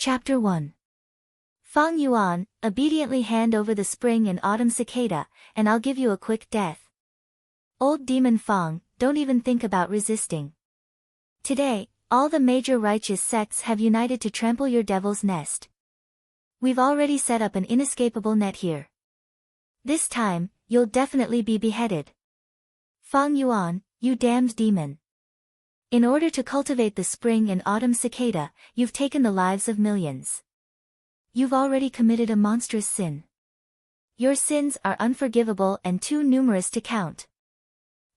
Chapter 1. Fang Yuan, obediently hand over the spring and autumn cicada, and I'll give you a quick death. Old demon Fang, don't even think about resisting. Today, all the major righteous sects have united to trample your devil's nest. We've already set up an inescapable net here. This time, you'll definitely be beheaded. Fang Yuan, you damned demon. In order to cultivate the spring and autumn cicada, you've taken the lives of millions. You've already committed a monstrous sin. Your sins are unforgivable and too numerous to count.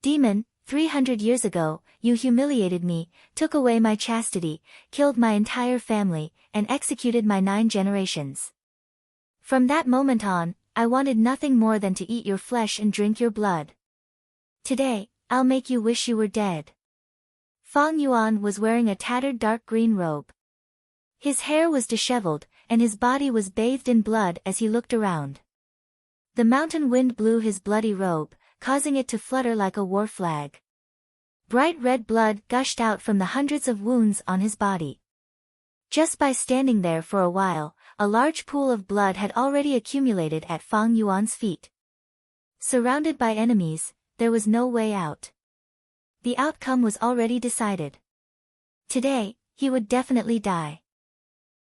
Demon, 300 years ago, you humiliated me, took away my chastity, killed my entire family, and executed my 9 generations. From that moment on, I wanted nothing more than to eat your flesh and drink your blood. Today, I'll make you wish you were dead. Fang Yuan was wearing a tattered dark green robe. His hair was disheveled, and his body was bathed in blood as he looked around. The mountain wind blew his bloody robe, causing it to flutter like a war flag. Bright red blood gushed out from the hundreds of wounds on his body. Just by standing there for a while, a large pool of blood had already accumulated at Fang Yuan's feet. Surrounded by enemies, there was no way out. The outcome was already decided. Today, he would definitely die.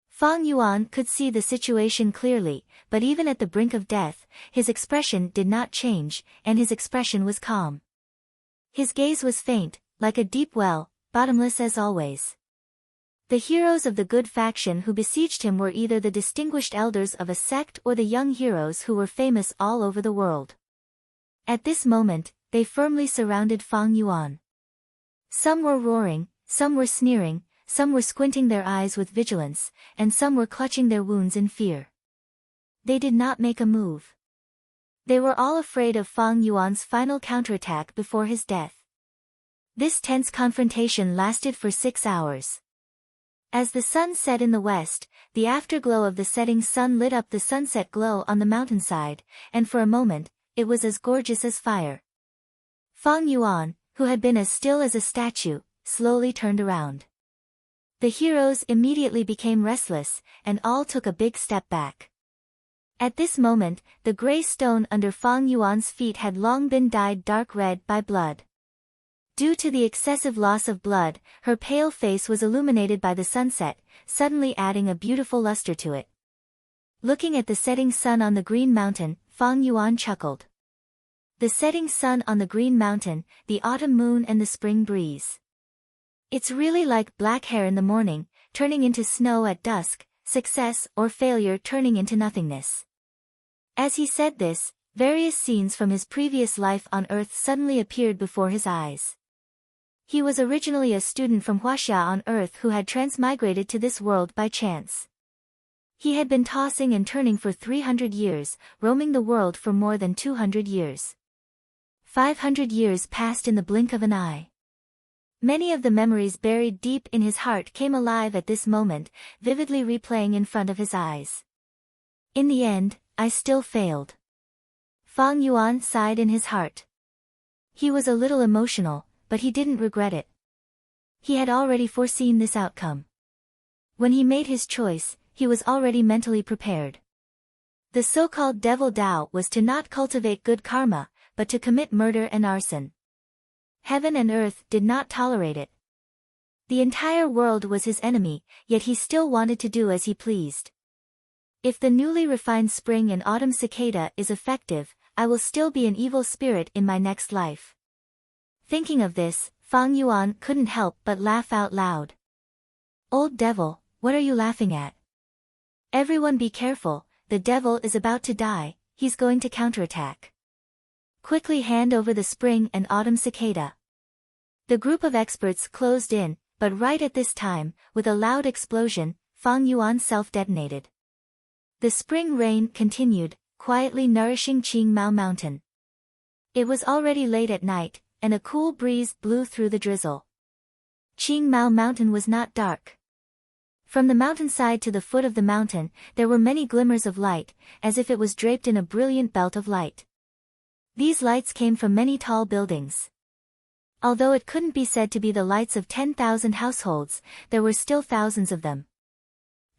Fang Yuan could see the situation clearly, but even at the brink of death, his expression did not change, and his expression was calm. His gaze was faint, like a deep well, bottomless as always. The heroes of the good faction who besieged him were either the distinguished elders of a sect or the young heroes who were famous all over the world. At this moment, they firmly surrounded Fang Yuan. Some were roaring, some were sneering, some were squinting their eyes with vigilance, and some were clutching their wounds in fear. They did not make a move. They were all afraid of Fang Yuan's final counterattack before his death. This tense confrontation lasted for 6 hours. As the sun set in the west, the afterglow of the setting sun lit up the sunset glow on the mountainside, and for a moment, it was as gorgeous as fire. Fang Yuan, who had been as still as a statue, slowly turned around. The heroes immediately became restless, and all took a big step back. At this moment, the gray stone under Fang Yuan's feet had long been dyed dark red by blood. Due to the excessive loss of blood, her pale face was illuminated by the sunset, suddenly adding a beautiful luster to it. Looking at the setting sun on the green mountain, Fang Yuan chuckled. The setting sun on the green mountain, the autumn moon and the spring breeze. It's really like black hair in the morning, turning into snow at dusk, success or failure turning into nothingness. As he said this, various scenes from his previous life on Earth suddenly appeared before his eyes. He was originally a student from Huaxia on Earth who had transmigrated to this world by chance. He had been tossing and turning for 300 years, roaming the world for more than 200 years. 500 years passed in the blink of an eye. Many of the memories buried deep in his heart came alive at this moment, vividly replaying in front of his eyes. In the end, I still failed. Fang Yuan sighed in his heart. He was a little emotional, but he didn't regret it. He had already foreseen this outcome. When he made his choice, he was already mentally prepared. The so-called devil Tao was to not cultivate good karma, but to commit murder and arson. Heaven and earth did not tolerate it. The entire world was his enemy, yet he still wanted to do as he pleased. If the newly refined spring and autumn cicada is effective, I will still be an evil spirit in my next life. Thinking of this, Fang Yuan couldn't help but laugh out loud. Old devil, what are you laughing at? Everyone be careful, the devil is about to die, he's going to counterattack. Quickly hand over the spring and autumn cicada. The group of experts closed in, but right at this time, with a loud explosion, Fang Yuan self-detonated. The spring rain continued, quietly nourishing Qingmao Mountain. It was already late at night, and a cool breeze blew through the drizzle. Qingmao Mountain was not dark. From the mountainside to the foot of the mountain, there were many glimmers of light, as if it was draped in a brilliant belt of light. These lights came from many tall buildings. Although it couldn't be said to be the lights of 10,000 households, there were still thousands of them.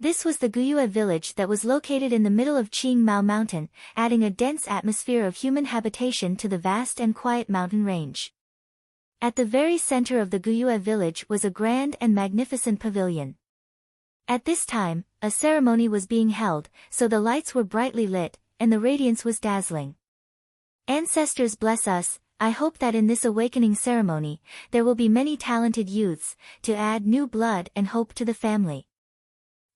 This was the Guyue village that was located in the middle of Qing Mao Mountain, adding a dense atmosphere of human habitation to the vast and quiet mountain range. At the very center of the Guyue village was a grand and magnificent pavilion. At this time, a ceremony was being held, so the lights were brightly lit, and the radiance was dazzling. Ancestors bless us. I hope that in this awakening ceremony, there will be many talented youths, to add new blood and hope to the family.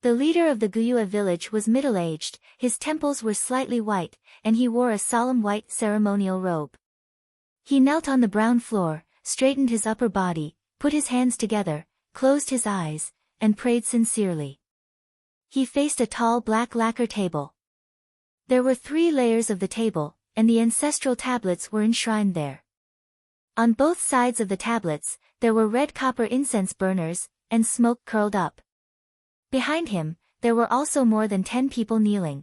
The leader of the Guyue village was middle-aged, his temples were slightly white, and he wore a solemn white ceremonial robe. He knelt on the brown floor, straightened his upper body, put his hands together, closed his eyes, and prayed sincerely. He faced a tall black lacquer table. There were 3 layers of the table, and the ancestral tablets were enshrined there. On both sides of the tablets, there were red copper incense burners, and smoke curled up. Behind him, there were also more than 10 people kneeling.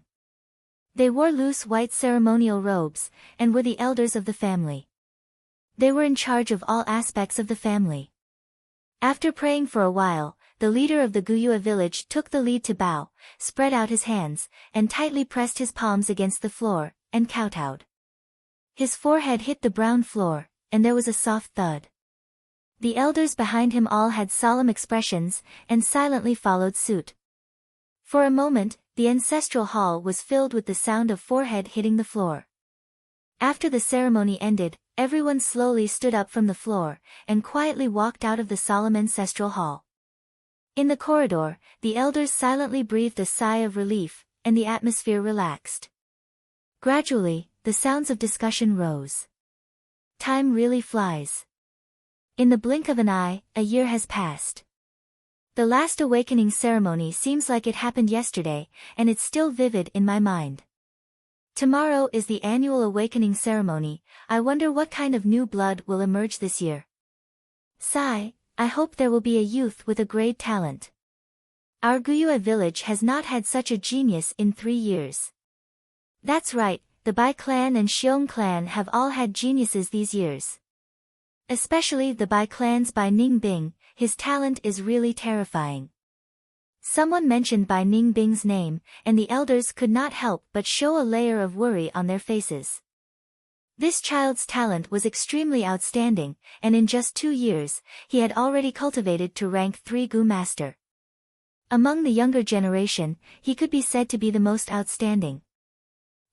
They wore loose white ceremonial robes, and were the elders of the family. They were in charge of all aspects of the family. After praying for a while, the leader of the Guyue village took the lead to bow, spread out his hands, and tightly pressed his palms against the floor, and kowtowed. His forehead hit the brown floor, and there was a soft thud. The elders behind him all had solemn expressions, and silently followed suit. For a moment, the ancestral hall was filled with the sound of forehead hitting the floor. After the ceremony ended, everyone slowly stood up from the floor, and quietly walked out of the solemn ancestral hall. In the corridor, the elders silently breathed a sigh of relief, and the atmosphere relaxed. Gradually, the sounds of discussion rose. Time really flies. In the blink of an eye, a year has passed. The last awakening ceremony seems like it happened yesterday, and it's still vivid in my mind. Tomorrow is the annual awakening ceremony. I wonder what kind of new blood will emerge this year. Sigh, I hope there will be a youth with a great talent. Our Guyue village has not had such a genius in 3 years. That's right, the Bai clan and Xiong clan have all had geniuses these years. Especially the Bai clan's Bai Ningbing, his talent is really terrifying. Someone mentioned Bai Ningbing's name, and the elders could not help but show a layer of worry on their faces. This child's talent was extremely outstanding, and in just 2 years, he had already cultivated to rank 3 Gu Master. Among the younger generation, he could be said to be the most outstanding.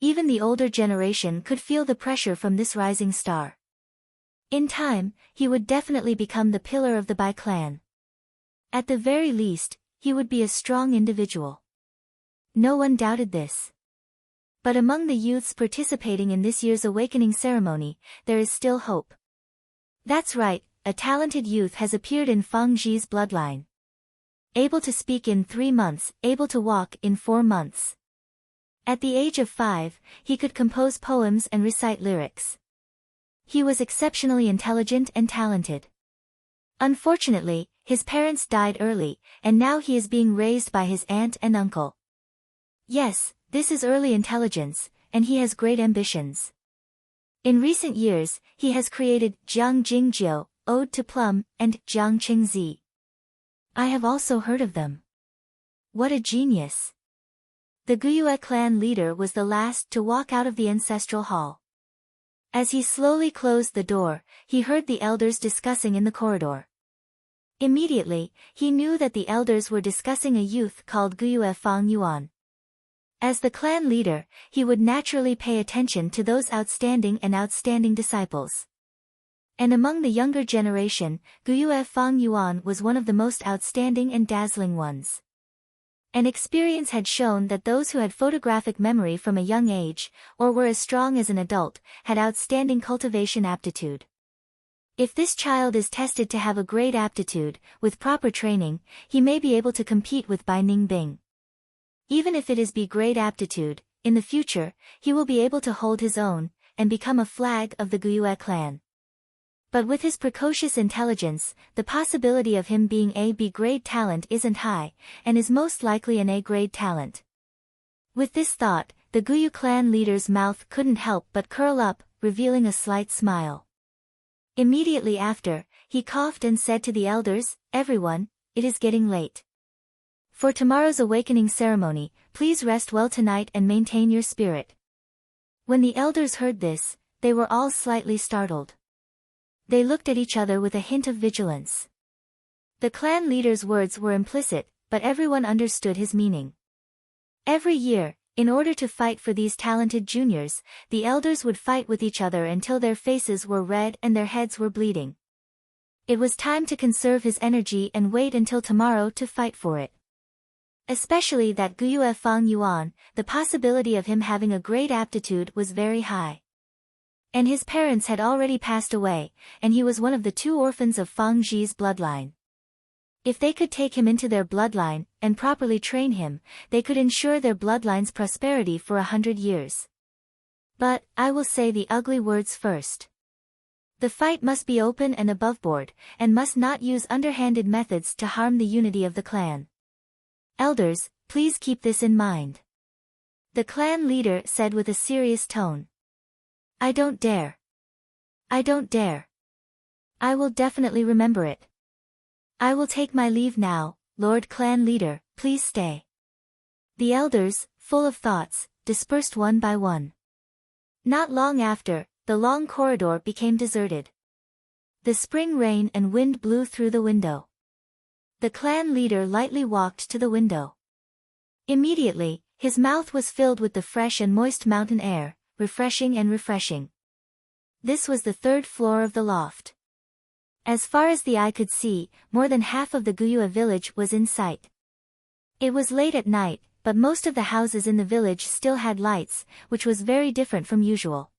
Even the older generation could feel the pressure from this rising star. In time, he would definitely become the pillar of the Bai clan. At the very least, he would be a strong individual. No one doubted this. But among the youths participating in this year's awakening ceremony, there is still hope. That's right, a talented youth has appeared in Fang Zhi's bloodline. Able to speak in 3 months, able to walk in 4 months. At the age of 5, he could compose poems and recite lyrics. He was exceptionally intelligent and talented. Unfortunately, his parents died early, and now he is being raised by his aunt and uncle. Yes, this is early intelligence, and he has great ambitions. In recent years, he has created Jiang Jingjiu, Ode to Plum, and Jiang Qingzi. I have also heard of them. What a genius! The Guyue clan leader was the last to walk out of the ancestral hall. As he slowly closed the door, he heard the elders discussing in the corridor. Immediately, he knew that the elders were discussing a youth called Guyue Fang Yuan. As the clan leader, he would naturally pay attention to those outstanding disciples. And among the younger generation, Guyue Fang Yuan was one of the most outstanding and dazzling ones. An experience had shown that those who had photographic memory from a young age, or were as strong as an adult, had outstanding cultivation aptitude. If this child is tested to have a great aptitude, with proper training, he may be able to compete with Bai Ningbing. Even if it is be great aptitude, in the future, he will be able to hold his own, and become a flag of the Guyue clan. But with his precocious intelligence, the possibility of him being a B-grade talent isn't high, and is most likely an A-grade talent. With this thought, the Guyue clan leader's mouth couldn't help but curl up, revealing a slight smile. Immediately after, he coughed and said to the elders, "Everyone, it is getting late. For tomorrow's awakening ceremony, please rest well tonight and maintain your spirit. When the elders heard this, they were all slightly startled. They looked at each other with a hint of vigilance. The clan leader's words were implicit, but everyone understood his meaning. Every year, in order to fight for these talented juniors, the elders would fight with each other until their faces were red and their heads were bleeding. It was time to conserve his energy and wait until tomorrow to fight for it. Especially that Guyue Fang Yuan, the possibility of him having a great aptitude was very high. And his parents had already passed away, and he was one of the 2 orphans of Fang Zhi's bloodline. If they could take him into their bloodline, and properly train him, they could ensure their bloodline's prosperity for 100 years. But, I will say the ugly words first. The fight must be open and aboveboard, and must not use underhanded methods to harm the unity of the clan. Elders, please keep this in mind. The clan leader said with a serious tone. I don't dare. I don't dare. I will definitely remember it. I will take my leave now, Lord Clan Leader, please stay. The elders, full of thoughts, dispersed one by one. Not long after, the long corridor became deserted. The spring rain and wind blew through the window. The clan leader lightly walked to the window. Immediately, his mouth was filled with the fresh and moist mountain air, refreshing and refreshing. This was the 3rd floor of the loft. As far as the eye could see, more than half of the Guyue village was in sight. It was late at night, but most of the houses in the village still had lights, which was very different from usual.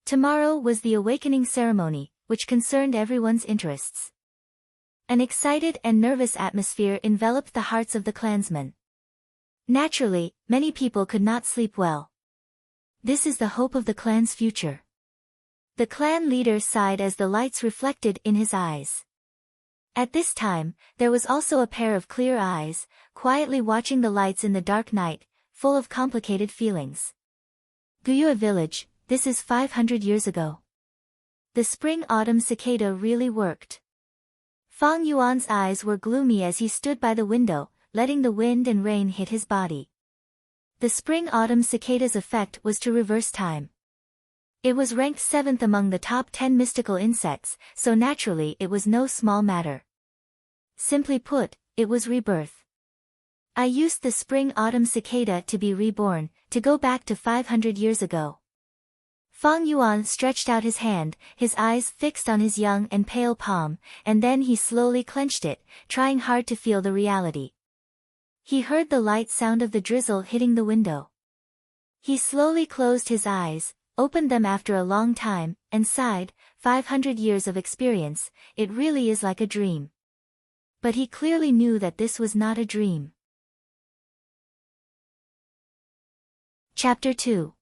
Tomorrow was the awakening ceremony, which concerned everyone's interests. An excited and nervous atmosphere enveloped the hearts of the clansmen. Naturally, many people could not sleep well. This is the hope of the clan's future. The clan leader sighed as the lights reflected in his eyes. At this time, there was also a pair of clear eyes, quietly watching the lights in the dark night, full of complicated feelings. Guyue village, this is 500 years ago. The spring-autumn cicada really worked. Fang Yuan's eyes were gloomy as he stood by the window, letting the wind and rain hit his body. The spring-autumn cicada's effect was to reverse time. It was ranked 7th among the top 10 mystical insects, so naturally it was no small matter. Simply put, it was rebirth. I used the spring-autumn cicada to be reborn, to go back to 500 years ago. Fang Yuan stretched out his hand, his eyes fixed on his young and pale palm, and then he slowly clenched it, trying hard to feel the reality. He heard the light sound of the drizzle hitting the window. He slowly closed his eyes, opened them after a long time, and sighed, 500 years of experience, it really is like a dream. But he clearly knew that this was not a dream. Chapter 2.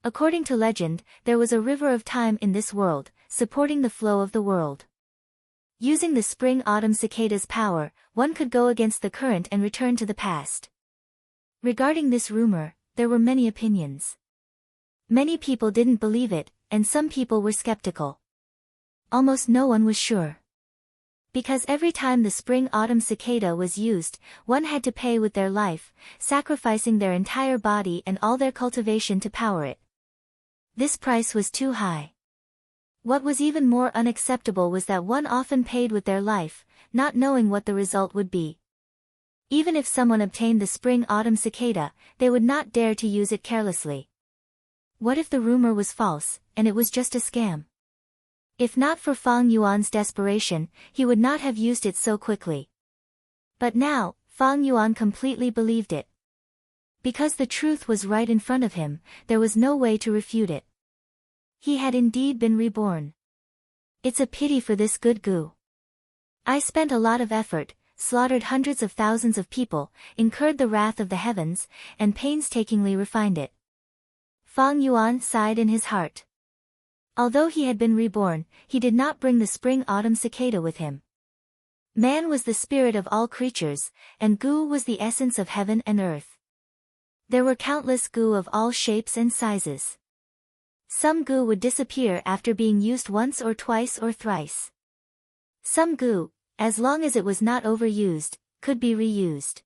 According to legend, there was a river of time in this world, supporting the flow of the world. Using the spring-autumn cicada's power, one could go against the current and return to the past. Regarding this rumor, there were many opinions. Many people didn't believe it, and some people were skeptical. Almost no one was sure. Because every time the spring-autumn cicada was used, one had to pay with their life, sacrificing their entire body and all their cultivation to power it. This price was too high. What was even more unacceptable was that one often paid with their life, not knowing what the result would be. Even if someone obtained the spring-autumn cicada, they would not dare to use it carelessly. What if the rumor was false, and it was just a scam? If not for Fang Yuan's desperation, he would not have used it so quickly. But now, Fang Yuan completely believed it. Because the truth was right in front of him, there was no way to refute it. He had indeed been reborn. It's a pity for this good Gu. I spent a lot of effort, slaughtered hundreds of thousands of people, incurred the wrath of the heavens, and painstakingly refined it. Fang Yuan sighed in his heart. Although he had been reborn, he did not bring the spring-autumn cicada with him. Man was the spirit of all creatures, and Gu was the essence of heaven and earth. There were countless Gu of all shapes and sizes. Some Gu would disappear after being used once or twice or thrice. Some Gu, as long as it was not overused, could be reused.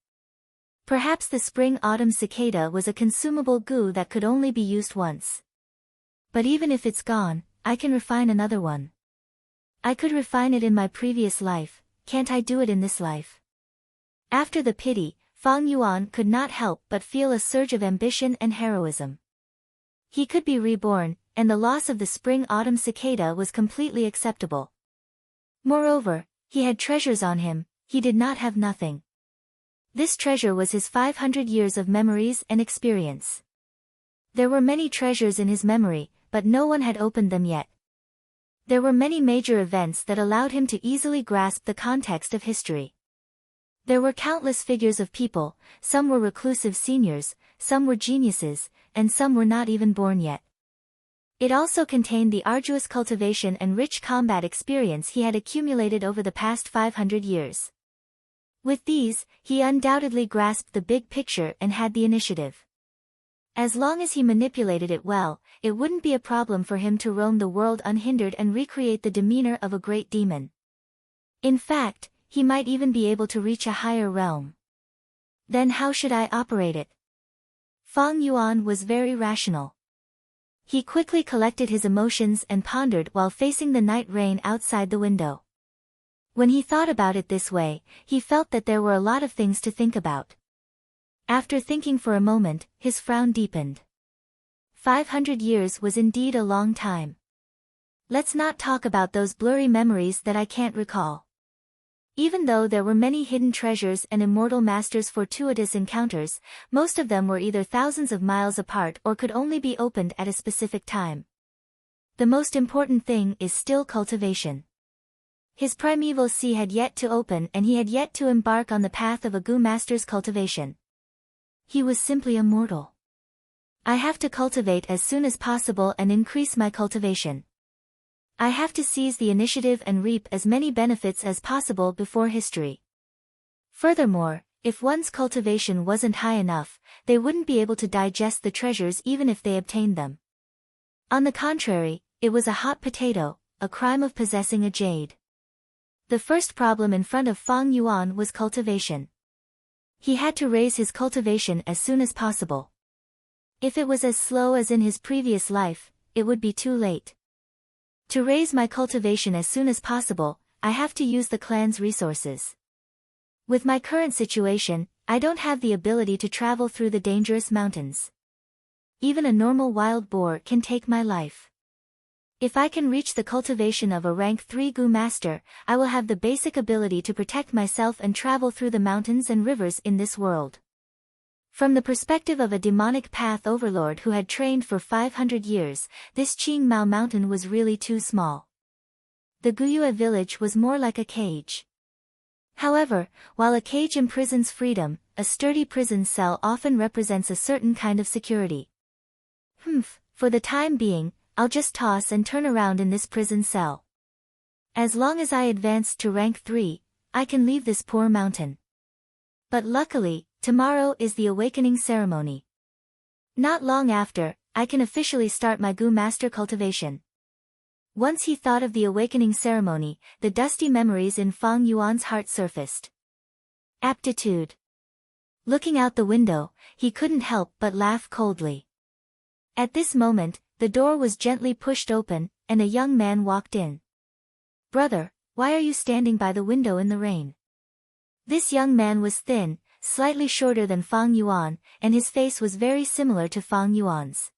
Perhaps the spring-autumn cicada was a consumable goo that could only be used once. But even if it's gone, I can refine another one. I could refine it in my previous life, can't I do it in this life? After the pity, Fang Yuan could not help but feel a surge of ambition and heroism. He could be reborn, and the loss of the spring-autumn cicada was completely acceptable. Moreover, he had treasures on him, he did not have nothing. This treasure was his 500 years of memories and experience. There were many treasures in his memory, but no one had opened them yet. There were many major events that allowed him to easily grasp the context of history. There were countless figures of people, some were reclusive seniors, some were geniuses, and some were not even born yet. It also contained the arduous cultivation and rich combat experience he had accumulated over the past 500 years. With these, he undoubtedly grasped the big picture and had the initiative. As long as he manipulated it well, it wouldn't be a problem for him to roam the world unhindered and recreate the demeanor of a great demon. In fact, he might even be able to reach a higher realm. Then how should I operate it? Fang Yuan was very rational. He quickly collected his emotions and pondered while facing the night rain outside the window. When he thought about it this way, he felt that there were a lot of things to think about. After thinking for a moment, his frown deepened. 500 years was indeed a long time. Let's not talk about those blurry memories that I can't recall. Even though there were many hidden treasures and immortal masters' fortuitous encounters, most of them were either thousands of miles apart or could only be opened at a specific time. The most important thing is still cultivation. His primeval sea had yet to open and he had yet to embark on the path of a goo master's cultivation. He was simply a mortal. I have to cultivate as soon as possible and increase my cultivation. I have to seize the initiative and reap as many benefits as possible before history. Furthermore, if one's cultivation wasn't high enough, they wouldn't be able to digest the treasures even if they obtained them. On the contrary, it was a hot potato, a crime of possessing a jade. The first problem in front of Fang Yuan was cultivation. He had to raise his cultivation as soon as possible. If it was as slow as in his previous life, it would be too late. To raise my cultivation as soon as possible, I have to use the clan's resources. With my current situation, I don't have the ability to travel through the dangerous mountains. Even a normal wild boar can take my life. If I can reach the cultivation of a rank 3 goo master, I will have the basic ability to protect myself and travel through the mountains and rivers in this world. From the perspective of a demonic path overlord who had trained for 500 years, this Qing Mao mountain was really too small. The Guyue village was more like a cage. However, while a cage imprisons freedom, a sturdy prison cell often represents a certain kind of security. For the time being, I'll just toss and turn around in this prison cell. As long as I advance to rank 3, I can leave this poor mountain. But luckily, tomorrow is the awakening ceremony. Not long after, I can officially start my goo master cultivation. Once he thought of the awakening ceremony, the dusty memories in Fang Yuan's heart surfaced. Aptitude. Looking out the window, he couldn't help but laugh coldly. At this moment, the door was gently pushed open, and a young man walked in. "Brother, why are you standing by the window in the rain?" This young man was thin, slightly shorter than Fang Yuan, and his face was very similar to Fang Yuan's.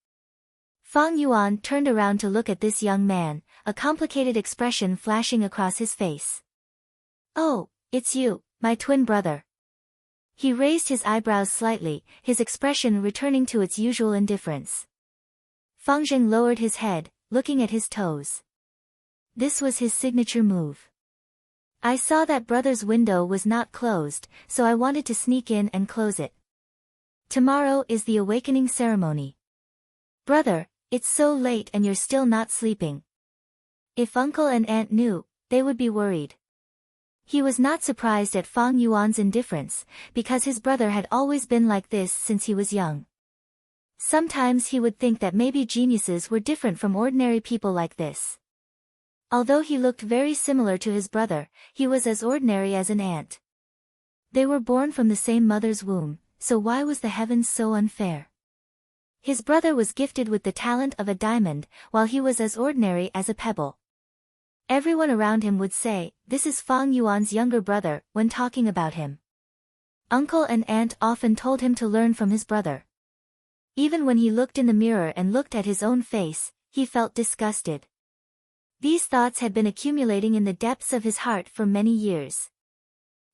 Fang Yuan turned around to look at this young man, a complicated expression flashing across his face. "Oh, it's you, my twin brother." He raised his eyebrows slightly, his expression returning to its usual indifference. Fang Zheng lowered his head, looking at his toes. This was his signature move. I saw that brother's window was not closed, so I wanted to sneak in and close it. Tomorrow is the awakening ceremony. Brother, it's so late and you're still not sleeping. If uncle and aunt knew, they would be worried. He was not surprised at Fang Yuan's indifference, because his brother had always been like this since he was young. Sometimes he would think that maybe geniuses were different from ordinary people like this. Although he looked very similar to his brother, he was as ordinary as an ant. They were born from the same mother's womb, so why was the heavens so unfair? His brother was gifted with the talent of a diamond, while he was as ordinary as a pebble. Everyone around him would say, "This is Fang Yuan's younger brother," when talking about him. Uncle and aunt often told him to learn from his brother. Even when he looked in the mirror and looked at his own face, he felt disgusted. These thoughts had been accumulating in the depths of his heart for many years.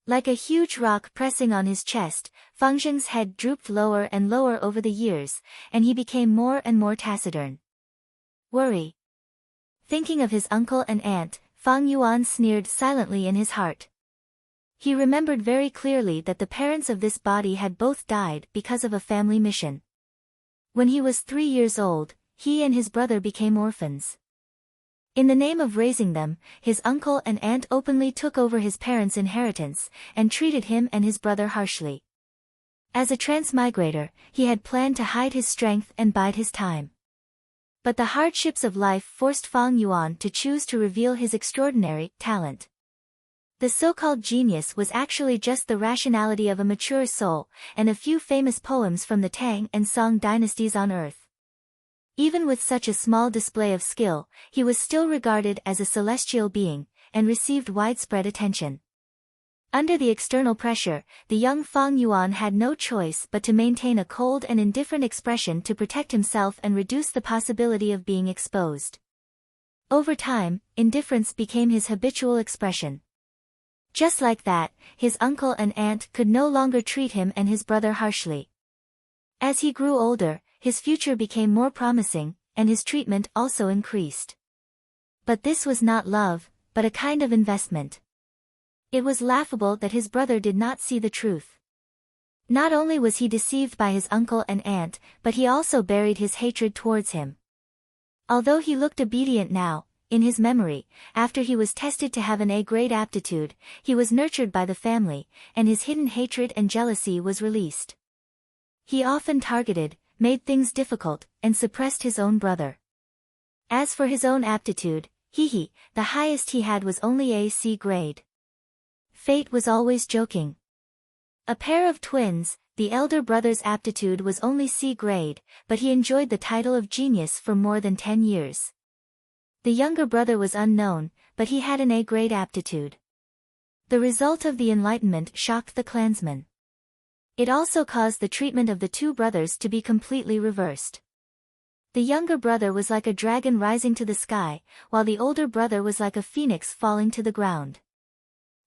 Like a huge rock pressing on his chest, Fang Zheng's head drooped lower and lower over the years, and he became more and more taciturn. Worry. Thinking of his uncle and aunt, Fang Yuan sneered silently in his heart. He remembered very clearly that the parents of this body had both died because of a family mission. When he was 3 years old, he and his brother became orphans. In the name of raising them, his uncle and aunt openly took over his parents' inheritance, and treated him and his brother harshly. As a transmigrator, he had planned to hide his strength and bide his time. But the hardships of life forced Fang Yuan to choose to reveal his extraordinary talent. The so-called genius was actually just the rationality of a mature soul, and a few famous poems from the Tang and Song dynasties on earth. Even with such a small display of skill, he was still regarded as a celestial being, and received widespread attention. Under the external pressure, the young Fang Yuan had no choice but to maintain a cold and indifferent expression to protect himself and reduce the possibility of being exposed. Over time, indifference became his habitual expression. Just like that, his uncle and aunt could no longer treat him and his brother harshly. As he grew older, his future became more promising, and his treatment also increased. But this was not love, but a kind of investment. It was laughable that his brother did not see the truth. Not only was he deceived by his uncle and aunt, but he also buried his hatred towards him. Although he looked obedient now, in his memory, after he was tested to have an A-grade aptitude, he was nurtured by the family, and his hidden hatred and jealousy was released. He often targeted, made things difficult, and suppressed his own brother. As for his own aptitude, the highest he had was only a C grade. Fate was always joking. A pair of twins, the elder brother's aptitude was only C grade, but he enjoyed the title of genius for more than 10 years. The younger brother was unknown, but he had an A-grade aptitude. The result of the enlightenment shocked the clansmen. It also caused the treatment of the two brothers to be completely reversed. The younger brother was like a dragon rising to the sky, while the older brother was like a phoenix falling to the ground.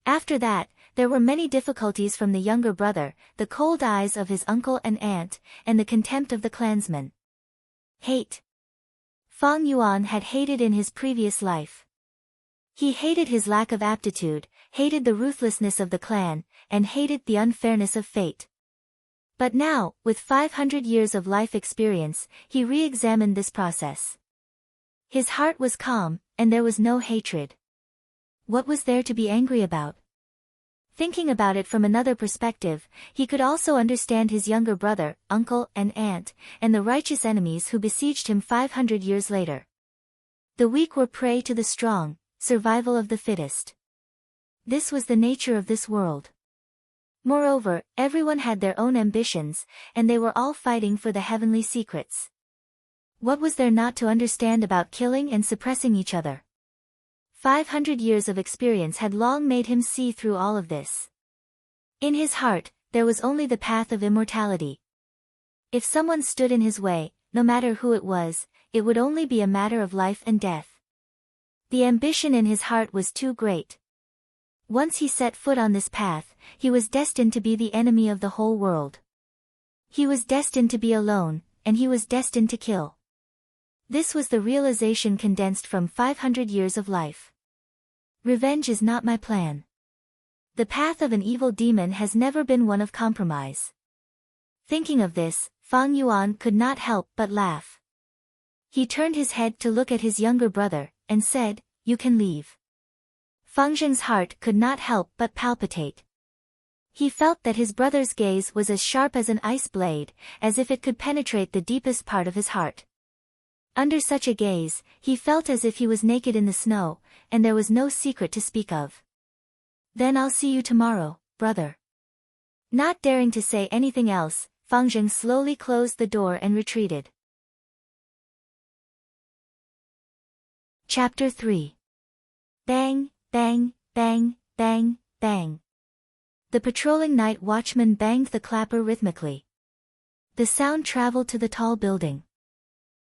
After that, there were many difficulties from the younger brother, the cold eyes of his uncle and aunt, and the contempt of the clansmen. Hate. Fang Yuan had hated in his previous life. He hated his lack of aptitude, hated the ruthlessness of the clan, and hated the unfairness of fate. But now, with 500 years of life experience, he re-examined this process. His heart was calm, and there was no hatred. What was there to be angry about? Thinking about it from another perspective, he could also understand his younger brother, uncle and aunt, and the righteous enemies who besieged him 500 years later. The weak were prey to the strong, survival of the fittest. This was the nature of this world. Moreover, everyone had their own ambitions, and they were all fighting for the heavenly secrets. What was there not to understand about killing and suppressing each other? 500 years of experience had long made him see through all of this. In his heart, there was only the path of immortality. If someone stood in his way, no matter who it would only be a matter of life and death. The ambition in his heart was too great. Once he set foot on this path, he was destined to be the enemy of the whole world. He was destined to be alone, and he was destined to kill. This was the realization condensed from 500 years of life. Revenge is not my plan. The path of an evil demon has never been one of compromise. Thinking of this, Fang Yuan could not help but laugh. He turned his head to look at his younger brother, and said, "You can leave." Fang Zheng's heart could not help but palpitate. He felt that his brother's gaze was as sharp as an ice blade, as if it could penetrate the deepest part of his heart. Under such a gaze, he felt as if he was naked in the snow, and there was no secret to speak of. "Then I'll see you tomorrow, brother." Not daring to say anything else, Fang Zheng slowly closed the door and retreated. Chapter 3. Bang, bang, bang, bang, bang. The patrolling night watchman banged the clapper rhythmically. The sound traveled to the tall building.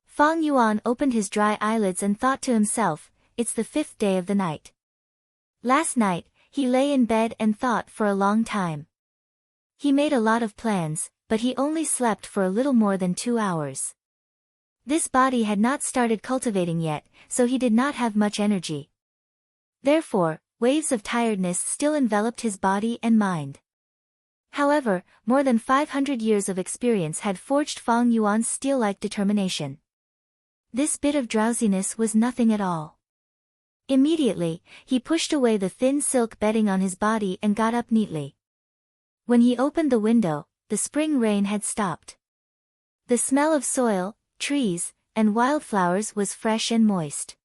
Fang Yuan opened his dry eyelids and thought to himself, it's the 5th day of the night. Last night, he lay in bed and thought for a long time. He made a lot of plans, but he only slept for a little more than 2 hours. This body had not started cultivating yet, so he did not have much energy. Therefore, waves of tiredness still enveloped his body and mind. However, more than 500 years of experience had forged Fang Yuan's steel-like determination. This bit of drowsiness was nothing at all. Immediately, he pushed away the thin silk bedding on his body and got up neatly. When he opened the window, the spring rain had stopped. The smell of soil, trees, and wildflowers was fresh and moist.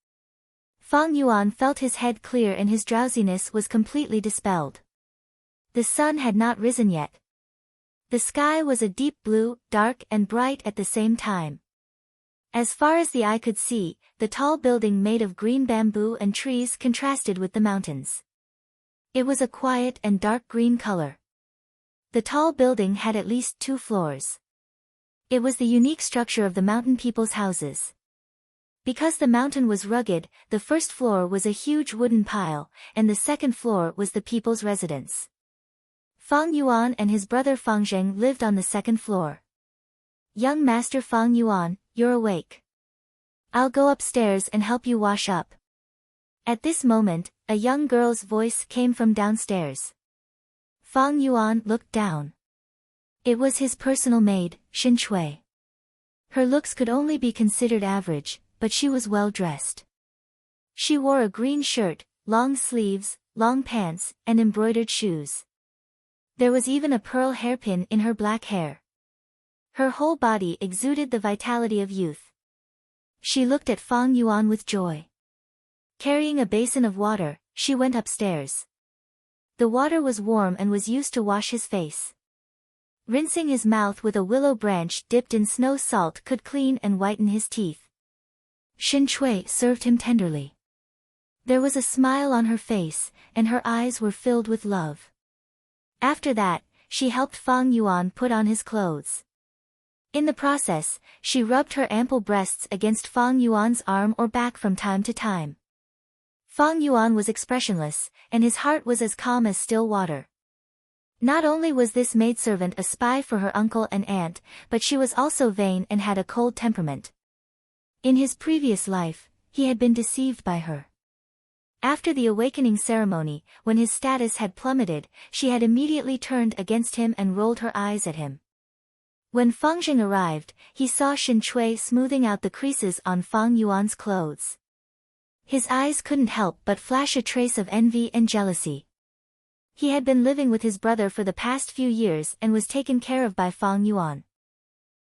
Fang Yuan felt his head clear and his drowsiness was completely dispelled. The sun had not risen yet. The sky was a deep blue, dark and bright at the same time. As far as the eye could see, the tall building made of green bamboo and trees contrasted with the mountains. It was a quiet and dark green color. The tall building had at least 2 floors. It was the unique structure of the mountain people's houses. Because the mountain was rugged, the first floor was a huge wooden pile, and the second floor was the people's residence. Fang Yuan and his brother Fang Zheng lived on the second floor. Young Master Fang Yuan, you're awake. I'll go upstairs and help you wash up. At this moment, a young girl's voice came from downstairs. Fang Yuan looked down. It was his personal maid, Xin Chui. Her looks could only be considered average, but she was well dressed. She wore a green shirt, long sleeves, long pants, and embroidered shoes. There was even a pearl hairpin in her black hair. Her whole body exuded the vitality of youth. She looked at Fang Yuan with joy. Carrying a basin of water, she went upstairs. The water was warm and was used to wash his face. Rinsing his mouth with a willow branch dipped in snow salt could clean and whiten his teeth. Xin Chui served him tenderly. There was a smile on her face, and her eyes were filled with love. After that, she helped Fang Yuan put on his clothes. In the process, she rubbed her ample breasts against Fang Yuan's arm or back from time to time. Fang Yuan was expressionless, and his heart was as calm as still water. Not only was this maidservant a spy for her uncle and aunt, but she was also vain and had a cold temperament. In his previous life, he had been deceived by her. After the awakening ceremony, when his status had plummeted, she had immediately turned against him and rolled her eyes at him. When Fang Zheng arrived, he saw Xin Chui smoothing out the creases on Fang Yuan's clothes. His eyes couldn't help but flash a trace of envy and jealousy. He had been living with his brother for the past few years and was taken care of by Fang Yuan.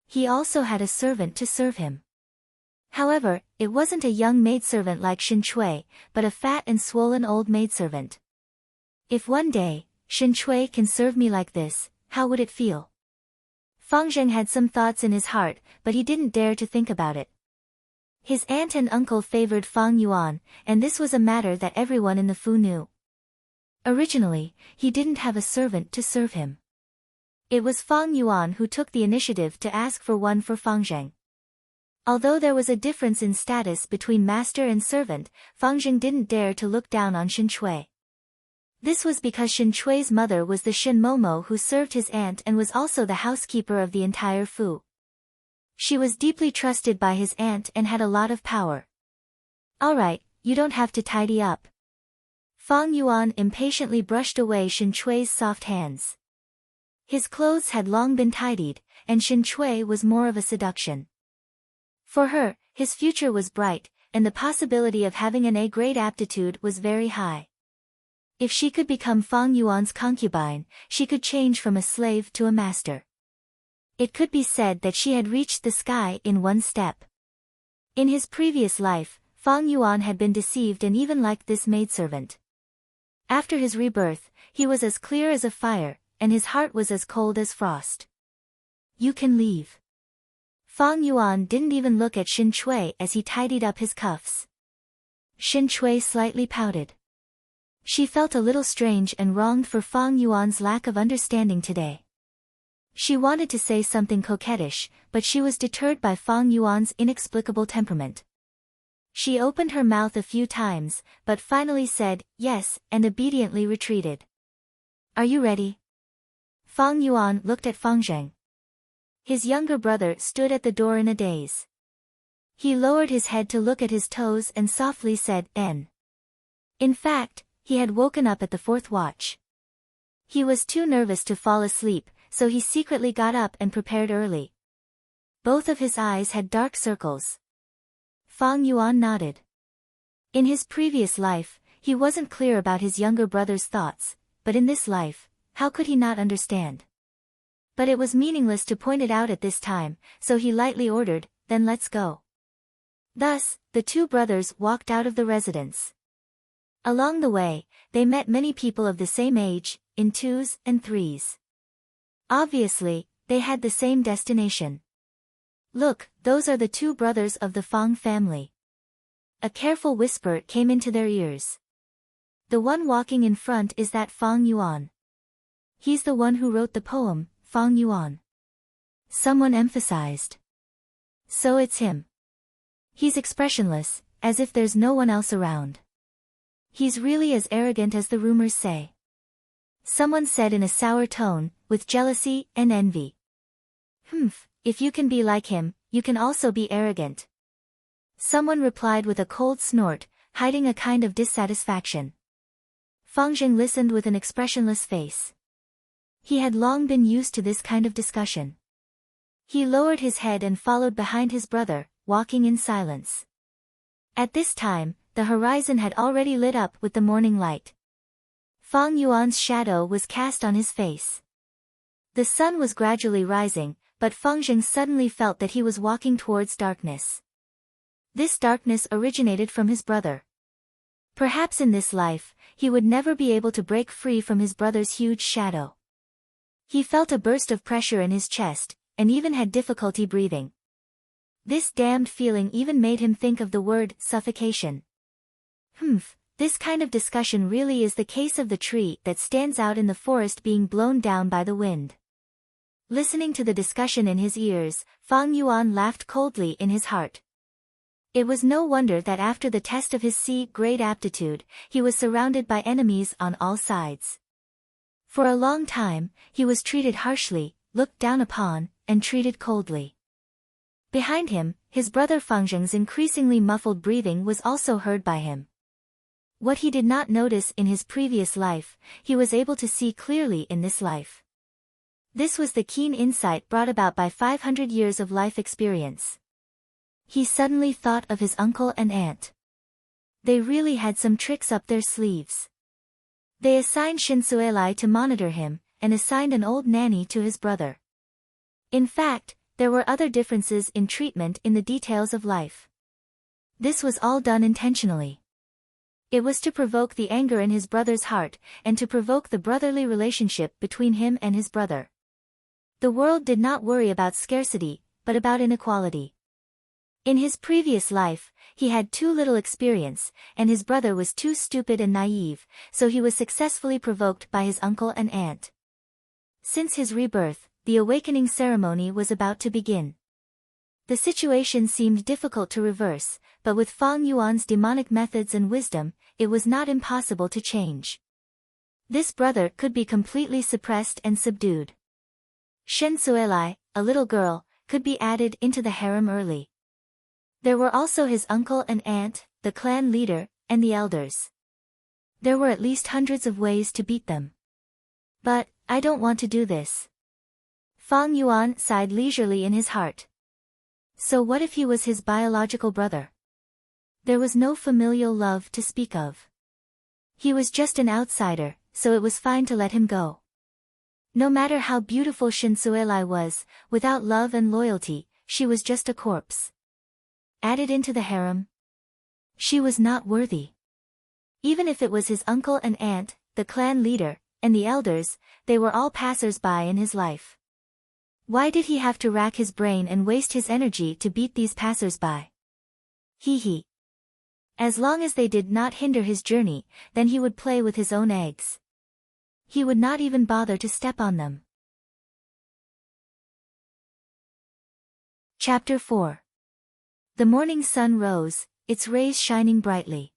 He also had a servant to serve him. However, it wasn't a young maidservant like Xin Chui, but a fat and swollen old maidservant. If one day, Xin Chui can serve me like this, how would it feel? Fang Zheng had some thoughts in his heart, but he didn't dare to think about it. His aunt and uncle favored Fang Yuan, and this was a matter that everyone in the Fu knew. Originally, he didn't have a servant to serve him. It was Fang Yuan who took the initiative to ask for one for Fang Zheng. Although there was a difference in status between master and servant, Fang Zheng didn't dare to look down on Xin Chui. This was because Xin Chui's mother was the Xin Momo who served his aunt and was also the housekeeper of the entire Fu. She was deeply trusted by his aunt and had a lot of power. Alright, you don't have to tidy up. Fang Yuan impatiently brushed away Xin Chui's soft hands. His clothes had long been tidied, and Xin Chui was more of a seduction. For her, his future was bright, and the possibility of having an A-grade aptitude was very high. If she could become Fang Yuan's concubine, she could change from a slave to a master. It could be said that she had reached the sky in one step. In his previous life, Fang Yuan had been deceived and even liked this maidservant. After his rebirth, he was as clear as a fire, and his heart was as cold as frost. You can leave. Fang Yuan didn't even look at Shin Chui as he tidied up his cuffs. Shin Chui slightly pouted. She felt a little strange and wronged for Fang Yuan's lack of understanding today. She wanted to say something coquettish, but she was deterred by Fang Yuan's inexplicable temperament. She opened her mouth a few times, but finally said, yes, and obediently retreated. Are you ready? Fang Yuan looked at Fang Zheng. His younger brother stood at the door in a daze. He lowered his head to look at his toes and softly said, N. In fact, he had woken up at the 4th watch. He was too nervous to fall asleep, so he secretly got up and prepared early. Both of his eyes had dark circles. Fang Yuan nodded. In his previous life, he wasn't clear about his younger brother's thoughts, but in this life, how could he not understand? But it was meaningless to point it out at this time, so he lightly ordered, then let's go. Thus, the two brothers walked out of the residence. Along the way, they met many people of the same age, in 2s and 3s. Obviously, they had the same destination. Look, those are the two brothers of the Fang family. A careful whisper came into their ears. The one walking in front is that Fang Yuan. He's the one who wrote the poem, Fang Yuan. Someone emphasized. So it's him. He's expressionless, as if there's no one else around. He's really as arrogant as the rumors say. Someone said in a sour tone, with jealousy and envy. If you can be like him, you can also be arrogant. Someone replied with a cold snort, hiding a kind of dissatisfaction. Fang Zheng listened with an expressionless face. He had long been used to this kind of discussion. He lowered his head and followed behind his brother, walking in silence. At this time, the horizon had already lit up with the morning light. Fang Yuan's shadow was cast on his face. The sun was gradually rising, but Fang Zheng suddenly felt that he was walking towards darkness. This darkness originated from his brother. Perhaps in this life, he would never be able to break free from his brother's huge shadow. He felt a burst of pressure in his chest, and even had difficulty breathing. This damned feeling even made him think of the word suffocation. This kind of discussion really is the case of the tree that stands out in the forest being blown down by the wind. Listening to the discussion in his ears, Fang Yuan laughed coldly in his heart. It was no wonder that after the test of his C-grade aptitude, he was surrounded by enemies on all sides. For a long time, he was treated harshly, looked down upon, and treated coldly. Behind him, his brother Fang Zheng's increasingly muffled breathing was also heard by him. What he did not notice in his previous life, he was able to see clearly in this life. This was the keen insight brought about by 500 years of life experience. He suddenly thought of his uncle and aunt. They really had some tricks up their sleeves. They assigned Shin Suelai to monitor him, and assigned an old nanny to his brother. In fact, there were other differences in treatment in the details of life. This was all done intentionally. It was to provoke the anger in his brother's heart, and to provoke the brotherly relationship between him and his brother. The world did not worry about scarcity, but about inequality. In his previous life, he had too little experience, and his brother was too stupid and naive, so he was successfully provoked by his uncle and aunt. Since his rebirth, the awakening ceremony was about to begin. The situation seemed difficult to reverse, but with Fang Yuan's demonic methods and wisdom, it was not impossible to change. This brother could be completely suppressed and subdued. Shen Suelai, a little girl, could be added into the harem early. There were also his uncle and aunt, the clan leader, and the elders. There were at least hundreds of ways to beat them. But, I don't want to do this. Fang Yuan sighed leisurely in his heart. So what if he was his biological brother? There was no familial love to speak of. He was just an outsider, so it was fine to let him go. No matter how beautiful Shin Suelai was, without love and loyalty, she was just a corpse. Added into the harem? She was not worthy. Even if it was his uncle and aunt, the clan leader, and the elders, they were all passers-by in his life. Why did he have to rack his brain and waste his energy to beat these passers-by? Hee. As long as they did not hinder his journey, then he would play with his own eggs. He would not even bother to step on them. Chapter 4. The morning sun rose, its rays shining brightly.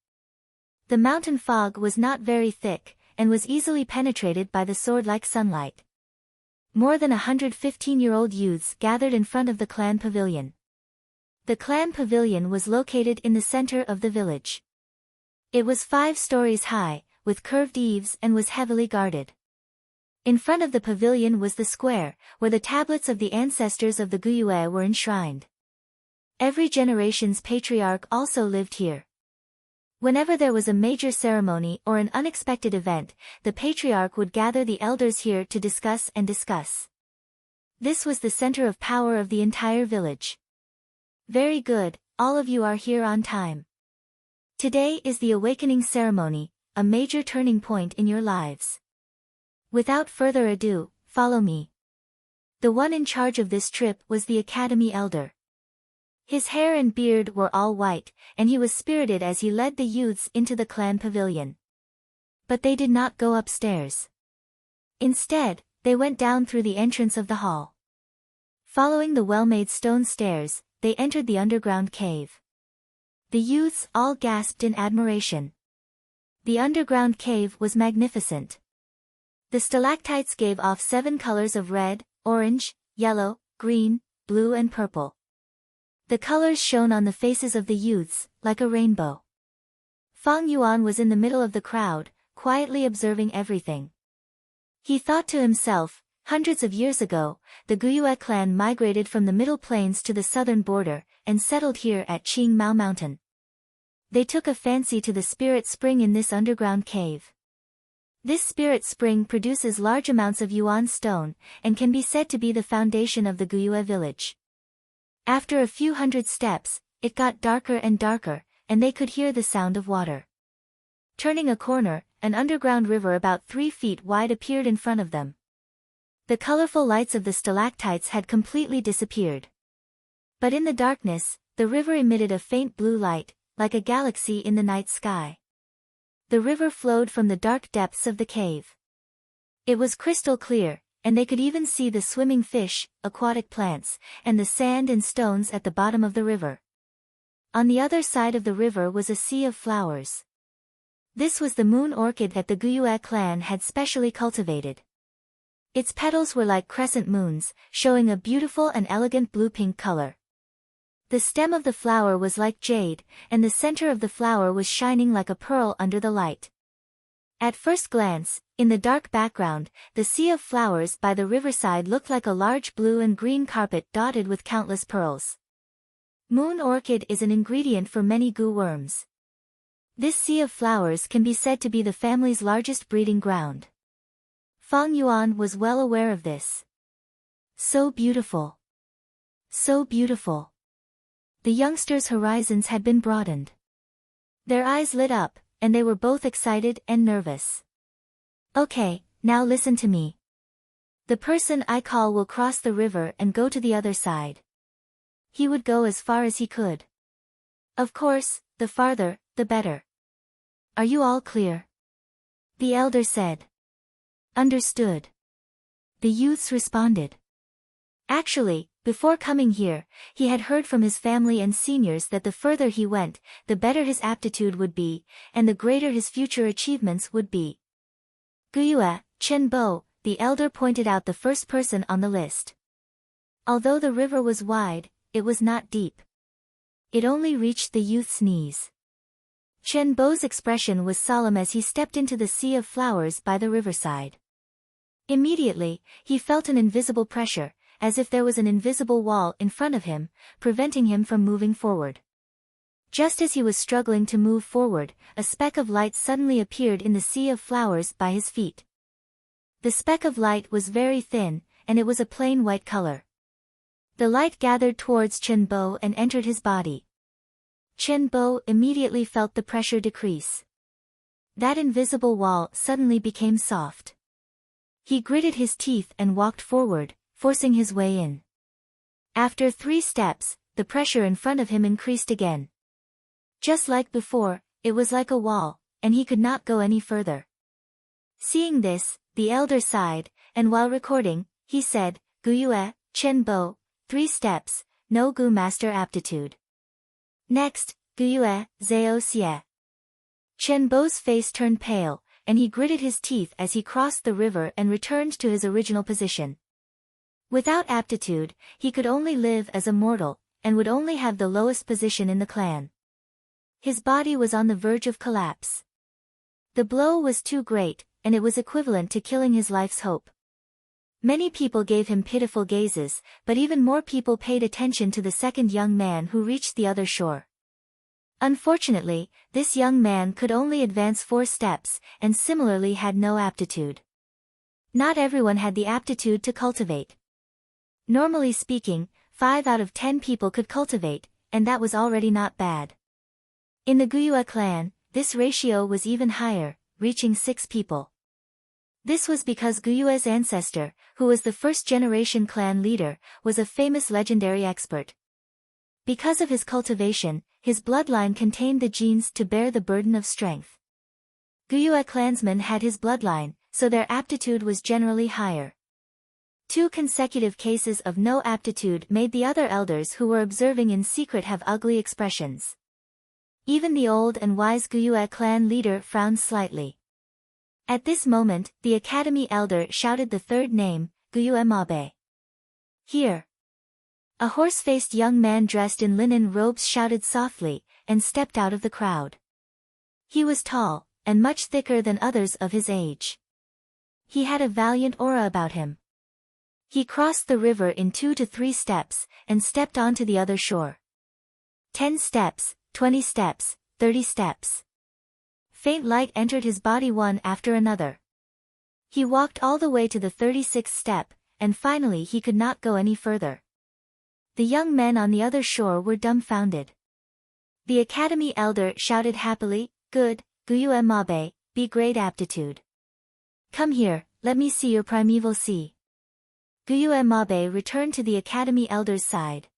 The mountain fog was not very thick, and was easily penetrated by the sword-like sunlight. More than 115-year-old youths gathered in front of the clan pavilion. The clan pavilion was located in the center of the village. It was 5 stories high, with curved eaves and was heavily guarded. In front of the pavilion was the square, where the tablets of the ancestors of the Guyue were enshrined. Every generation's patriarch also lived here. Whenever there was a major ceremony or an unexpected event, the patriarch would gather the elders here to discuss. This was the center of power of the entire village. Very good, all of you are here on time. Today is the awakening ceremony, a major turning point in your lives. Without further ado, follow me. The one in charge of this trip was the academy elder. His hair and beard were all white, and he was spirited as he led the youths into the clan pavilion. But they did not go upstairs. Instead, they went down through the entrance of the hall. Following the well-made stone stairs, they entered the underground cave. The youths all gasped in admiration. The underground cave was magnificent. The stalactites gave off 7 colors of red, orange, yellow, green, blue and purple. The colors shone on the faces of the youths, like a rainbow. Fang Yuan was in the middle of the crowd, quietly observing everything. He thought to himself, hundreds of years ago, the Guyue clan migrated from the Middle Plains to the southern border, and settled here at Qingmao Mountain. They took a fancy to the spirit spring in this underground cave. This spirit spring produces large amounts of yuan stone, and can be said to be the foundation of the Guyue village. After a few hundred steps, it got darker and darker, and they could hear the sound of water. Turning a corner, an underground river about 3 feet wide appeared in front of them. The colorful lights of the stalactites had completely disappeared. But in the darkness, the river emitted a faint blue light, like a galaxy in the night sky. The river flowed from the dark depths of the cave. It was crystal clear, and they could even see the swimming fish, aquatic plants, and the sand and stones at the bottom of the river. On the other side of the river was a sea of flowers. This was the moon orchid that the Guyue clan had specially cultivated. Its petals were like crescent moons, showing a beautiful and elegant blue-pink color. The stem of the flower was like jade, and the center of the flower was shining like a pearl under the light. At first glance, in the dark background, the sea of flowers by the riverside looked like a large blue and green carpet dotted with countless pearls. Moon orchid is an ingredient for many gu worms. This sea of flowers can be said to be the family's largest breeding ground. Fang Yuan was well aware of this. So beautiful. So beautiful. The youngsters' horizons had been broadened. Their eyes lit up, and they were both excited and nervous. Okay, now listen to me. The person I call will cross the river and go to the other side. He would go as far as he could. Of course, the farther, the better. Are you all clear? The elder said. Understood. The youths responded. Actually, before coming here, he had heard from his family and seniors that the further he went, the better his aptitude would be, and the greater his future achievements would be. Guyue, Chen Bo, the elder pointed out the first person on the list. Although the river was wide, it was not deep. It only reached the youth's knees. Chen Bo's expression was solemn as he stepped into the sea of flowers by the riverside. Immediately, he felt an invisible pressure, as if there was an invisible wall in front of him, preventing him from moving forward. Just as he was struggling to move forward, a speck of light suddenly appeared in the sea of flowers by his feet. The speck of light was very thin, and it was a plain white color. The light gathered towards Chen Bo and entered his body. Chen Bo immediately felt the pressure decrease. That invisible wall suddenly became soft. He gritted his teeth and walked forward, forcing his way in. After 3 steps, the pressure in front of him increased again. Just like before, it was like a wall, and he could not go any further. Seeing this, the elder sighed, and while recording, he said, Guyue, Chen Bo, 3 steps, no Gu master aptitude. Next, Guyue, Zao Xie. Chen Bo's face turned pale, and he gritted his teeth as he crossed the river and returned to his original position. Without aptitude, he could only live as a mortal, and would only have the lowest position in the clan. His body was on the verge of collapse. The blow was too great, and it was equivalent to killing his life's hope. Many people gave him pitiful gazes, but even more people paid attention to the second young man who reached the other shore. Unfortunately, this young man could only advance 4 steps, and similarly had no aptitude. Not everyone had the aptitude to cultivate. Normally speaking, 5 out of 10 people could cultivate, and that was already not bad. In the Guyue clan, this ratio was even higher, reaching 6 people. This was because Guyue's ancestor, who was the first-generation clan leader, was a famous legendary expert. Because of his cultivation, his bloodline contained the genes to bear the burden of strength. Guyue clansmen had his bloodline, so their aptitude was generally higher. 2 consecutive cases of no aptitude made the other elders who were observing in secret have ugly expressions. Even the old and wise Guyue clan leader frowned slightly. At this moment, the academy elder shouted the 3rd name, Guyue Mabe. Here. A horse-faced young man dressed in linen robes shouted softly, and stepped out of the crowd. He was tall, and much thicker than others of his age. He had a valiant aura about him. He crossed the river in 2 to 3 steps, and stepped onto the other shore. 10 steps, 20 steps, 30 steps. Faint light entered his body one after another. He walked all the way to the 36th step, and finally he could not go any further. The young men on the other shore were dumbfounded. The academy elder shouted happily, Good, Guyue Mabe, be great aptitude. Come here, let me see your primeval sea. Guyue Mabe returned to the academy elder's side.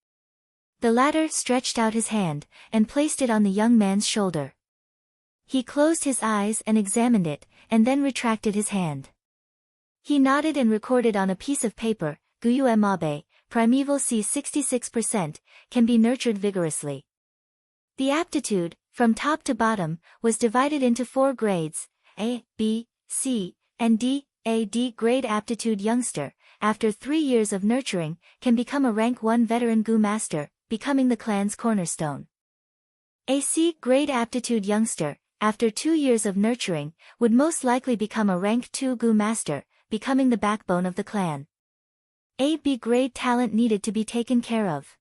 The latter stretched out his hand, and placed it on the young man's shoulder. He closed his eyes and examined it, and then retracted his hand. He nodded and recorded on a piece of paper, Guyue Mabe, primeval C 66%, can be nurtured vigorously. The aptitude, from top to bottom, was divided into 4 grades, A, B, C, and D. A D grade aptitude youngster, after 3 years of nurturing, can become a rank 1 veteran Gu master, becoming the clan's cornerstone. A C grade aptitude youngster, after 2 years of nurturing, would most likely become a rank 2 Gu master, becoming the backbone of the clan. A B grade talent needed to be taken care of.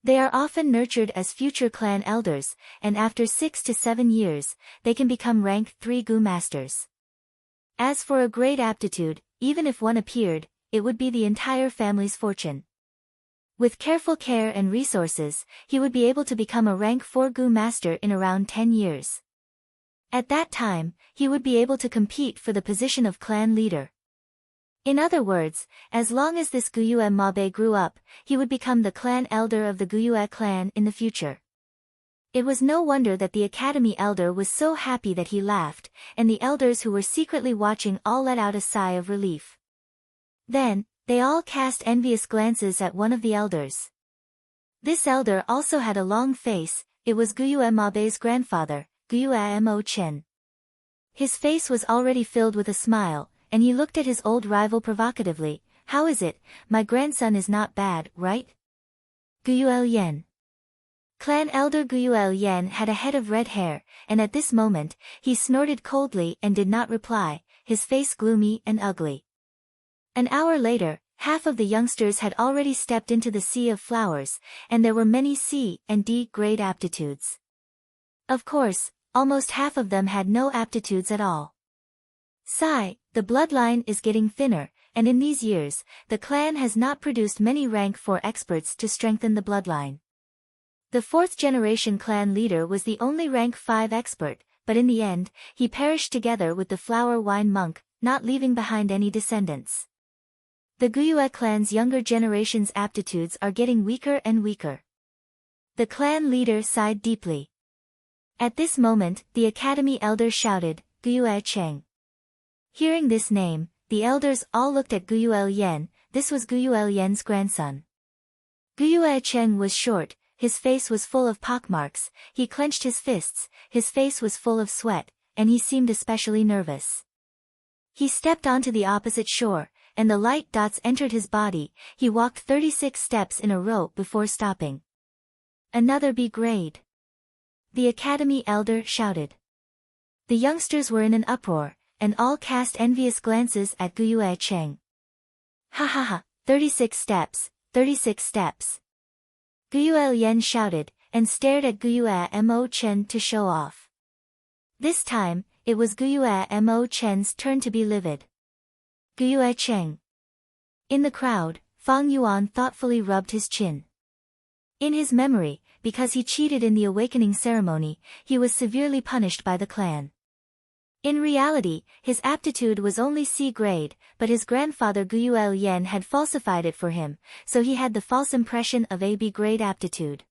They are often nurtured as future clan elders, and after 6 to 7 years, they can become rank 3 Gu masters. As for a grade aptitude, even if one appeared, it would be the entire family's fortune. With careful care and resources, he would be able to become a rank 4 Gu master in around 10 years. At that time, he would be able to compete for the position of clan leader. In other words, as long as this Guyue Mabe grew up, he would become the clan elder of the Guyue clan in the future. It was no wonder that the academy elder was so happy that he laughed, and the elders who were secretly watching all let out a sigh of relief. Then, they all cast envious glances at one of the elders. This elder also had a long face, it was Guyue Mabe's grandfather, Guyue Mo Chen. His face was already filled with a smile, and he looked at his old rival provocatively. How is it, my grandson is not bad, right? Guyue Yen. Clan elder Guyue Yen had a head of red hair, and at this moment, he snorted coldly and did not reply, his face gloomy and ugly. An hour later, half of the youngsters had already stepped into the sea of flowers, and there were many C and D grade aptitudes. Of course, almost half of them had no aptitudes at all. Sigh, the bloodline is getting thinner, and in these years, the clan has not produced many rank 4 experts to strengthen the bloodline. The 4th generation clan leader was the only rank 5 expert, but in the end, he perished together with the flower wine monk, not leaving behind any descendants. The Guyue clan's younger generation's aptitudes are getting weaker and weaker. The clan leader sighed deeply. At this moment, the academy elder shouted, Guyue Cheng. Hearing this name, the elders all looked at Guyue Yen. This was Guyue Yen's grandson. Guyue Cheng was short, his face was full of pockmarks, he clenched his fists, his face was full of sweat, and he seemed especially nervous. He stepped onto the opposite shore, and the light dots entered his body. He walked 36 steps in a row before stopping. Another B grade. The academy elder shouted. The youngsters were in an uproar, and all cast envious glances at Guyue Cheng. Ha ha ha, 36 steps, 36 steps. Guyue Yen shouted, and stared at Guyue Mo Chen to show off. This time, it was Guyue Mo Chen's turn to be livid. Guyue Cheng. In the crowd, Fang Yuan thoughtfully rubbed his chin. In his memory, because he cheated in the awakening ceremony, he was severely punished by the clan. In reality, his aptitude was only C grade, but his grandfather Guyue Yen had falsified it for him, so he had the false impression of a B grade aptitude.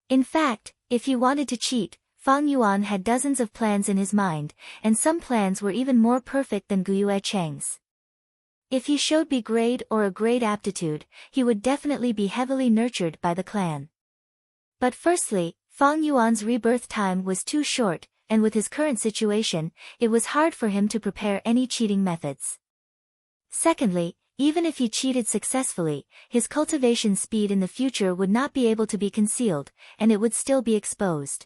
In fact, if he wanted to cheat, Fang Yuan had dozens of plans in his mind, and some plans were even more perfect than Guyue Cheng's. If he showed B grade or a grade aptitude, he would definitely be heavily nurtured by the clan. But firstly, Fang Yuan's rebirth time was too short, and with his current situation, it was hard for him to prepare any cheating methods. Secondly, even if he cheated successfully, his cultivation speed in the future would not be able to be concealed, and it would still be exposed.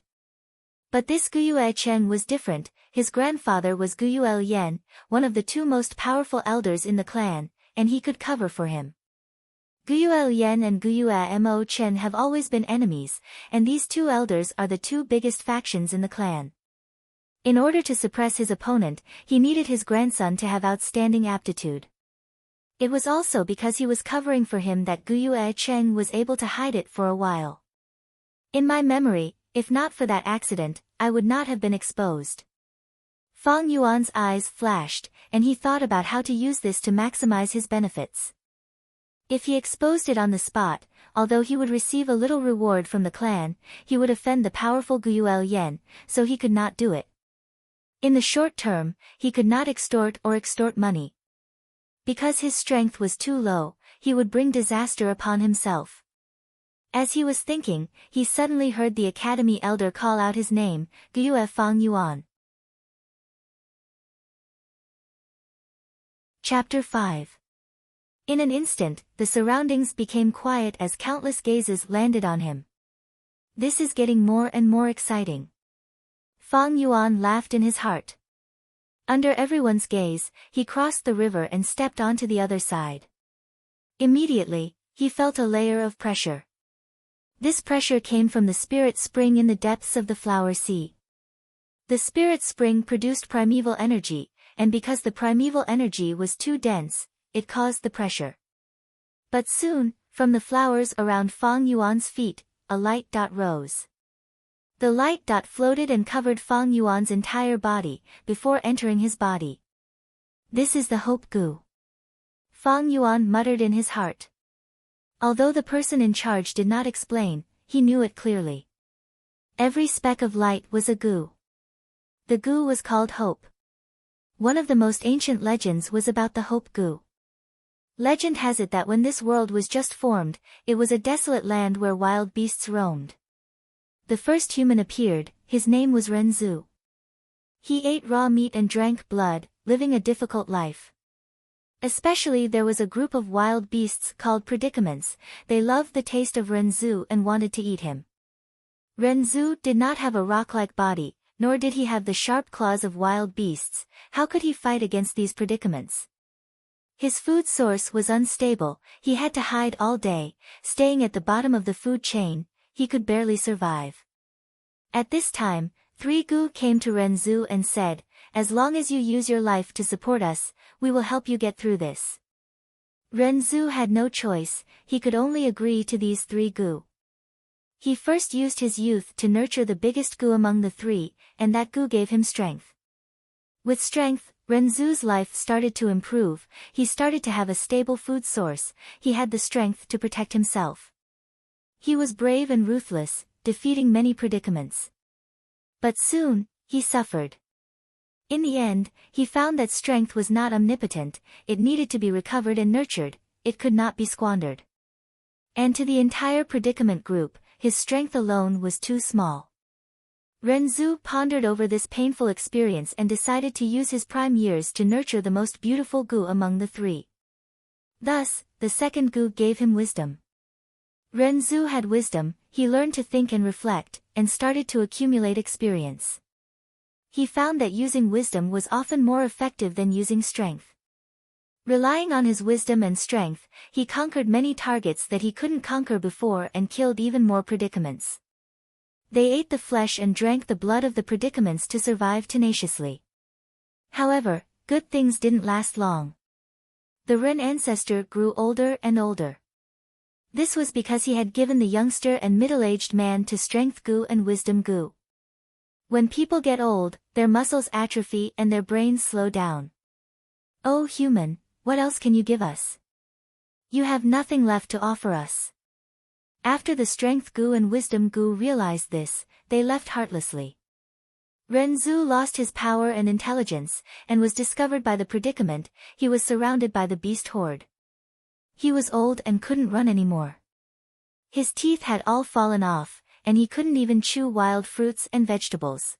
But this Guyue Cheng was different. His grandfather was Guyue Yen, one of the two most powerful elders in the clan, and he could cover for him. Guyue Yen and Guyue Mo Chen have always been enemies, and these two elders are the two biggest factions in the clan. In order to suppress his opponent, he needed his grandson to have outstanding aptitude. It was also because he was covering for him that Guyue Cheng was able to hide it for a while. In my memory, if not for that accident, I would not have been exposed. Fang Yuan's eyes flashed, and he thought about how to use this to maximize his benefits. If he exposed it on the spot, although he would receive a little reward from the clan, he would offend the powerful Guyue Yen, so he could not do it. In the short term, he could not extort money. Because his strength was too low, he would bring disaster upon himself. As he was thinking, he suddenly heard the academy elder call out his name, Guyue Fang Yuan. Chapter 5. In an instant, the surroundings became quiet as countless gazes landed on him. This is getting more and more exciting. Fang Yuan laughed in his heart. Under everyone's gaze, he crossed the river and stepped onto the other side. Immediately, he felt a layer of pressure. This pressure came from the spirit spring in the depths of the flower sea. The spirit spring produced primeval energy, and because the primeval energy was too dense, it caused the pressure. But soon, from the flowers around Fang Yuan's feet, a light dot rose. The light dot floated and covered Fang Yuan's entire body, before entering his body. This is the hope goo. Fang Yuan muttered in his heart. Although the person in charge did not explain, he knew it clearly. Every speck of light was a goo. The goo was called hope. One of the most ancient legends was about the hope goo. Legend has it that when this world was just formed, it was a desolate land where wild beasts roamed. The first human appeared, his name was Renzu. He ate raw meat and drank blood, living a difficult life. Especially there was a group of wild beasts called predicaments. They loved the taste of Renzu and wanted to eat him. Renzu did not have a rock-like body, nor did he have the sharp claws of wild beasts. How could he fight against these predicaments? His food source was unstable, he had to hide all day, staying at the bottom of the food chain. He could barely survive. At this time, 3 Gu came to Renzu and said, "As long as you use your life to support us, we will help you get through this." Renzu had no choice, he could only agree to these 3 Gu. He first used his youth to nurture the biggest Gu among the 3, and that Gu gave him strength. With strength, Renzu's life started to improve, he started to have a stable food source, he had the strength to protect himself. He was brave and ruthless, defeating many predicaments. But soon, he suffered. In the end, he found that strength was not omnipotent, it needed to be recovered and nurtured, it could not be squandered. And to the entire predicament group, his strength alone was too small. Renzu pondered over this painful experience and decided to use his prime years to nurture the most beautiful gu among the three. Thus, the second gu gave him wisdom. Renzu had wisdom, he learned to think and reflect, and started to accumulate experience. He found that using wisdom was often more effective than using strength. Relying on his wisdom and strength, he conquered many targets that he couldn't conquer before and killed even more predicaments. They ate the flesh and drank the blood of the predicaments to survive tenaciously. However, good things didn't last long. The Ren ancestor grew older and older. This was because he had given the youngster and middle-aged man to strength gu and wisdom gu. When people get old, their muscles atrophy and their brains slow down. "Oh human, what else can you give us? You have nothing left to offer us." After the strength gu and wisdom gu realized this, they left heartlessly. Renzu lost his power and intelligence, and was discovered by the predicament, he was surrounded by the beast horde. He was old and couldn't run anymore. His teeth had all fallen off, and he couldn't even chew wild fruits and vegetables.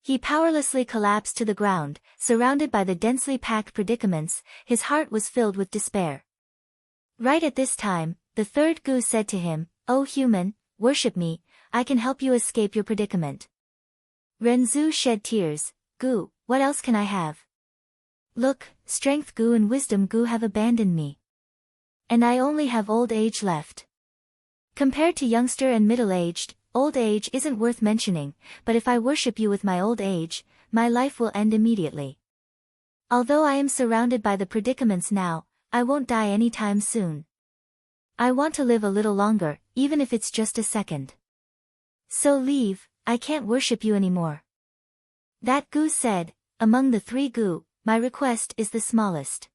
He powerlessly collapsed to the ground, surrounded by the densely packed predicaments, his heart was filled with despair. Right at this time, the third gu said to him, "O human, worship me, I can help you escape your predicament." Renzu shed tears, "Gu, what else can I have? Look, strength gu and wisdom gu have abandoned me. And I only have old age left. Compared to youngster and middle-aged, old age isn't worth mentioning, but if I worship you with my old age, my life will end immediately. Although I am surrounded by the predicaments now, I won't die anytime soon. I want to live a little longer, even if it's just a second. So leave, I can't worship you anymore." That gu said, "Among the three gu, my request is the smallest.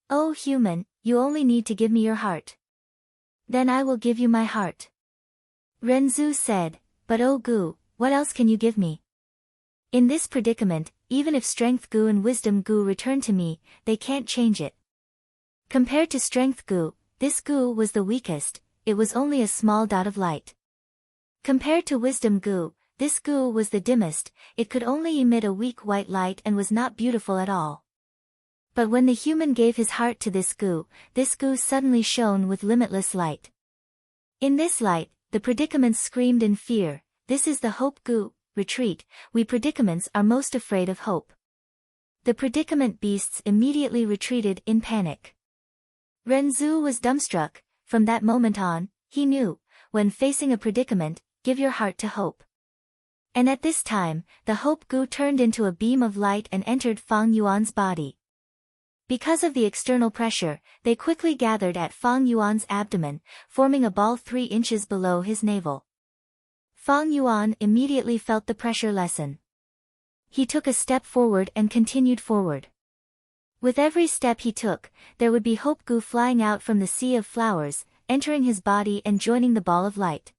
O human, you only need to give me your heart. Then I will give you my heart." Renzu said, "But O gu, what else can you give me? In this predicament, even if strength gu and wisdom gu return to me, they can't change it." Compared to strength gu, this gu was the weakest, it was only a small dot of light. Compared to wisdom gu, this gu was the dimmest, it could only emit a weak white light and was not beautiful at all. But when the human gave his heart to this gu suddenly shone with limitless light. In this light, the predicaments screamed in fear, "This is the hope gu, retreat, we predicaments are most afraid of hope." The predicament beasts immediately retreated in panic. Renzu was dumbstruck, from that moment on, he knew, when facing a predicament, give your heart to hope. And at this time, the hope gu turned into a beam of light and entered Fang Yuan's body. Because of the external pressure, they quickly gathered at Fang Yuan's abdomen, forming a ball 3 inches below his navel. Fang Yuan immediately felt the pressure lessen. He took a step forward and continued forward. With every step he took, there would be hope gu flying out from the sea of flowers, entering his body and joining the ball of light.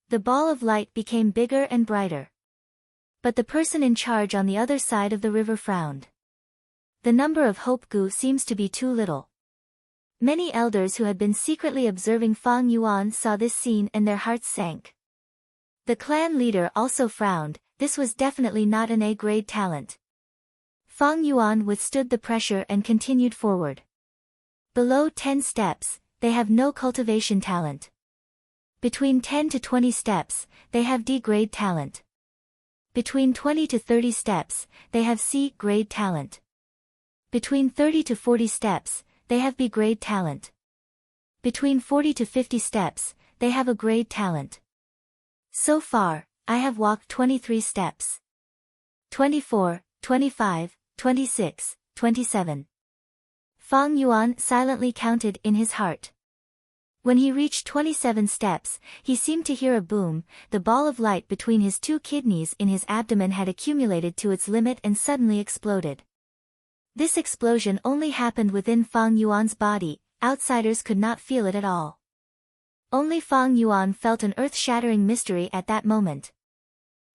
The ball of light became bigger and brighter. But the person in charge on the other side of the river frowned. The number of hope gu seems to be too little. Many elders who had been secretly observing Fang Yuan saw this scene and their hearts sank. The clan leader also frowned, this was definitely not an A-grade talent. Fang Yuan withstood the pressure and continued forward. Below 10 steps, they have no cultivation talent. Between 10 to 20 steps, they have D-grade talent. Between 20 to 30 steps, they have C-grade talent. Between 30 to 40 steps, they have B-grade talent. Between 40 to 50 steps, they have a grade talent. So far, I have walked 23 steps. 24, 25, 26, 27. Fang Yuan silently counted in his heart. When he reached 27 steps, he seemed to hear a boom. The ball of light between his two kidneys in his abdomen had accumulated to its limit and suddenly exploded. This explosion only happened within Fang Yuan's body, outsiders could not feel it at all. Only Fang Yuan felt an earth-shattering mystery at that moment.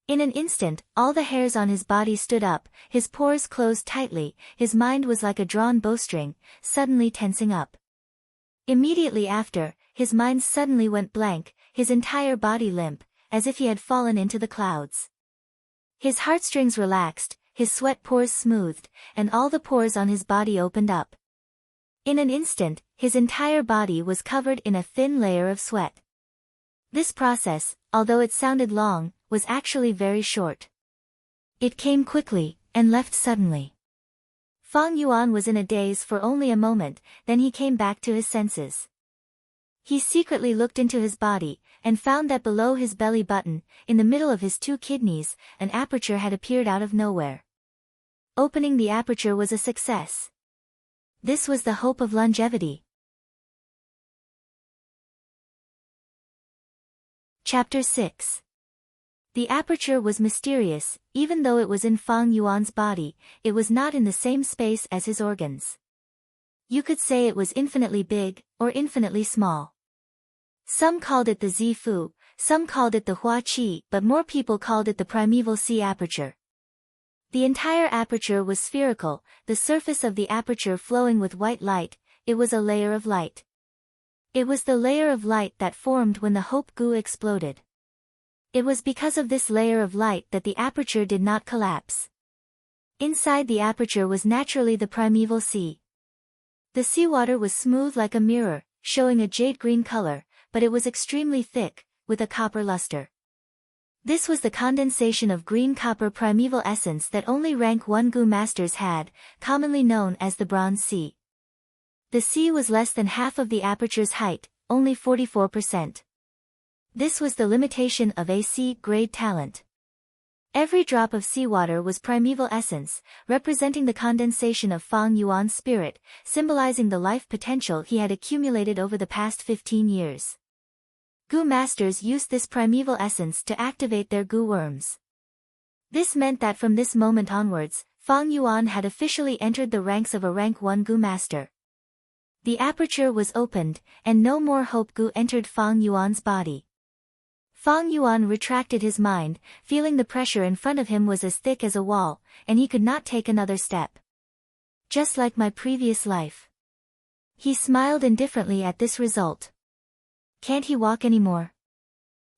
In an instant, all the hairs on his body stood up, his pores closed tightly, his mind was like a drawn bowstring, suddenly tensing up. Immediately after, his mind suddenly went blank, his entire body limp, as if he had fallen into the clouds. His heartstrings relaxed, his sweat pores smoothed, and all the pores on his body opened up. In an instant, his entire body was covered in a thin layer of sweat. This process, although it sounded long, was actually very short. It came quickly, and left suddenly. Fang Yuan was in a daze for only a moment, then he came back to his senses. He secretly looked into his body, and found that below his belly button, in the middle of his two kidneys, an aperture had appeared out of nowhere. Opening the aperture was a success. This was the hope of longevity. Chapter 6. The aperture was mysterious, even though it was in Fang Yuan's body, it was not in the same space as his organs. You could say it was infinitely big, or infinitely small. Some called it the Zifu, some called it the Hua Qi, but more people called it the primeval sea aperture. The entire aperture was spherical, the surface of the aperture flowing with white light, it was a layer of light. It was the layer of light that formed when the Hope Goo exploded. It was because of this layer of light that the aperture did not collapse. Inside the aperture was naturally the primeval sea. The seawater was smooth like a mirror, showing a jade-green color, but it was extremely thick, with a copper luster. This was the condensation of green copper primeval essence that only rank 1 Goo masters had, commonly known as the Bronze Sea. The sea was less than half of the aperture's height, only 44%. This was the limitation of a sea-grade talent. Every drop of seawater was primeval essence, representing the condensation of Fang Yuan's spirit, symbolizing the life potential he had accumulated over the past 15 years. Goo masters used this primeval essence to activate their goo worms. This meant that from this moment onwards, Fang Yuan had officially entered the ranks of a rank 1 Goo master. The aperture was opened, and no more Hope Goo entered Fang Yuan's body. Fang Yuan retracted his mind, feeling the pressure in front of him was as thick as a wall, and he could not take another step. Just like my previous life. He smiled indifferently at this result. Can't he walk anymore?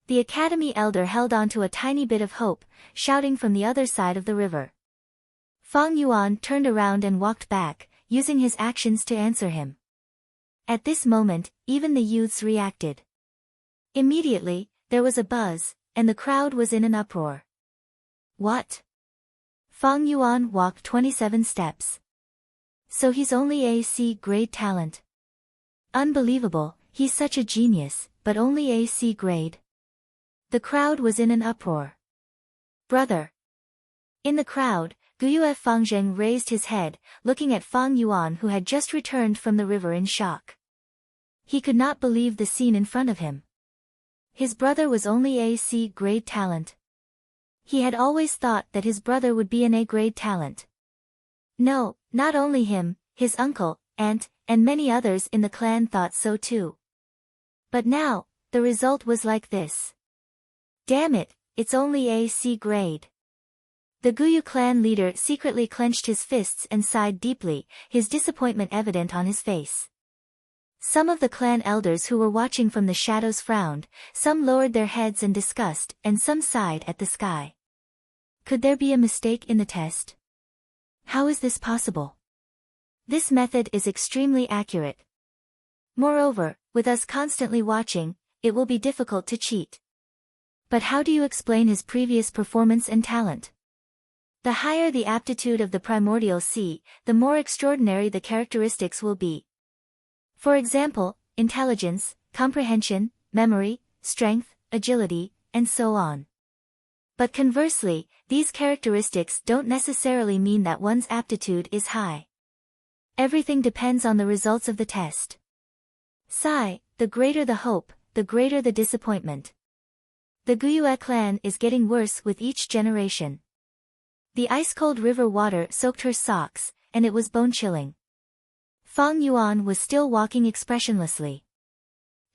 The academy elder held on to a tiny bit of hope, shouting from the other side of the river. Fang Yuan turned around and walked back, using his actions to answer him. At this moment, even the youths reacted. Immediately, there was a buzz, and the crowd was in an uproar. What? Fang Yuan walked 27 steps. So he's only a C-grade talent. Unbelievable, he's such a genius, but only a C-grade. The crowd was in an uproar. Brother. In the crowd, Guyue Fangzheng raised his head, looking at Fang Yuan who had just returned from the river in shock. He could not believe the scene in front of him. His brother was only a C-grade talent. He had always thought that his brother would be an A-grade talent. No, not only him, his uncle, aunt, and many others in the clan thought so too. But now, the result was like this. Damn it, it's only a C-grade. The Guyu clan leader secretly clenched his fists and sighed deeply, his disappointment evident on his face. Some of the clan elders who were watching from the shadows frowned, some lowered their heads in disgust, and some sighed at the sky. Could there be a mistake in the test? How is this possible? This method is extremely accurate. Moreover, with us constantly watching, it will be difficult to cheat. But how do you explain his previous performance and talent? The higher the aptitude of the primordial sea, the more extraordinary the characteristics will be. For example, intelligence, comprehension, memory, strength, agility, and so on. But conversely, these characteristics don't necessarily mean that one's aptitude is high. Everything depends on the results of the test. Sigh, the greater the hope, the greater the disappointment. The Guyue clan is getting worse with each generation. The ice-cold river water soaked her socks, and it was bone-chilling. Fang Yuan was still walking expressionlessly.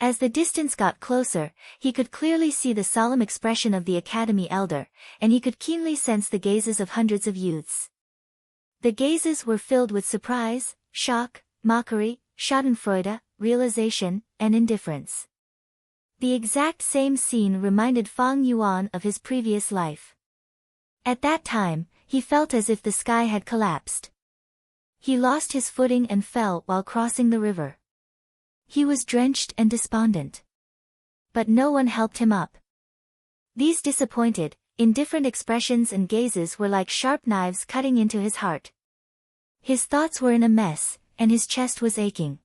As the distance got closer, he could clearly see the solemn expression of the academy elder, and he could keenly sense the gazes of hundreds of youths. The gazes were filled with surprise, shock, mockery, schadenfreude, realization, and indifference. The exact same scene reminded Fang Yuan of his previous life. At that time, he felt as if the sky had collapsed. He lost his footing and fell while crossing the river. He was drenched and despondent. But no one helped him up. These disappointed, indifferent expressions and gazes were like sharp knives cutting into his heart. His thoughts were in a mess, and his chest was aching.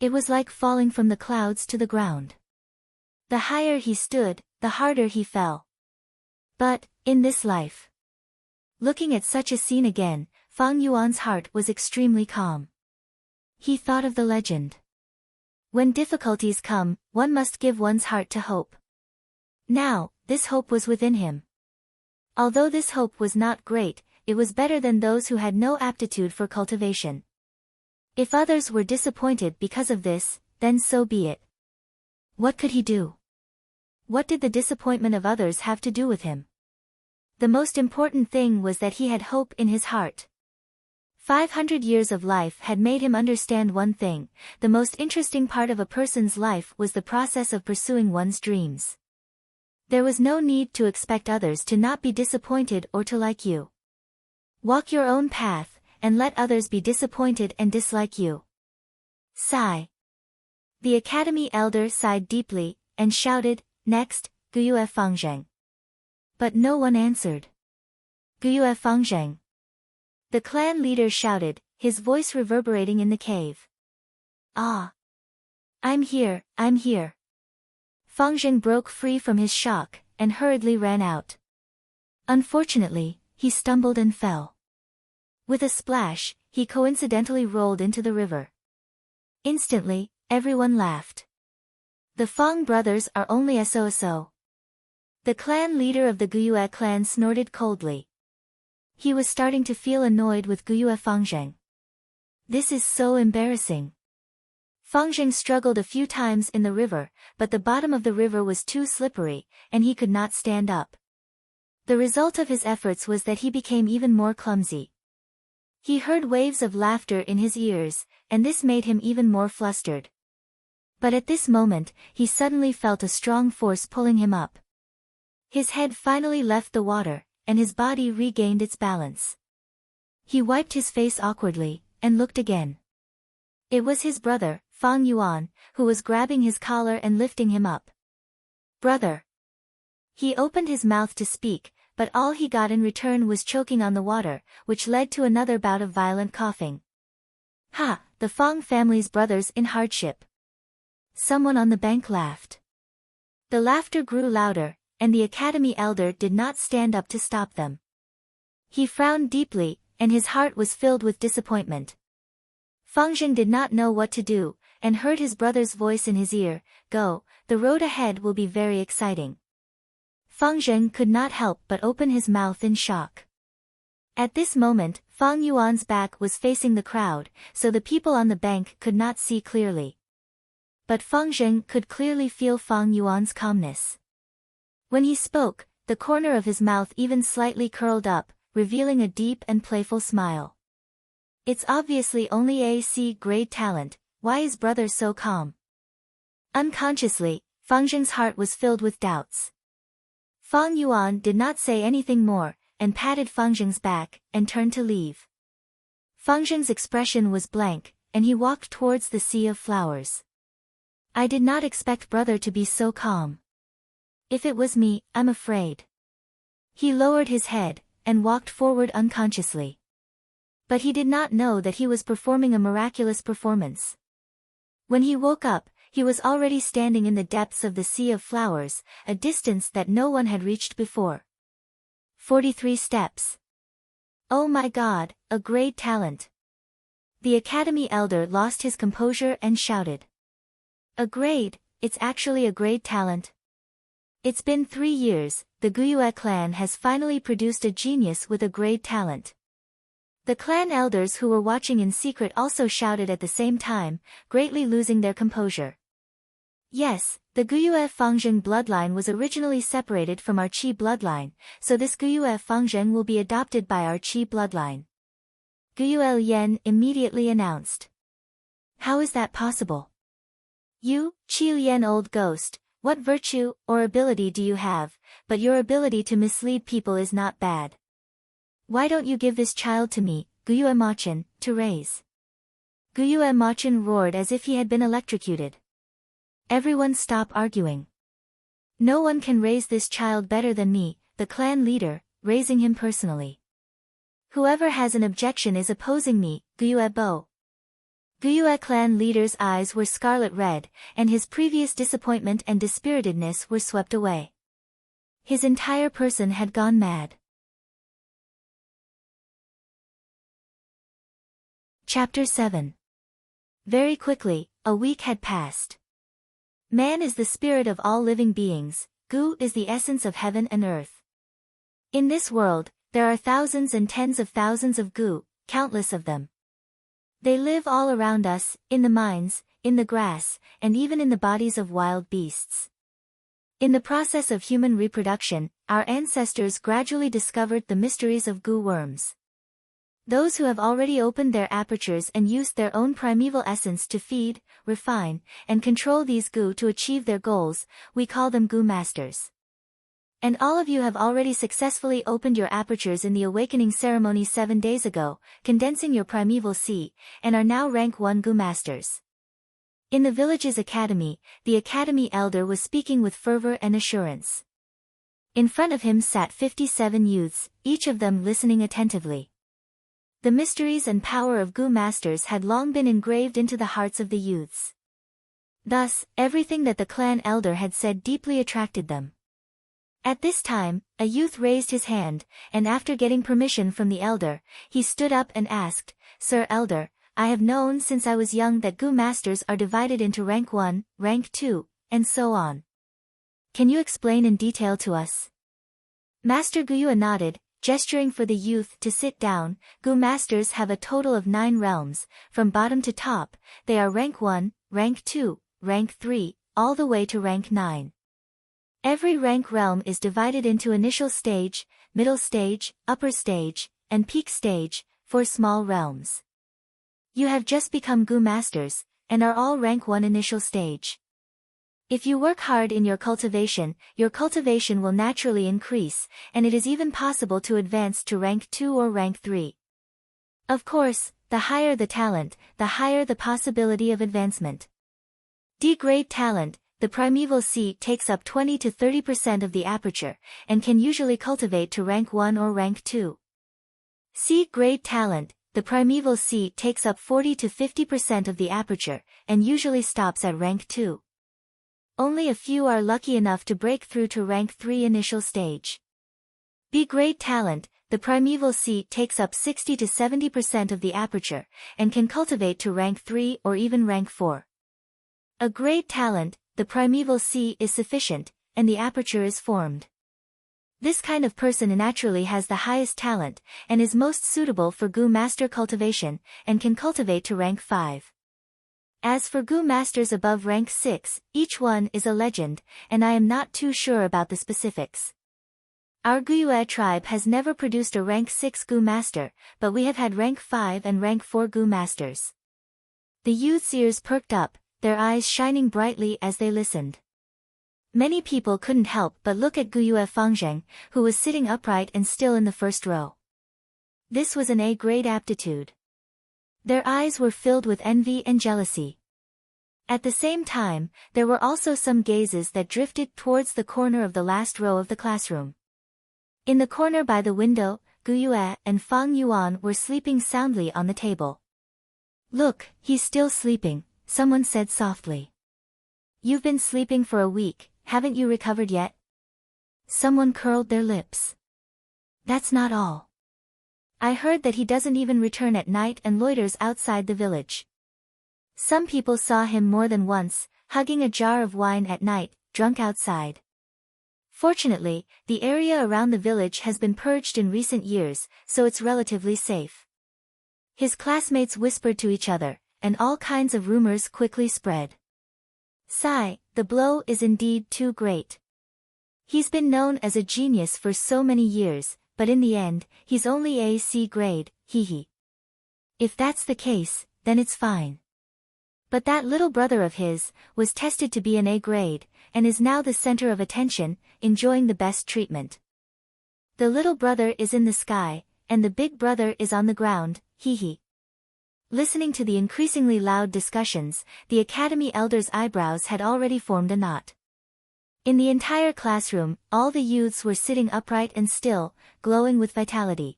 It was like falling from the clouds to the ground. The higher he stood, the harder he fell. But, in this life, looking at such a scene again, Fang Yuan's heart was extremely calm. He thought of the legend. When difficulties come, one must give one's heart to hope. Now, this hope was within him. Although this hope was not great, it was better than those who had no aptitude for cultivation. If others were disappointed because of this, then so be it. What could he do? What did the disappointment of others have to do with him? The most important thing was that he had hope in his heart. 500 years of life had made him understand one thing: the most interesting part of a person's life was the process of pursuing one's dreams. There was no need to expect others to not be disappointed or to like you. Walk your own path, and let others be disappointed and dislike you. Sigh. The academy elder sighed deeply, and shouted, "Next, Guyue Fangzheng." But no one answered. "Guyue Fangzheng." The clan leader shouted, his voice reverberating in the cave. "Ah! I'm here, I'm here." Fangzheng broke free from his shock, and hurriedly ran out. Unfortunately, he stumbled and fell. With a splash, he coincidentally rolled into the river. Instantly, everyone laughed. The Fang brothers are only so. The clan leader of the Guyue clan snorted coldly. He was starting to feel annoyed with Guyue Fangzheng. This is so embarrassing. Fangzheng struggled a few times in the river, but the bottom of the river was too slippery, and he could not stand up. The result of his efforts was that he became even more clumsy. He heard waves of laughter in his ears, and this made him even more flustered. But at this moment, he suddenly felt a strong force pulling him up. His head finally left the water, and his body regained its balance. He wiped his face awkwardly, and looked again. It was his brother, Fang Yuan, who was grabbing his collar and lifting him up. "Brother!" He opened his mouth to speak, but all he got in return was choking on the water, which led to another bout of violent coughing. "Ha! The Fang family's brothers in hardship." Someone on the bank laughed. The laughter grew louder, and the academy elder did not stand up to stop them. He frowned deeply, and his heart was filled with disappointment. Fangzheng did not know what to do, and heard his brother's voice in his ear, "Go, the road ahead will be very exciting." Fangzheng could not help but open his mouth in shock. At this moment, Fang Yuan's back was facing the crowd, so the people on the bank could not see clearly. But Fangzheng could clearly feel Fang Yuan's calmness. When he spoke, the corner of his mouth even slightly curled up, revealing a deep and playful smile. "It's obviously only a C-grade talent, why is brother so calm?" Unconsciously, Fangzheng's heart was filled with doubts. Fang Yuan did not say anything more, and patted Fangzheng's back, and turned to leave. Fangzheng's expression was blank, and he walked towards the sea of flowers. "I did not expect brother to be so calm. If it was me, I'm afraid." He lowered his head, and walked forward unconsciously. But he did not know that he was performing a miraculous performance. When he woke up, he was already standing in the depths of the sea of flowers, a distance that no one had reached before. 43 steps. Oh my God, a great talent. The academy elder lost his composure and shouted. A grade, it's actually a grade talent. It's been 3 years, the Guyue clan has finally produced a genius with a grade talent. The clan elders who were watching in secret also shouted at the same time, greatly losing their composure. Yes, the Guyue Fangzheng bloodline was originally separated from our Qi bloodline, so this Guyue Fangzheng will be adopted by our Qi bloodline. Guyue Lian immediately announced. How is that possible? You, Qi Lian old ghost, what virtue or ability do you have, but your ability to mislead people is not bad. Why don't you give this child to me, Guyue Machin, to raise? Guyue Machin roared as if he had been electrocuted. Everyone stop arguing. No one can raise this child better than me, the clan leader, raising him personally. Whoever has an objection is opposing me, Guyue Bo. Guyue clan leader's eyes were scarlet red, and his previous disappointment and dispiritedness were swept away. His entire person had gone mad. Chapter 7. Very quickly, a week had passed. Man is the spirit of all living beings, Gu is the essence of heaven and earth. In this world, there are thousands and tens of thousands of Gu, countless of them. They live all around us, in the mines, in the grass, and even in the bodies of wild beasts. In the process of human reproduction, our ancestors gradually discovered the mysteries of Gu worms. Those who have already opened their apertures and used their own primeval essence to feed, refine, and control these Gu to achieve their goals, we call them Gu masters. And all of you have already successfully opened your apertures in the awakening ceremony 7 days ago, condensing your primeval sea, and are now rank 1 Gu masters. In the village's academy, the academy elder was speaking with fervor and assurance. In front of him sat 57 youths, each of them listening attentively. The mysteries and power of Gu masters had long been engraved into the hearts of the youths. Thus, everything that the clan elder had said deeply attracted them. At this time, a youth raised his hand, and after getting permission from the elder, he stood up and asked, Sir Elder, I have known since I was young that Gu masters are divided into rank 1, rank 2, and so on. Can you explain in detail to us? Master Guyue nodded, gesturing for the youth to sit down. Gu masters have a total of 9 realms, from bottom to top, they are rank 1, rank 2, rank 3, all the way to rank 9. Every rank realm is divided into initial stage, middle stage, upper stage, and peak stage, 4 small realms. You have just become Gu masters, and are all rank 1 initial stage. If you work hard in your cultivation will naturally increase, and it is even possible to advance to rank 2 or rank 3. Of course, the higher the talent, the higher the possibility of advancement. D-grade talent, the primeval seed takes up 20 to 30% of the aperture, and can usually cultivate to rank 1 or rank 2. C-grade talent, the primeval seed takes up 40 to 50% of the aperture, and usually stops at rank 2. Only a few are lucky enough to break through to rank 3 initial stage. B-grade talent, the primeval seed takes up 60 to 70% of the aperture, and can cultivate to rank 3 or even rank 4. A grade talent, the primeval seed is sufficient, and the aperture is formed. This kind of person naturally has the highest talent, and is most suitable for Gu master cultivation, and can cultivate to rank 5. As for Gu masters above rank 6, each one is a legend, and I am not too sure about the specifics. Our Guyue tribe has never produced a rank 6 Gu master, but we have had rank 5 and rank 4 Gu masters. The youth's ears perked up, their eyes shining brightly as they listened. Many people couldn't help but look at Guyue Fangzheng, who was sitting upright and still in the first row. This was an A-grade aptitude. Their eyes were filled with envy and jealousy. At the same time, there were also some gazes that drifted towards the corner of the last row of the classroom. In the corner by the window, Guyue and Fang Yuan were sleeping soundly on the table. Look, he's still sleeping, someone said softly. You've been sleeping for a week, haven't you recovered yet? Someone curled their lips. That's not all. I heard that he doesn't even return at night and loiters outside the village. Some people saw him more than once, hugging a jar of wine at night, drunk outside. Fortunately, the area around the village has been purged in recent years, so it's relatively safe. His classmates whispered to each other, and all kinds of rumors quickly spread. Sigh, the blow is indeed too great. He's been known as a genius for so many years, but in the end, he's only a C grade, hee. If that's the case, then it's fine. But that little brother of his was tested to be an A grade, and is now the center of attention, enjoying the best treatment. The little brother is in the sky, and the big brother is on the ground, hee. Listening to the increasingly loud discussions, the academy elder's eyebrows had already formed a knot. In the entire classroom, all the youths were sitting upright and still, glowing with vitality.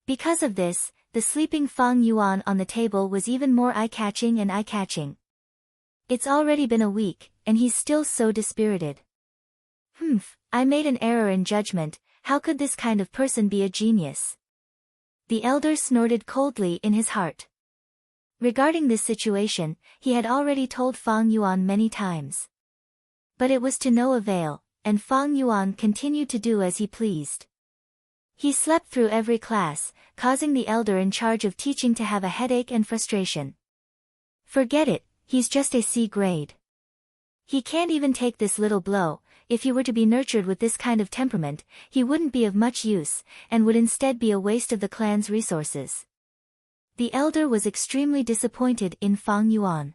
Because of this, the sleeping Fang Yuan on the table was even more eye-catching and eye-catching. It's already been a week, and he's still so dispirited. I made an error in judgment. How could this kind of person be a genius? The elder snorted coldly in his heart. Regarding this situation, he had already told Fang Yuan many times. But it was to no avail, and Fang Yuan continued to do as he pleased. He slept through every class, causing the elder in charge of teaching to have a headache and frustration. Forget it, he's just a C grade. He can't even take this little blow. If he were to be nurtured with this kind of temperament, he wouldn't be of much use, and would instead be a waste of the clan's resources. The elder was extremely disappointed in Fang Yuan.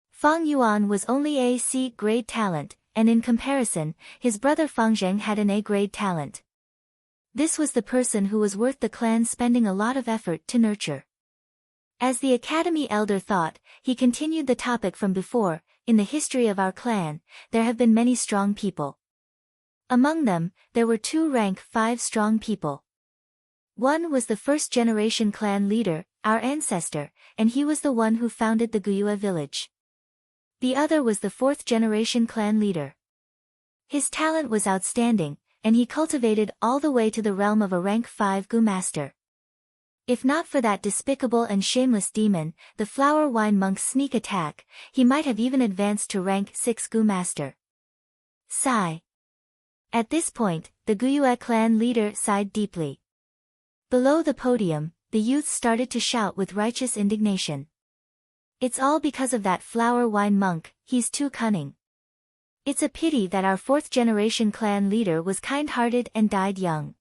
Fang Yuan was only a C grade talent, and in comparison, his brother Fang Zheng had an A grade talent. This was the person who was worth the clan spending a lot of effort to nurture. As the academy elder thought, he continued the topic from before. In the history of our clan, there have been many strong people. Among them, there were 2 rank 5 strong people. One was the first-generation clan leader, our ancestor, and he was the one who founded the Guyue village. The other was the 4th-generation clan leader. His talent was outstanding, and he cultivated all the way to the realm of a rank 5 Gu master. If not for that despicable and shameless demon, the flower wine monk's sneak attack, he might have even advanced to rank 6 Gu master. Sigh. At this point, the Guyue clan leader sighed deeply. Below the podium, the youths started to shout with righteous indignation. It's all because of that flower wine monk, he's too cunning. It's a pity that our 4th-generation clan leader was kind-hearted and died young.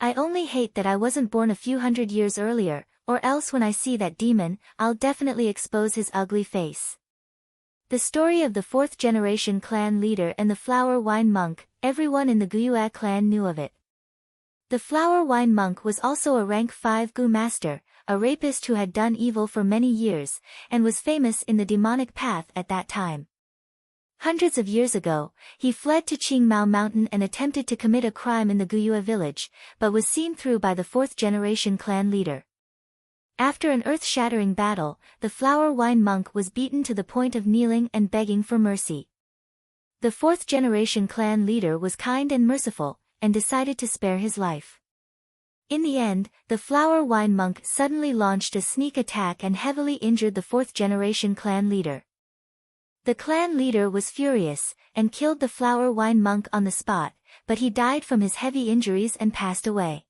I only hate that I wasn't born a few hundred years earlier, or else when I see that demon, I'll definitely expose his ugly face. The story of the 4th-generation clan leader and the flower wine monk, everyone in the Guyue clan knew of it. The flower wine monk was also a rank 5 Gu master, a rapist who had done evil for many years, and was famous in the demonic path at that time. Hundreds of years ago, he fled to Qingmao Mountain and attempted to commit a crime in the Guyue village, but was seen through by the 4th-generation clan leader. After an earth-shattering battle, the flower wine monk was beaten to the point of kneeling and begging for mercy. The 4th-generation clan leader was kind and merciful, and decided to spare his life. In the end, the flower wine monk suddenly launched a sneak attack and heavily injured the 4th-generation clan leader. The clan leader was furious, and killed the flower wine monk on the spot, but he died from his heavy injuries and passed away.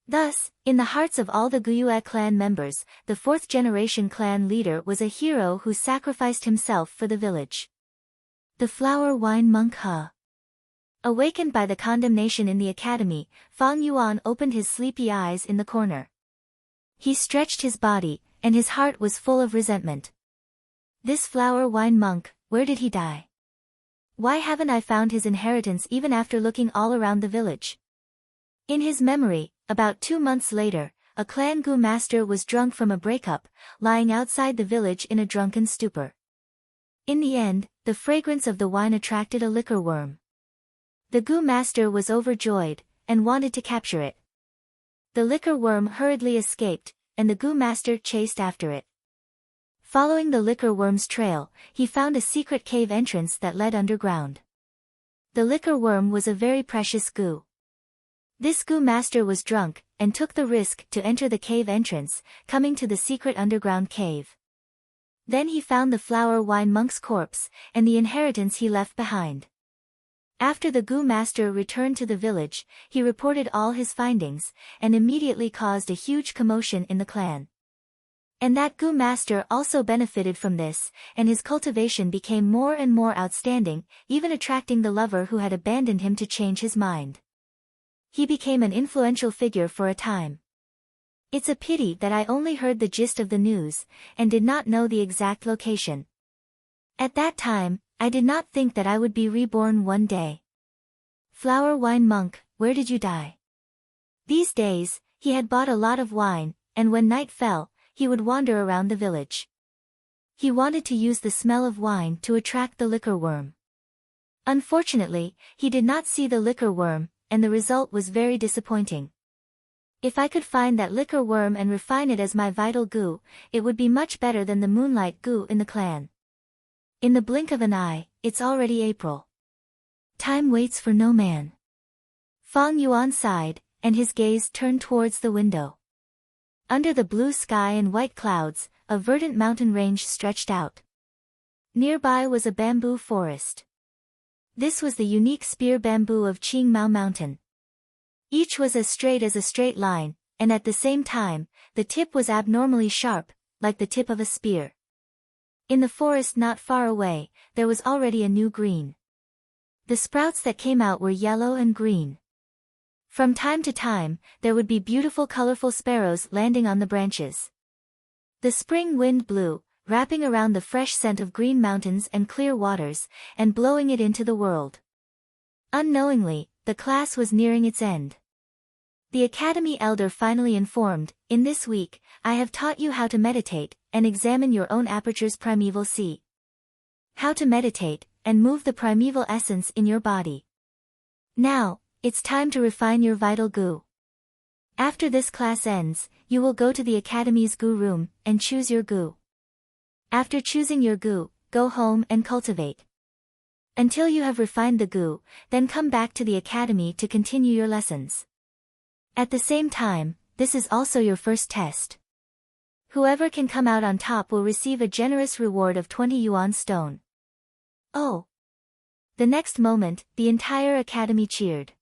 Thus, in the hearts of all the Guyue clan members, the 4th-generation clan leader was a hero who sacrificed himself for the village. The flower wine monk Awakened by the condemnation in the academy, Fang Yuan opened his sleepy eyes in the corner. He stretched his body, and his heart was full of resentment. This flower wine monk, where did he die? Why haven't I found his inheritance even after looking all around the village? In his memory, about 2 months later, a clan Gu master was drunk from a breakup, lying outside the village in a drunken stupor. In the end, the fragrance of the wine attracted a liquor worm. The Gu master was overjoyed, and wanted to capture it. The liquor worm hurriedly escaped, and the Gu master chased after it. Following the liquor worm's trail, he found a secret cave entrance that led underground. The liquor worm was a very precious Gu. This Gu master was drunk, and took the risk to enter the cave entrance, coming to the secret underground cave. Then he found the flower wine monk's corpse, and the inheritance he left behind. After the Goo Master returned to the village, he reported all his findings, and immediately caused a huge commotion in the clan. And that Goo Master also benefited from this, and his cultivation became more and more outstanding, even attracting the lover who had abandoned him to change his mind. He became an influential figure for a time. It's a pity that I only heard the gist of the news, and did not know the exact location. At that time, I did not think that I would be reborn one day. Flower wine monk, where did you die? These days, he had bought a lot of wine, and when night fell, he would wander around the village. He wanted to use the smell of wine to attract the liquor worm. Unfortunately, he did not see the liquor worm, and the result was very disappointing. If I could find that liquor worm and refine it as my vital goo, it would be much better than the moonlight goo in the clan. In the blink of an eye, it's already April. Time waits for no man. Fang Yuan sighed, and his gaze turned towards the window. Under the blue sky and white clouds, a verdant mountain range stretched out. Nearby was a bamboo forest. This was the unique spear bamboo of Qingmao Mountain. Each was as straight as a straight line, and at the same time, the tip was abnormally sharp, like the tip of a spear. In the forest not far away, there was already a new green. The sprouts that came out were yellow and green. From time to time, there would be beautiful colorful sparrows landing on the branches. The spring wind blew, wrapping around the fresh scent of green mountains and clear waters, and blowing it into the world. Unknowingly, the class was nearing its end. The academy elder finally informed, "In this week, I have taught you how to meditate, and examine your own aperture's primeval sea. How to meditate, and move the primeval essence in your body. Now, it's time to refine your vital goo. After this class ends, you will go to the academy's goo room, and choose your goo. After choosing your goo, go home and cultivate. Until you have refined the goo, then come back to the academy to continue your lessons. At the same time, this is also your first test. Whoever can come out on top will receive a generous reward of 20 yuan stone." Oh! The next moment, the entire academy cheered.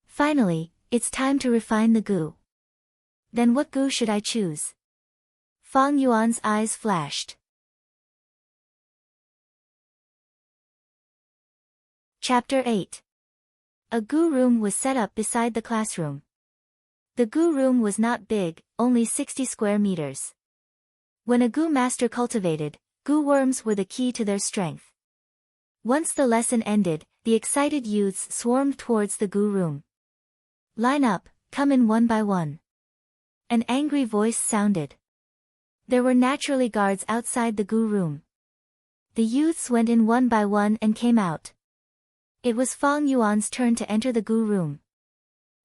Finally, it's time to refine the goo. Then what goo should I choose? Fang Yuan's eyes flashed. Chapter 8. A goo room was set up beside the classroom. The goo room was not big, only 60 square meters. When a goo master cultivated, goo worms were the key to their strength. Once the lesson ended, the excited youths swarmed towards the goo room. "Line up, come in one by one." An angry voice sounded. There were naturally guards outside the goo room. The youths went in one by one and came out. It was Fang Yuan's turn to enter the goo room.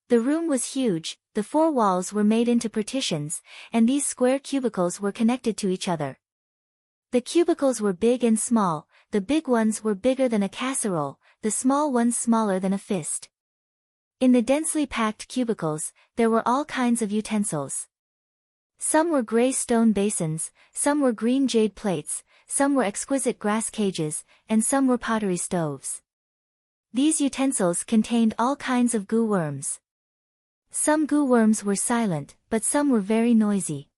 The room was huge, the four walls were made into partitions, and these square cubicles were connected to each other. The cubicles were big and small, the big ones were bigger than a casserole, the small ones smaller than a fist. In the densely packed cubicles, there were all kinds of utensils. Some were gray stone basins, some were green jade plates, some were exquisite grass cages, and some were pottery stoves. These utensils contained all kinds of goo worms. Some goo worms were silent, but some were very noisy.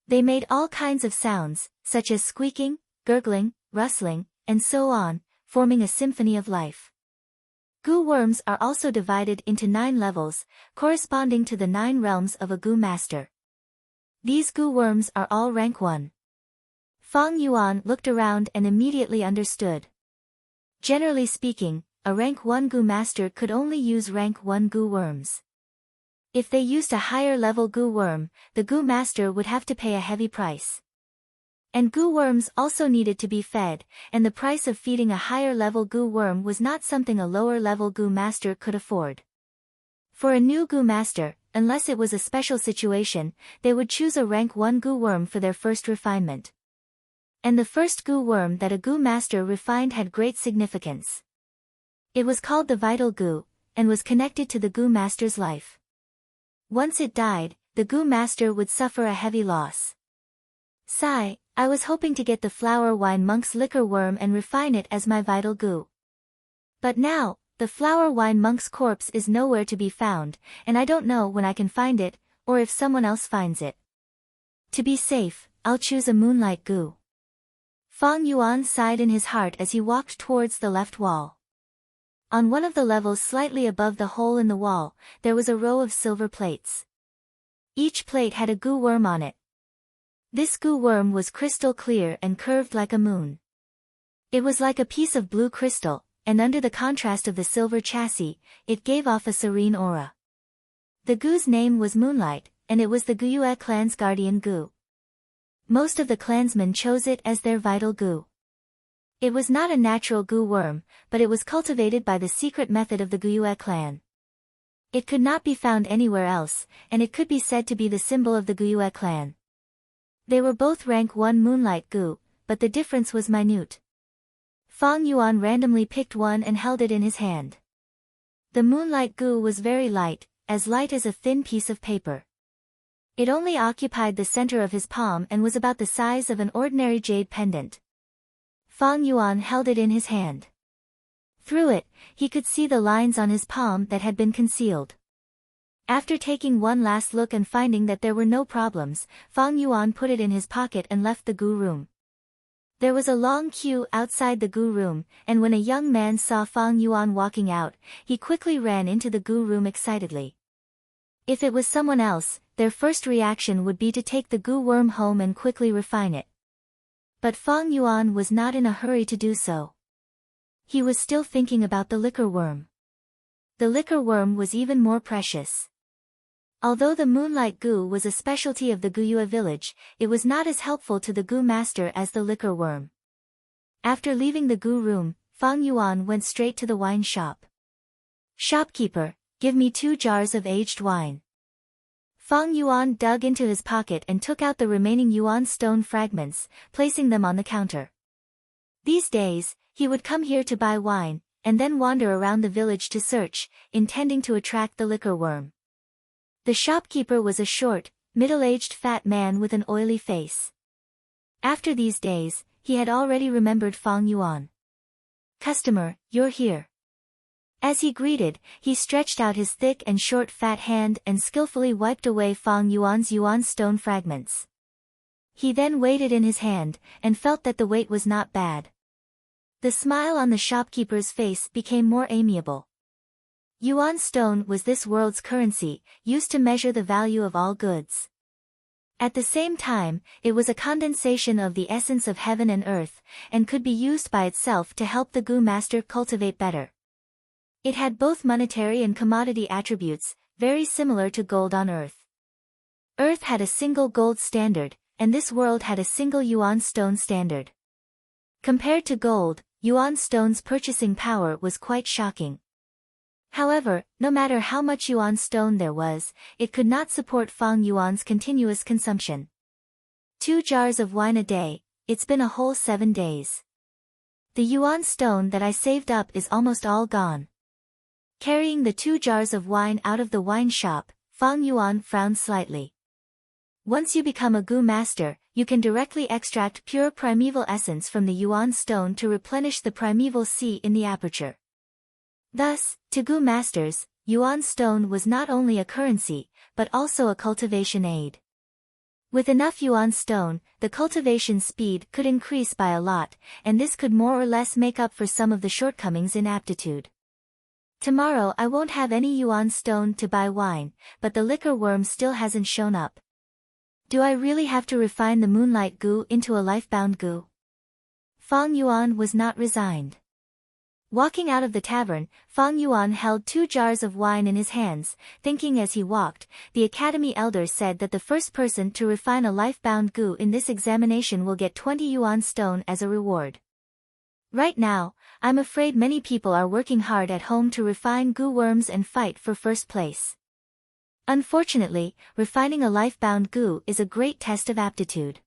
They made all kinds of sounds, such as squeaking, gurgling, rustling, and so on, forming a symphony of life. Goo worms are also divided into 9 levels, corresponding to the 9 realms of a goo master. These goo worms are all rank 1. Fang Yuan looked around and immediately understood. Generally speaking, a rank 1 goo master could only use rank 1 goo worms. If they used a higher level goo worm, the goo master would have to pay a heavy price. And goo worms also needed to be fed, and the price of feeding a higher level goo worm was not something a lower level goo master could afford. For a new goo master, unless it was a special situation, they would choose a rank 1 goo worm for their first refinement. And the first goo worm that a goo master refined had great significance. It was called the vital goo, and was connected to the goo master's life. Once it died, the goo master would suffer a heavy loss. Sigh, I was hoping to get the flower wine monk's liquor worm and refine it as my vital goo. But now, the flower wine monk's corpse is nowhere to be found, and I don't know when I can find it, or if someone else finds it. To be safe, I'll choose a moonlight goo. Fang Yuan sighed in his heart as he walked towards the left wall. On one of the levels slightly above the hole in the wall, there was a row of silver plates. Each plate had a goo worm on it. This goo worm was crystal clear and curved like a moon. It was like a piece of blue crystal, and under the contrast of the silver chassis, it gave off a serene aura. The goo's name was Moonlight, and it was the Guyue clan's guardian goo. Most of the clansmen chose it as their vital goo. It was not a natural goo worm, but it was cultivated by the secret method of the Guyue clan. It could not be found anywhere else, and it could be said to be the symbol of the Guyue clan. They were both rank 1 moonlight goo, but the difference was minute. Fang Yuan randomly picked one and held it in his hand. The moonlight goo was very light as a thin piece of paper. It only occupied the center of his palm and was about the size of an ordinary jade pendant. Fang Yuan held it in his hand. Through it, he could see the lines on his palm that had been concealed. After taking one last look and finding that there were no problems, Fang Yuan put it in his pocket and left the goo room. There was a long queue outside the goo room, and when a young man saw Fang Yuan walking out, he quickly ran into the goo room excitedly. If it was someone else, their first reaction would be to take the goo worm home and quickly refine it. But Fang Yuan was not in a hurry to do so. He was still thinking about the liquor worm. The liquor worm was even more precious. Although the moonlight goo was a specialty of the Guyue village, it was not as helpful to the goo master as the liquor worm. After leaving the goo room, Fang Yuan went straight to the wine shop. "Shopkeeper, give me 2 jars of aged wine." Fang Yuan dug into his pocket and took out the remaining yuan stone fragments, placing them on the counter. These days, he would come here to buy wine, and then wander around the village to search, intending to attract the liquor worm. The shopkeeper was a short, middle-aged fat man with an oily face. After these days, he had already remembered Fang Yuan. "Customer, you're here." As he greeted, he stretched out his thick and short fat hand and skillfully wiped away Fang Yuan's yuan stone fragments. He then weighed it in his hand, and felt that the weight was not bad. The smile on the shopkeeper's face became more amiable. Yuan stone was this world's currency, used to measure the value of all goods. At the same time, it was a condensation of the essence of heaven and earth, and could be used by itself to help the goo master cultivate better. It had both monetary and commodity attributes, very similar to gold on earth. Earth had a single gold standard, and this world had a single yuan stone standard. Compared to gold, yuan stone's purchasing power was quite shocking. However, no matter how much yuan stone there was, it could not support Fang Yuan's continuous consumption. 2 jars of wine a day, it's been a whole 7 days. The yuan stone that I saved up is almost all gone. Carrying the 2 jars of wine out of the wine shop, Fang Yuan frowned slightly. Once you become a goo master, you can directly extract pure primeval essence from the yuan stone to replenish the primeval sea in the aperture. Thus, to goo masters, yuan stone was not only a currency, but also a cultivation aid. With enough yuan stone, the cultivation speed could increase by a lot, and this could more or less make up for some of the shortcomings in aptitude. Tomorrow I won't have any yuan stone to buy wine, but the liquor worm still hasn't shown up. Do I really have to refine the moonlight goo into a life-bound goo? Fang Yuan was not resigned. Walking out of the tavern, Fang Yuan held 2 jars of wine in his hands, thinking as he walked, the academy elders said that the first person to refine a life-bound goo in this examination will get 20 yuan stone as a reward. Right now, I'm afraid many people are working hard at home to refine goo worms and fight for first place. Unfortunately, refining a life-bound goo is a great test of aptitude.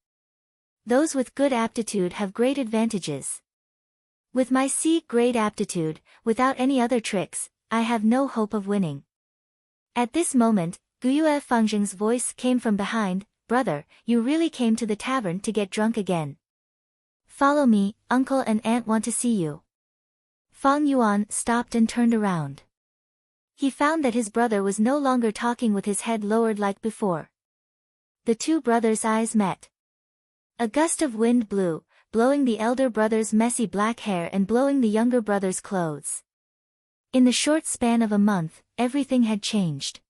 Those with good aptitude have great advantages. With my C-grade aptitude, without any other tricks, I have no hope of winning. At this moment, Guyue Fengzheng's voice came from behind, "Brother, you really came to the tavern to get drunk again. Follow me, uncle and aunt want to see you." Fang Yuan stopped and turned around. He found that his brother was no longer talking with his head lowered like before. The two brothers' eyes met. A gust of wind blew, blowing the elder brother's messy black hair and blowing the younger brother's clothes. In the short span of a month, everything had changed.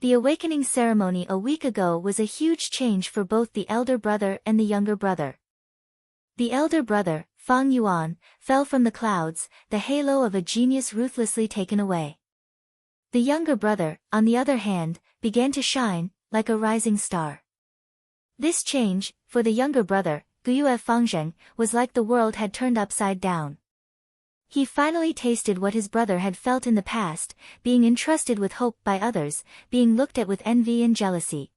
The awakening ceremony a week ago was a huge change for both the elder brother and the younger brother. The elder brother, Fang Yuan, fell from the clouds, the halo of a genius ruthlessly taken away. The younger brother, on the other hand, began to shine, like a rising star. This change, for the younger brother, Guyue Fangzheng, was like the world had turned upside down. He finally tasted what his brother had felt in the past, being entrusted with hope by others, being looked at with envy and jealousy.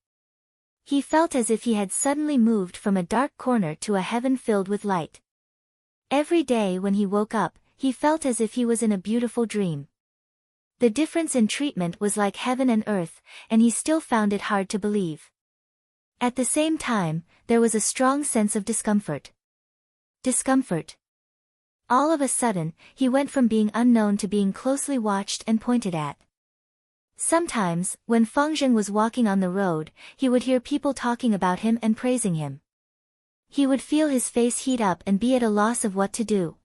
He felt as if he had suddenly moved from a dark corner to a heaven filled with light. Every day when he woke up, he felt as if he was in a beautiful dream. The difference in treatment was like heaven and earth, and he still found it hard to believe. At the same time, there was a strong sense of discomfort. Discomfort. All of a sudden, he went from being unknown to being closely watched and pointed at. Sometimes, when Fangzheng was walking on the road, he would hear people talking about him and praising him. He would feel his face heat up and be at a loss of what to do.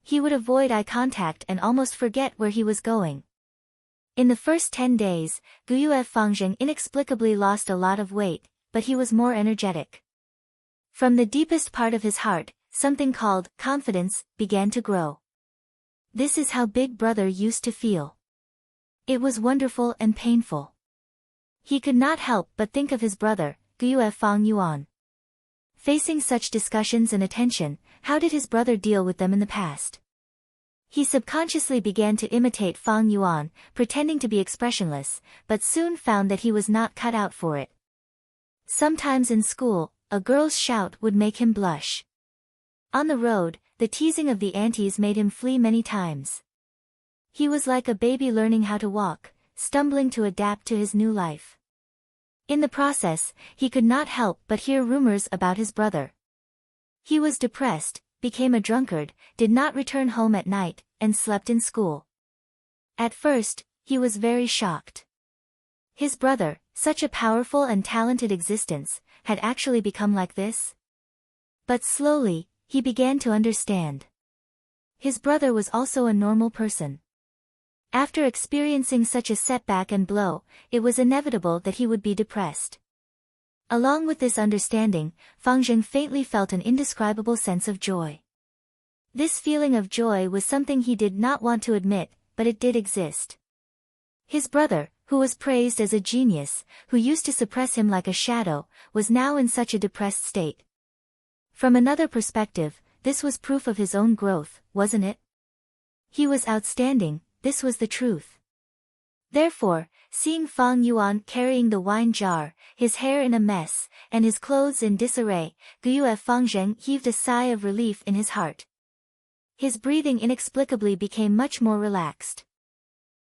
He would avoid eye contact and almost forget where he was going. In the first 10 days, Guyue Fangzheng inexplicably lost a lot of weight, but he was more energetic. From the deepest part of his heart, something called confidence began to grow. This is how Big Brother used to feel. It was wonderful and painful. He could not help but think of his brother, Guyue Fang Yuan. Facing such discussions and attention, how did his brother deal with them in the past? He subconsciously began to imitate Fang Yuan, pretending to be expressionless, but soon found that he was not cut out for it. Sometimes in school, a girl's shout would make him blush. On the road, the teasing of the aunties made him flee many times. He was like a baby learning how to walk, stumbling to adapt to his new life. In the process, he could not help but hear rumors about his brother. He was depressed, became a drunkard, did not return home at night, and slept in school. At first, he was very shocked. His brother, such a powerful and talented existence, had actually become like this? But slowly, he began to understand. His brother was also a normal person. After experiencing such a setback and blow, it was inevitable that he would be depressed. Along with this understanding, Fangzheng faintly felt an indescribable sense of joy. This feeling of joy was something he did not want to admit, but it did exist. His brother, who was praised as a genius, who used to suppress him like a shadow, was now in such a depressed state. From another perspective, this was proof of his own growth, wasn't it? He was outstanding. This was the truth. Therefore, seeing Fang Yuan carrying the wine jar, his hair in a mess, and his clothes in disarray, Guyue Fangzheng heaved a sigh of relief in his heart. His breathing inexplicably became much more relaxed.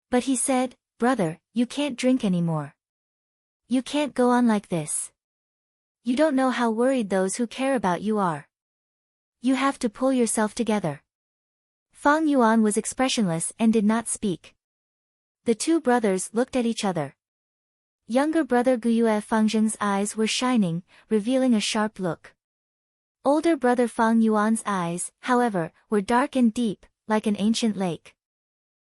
But he said, "Brother, you can't drink anymore. You can't go on like this. You don't know how worried those who care about you are. You have to pull yourself together." Fang Yuan was expressionless and did not speak. The two brothers looked at each other. Younger brother Guyue Fangzheng's eyes were shining, revealing a sharp look. Older brother Fang Yuan's eyes, however, were dark and deep, like an ancient lake.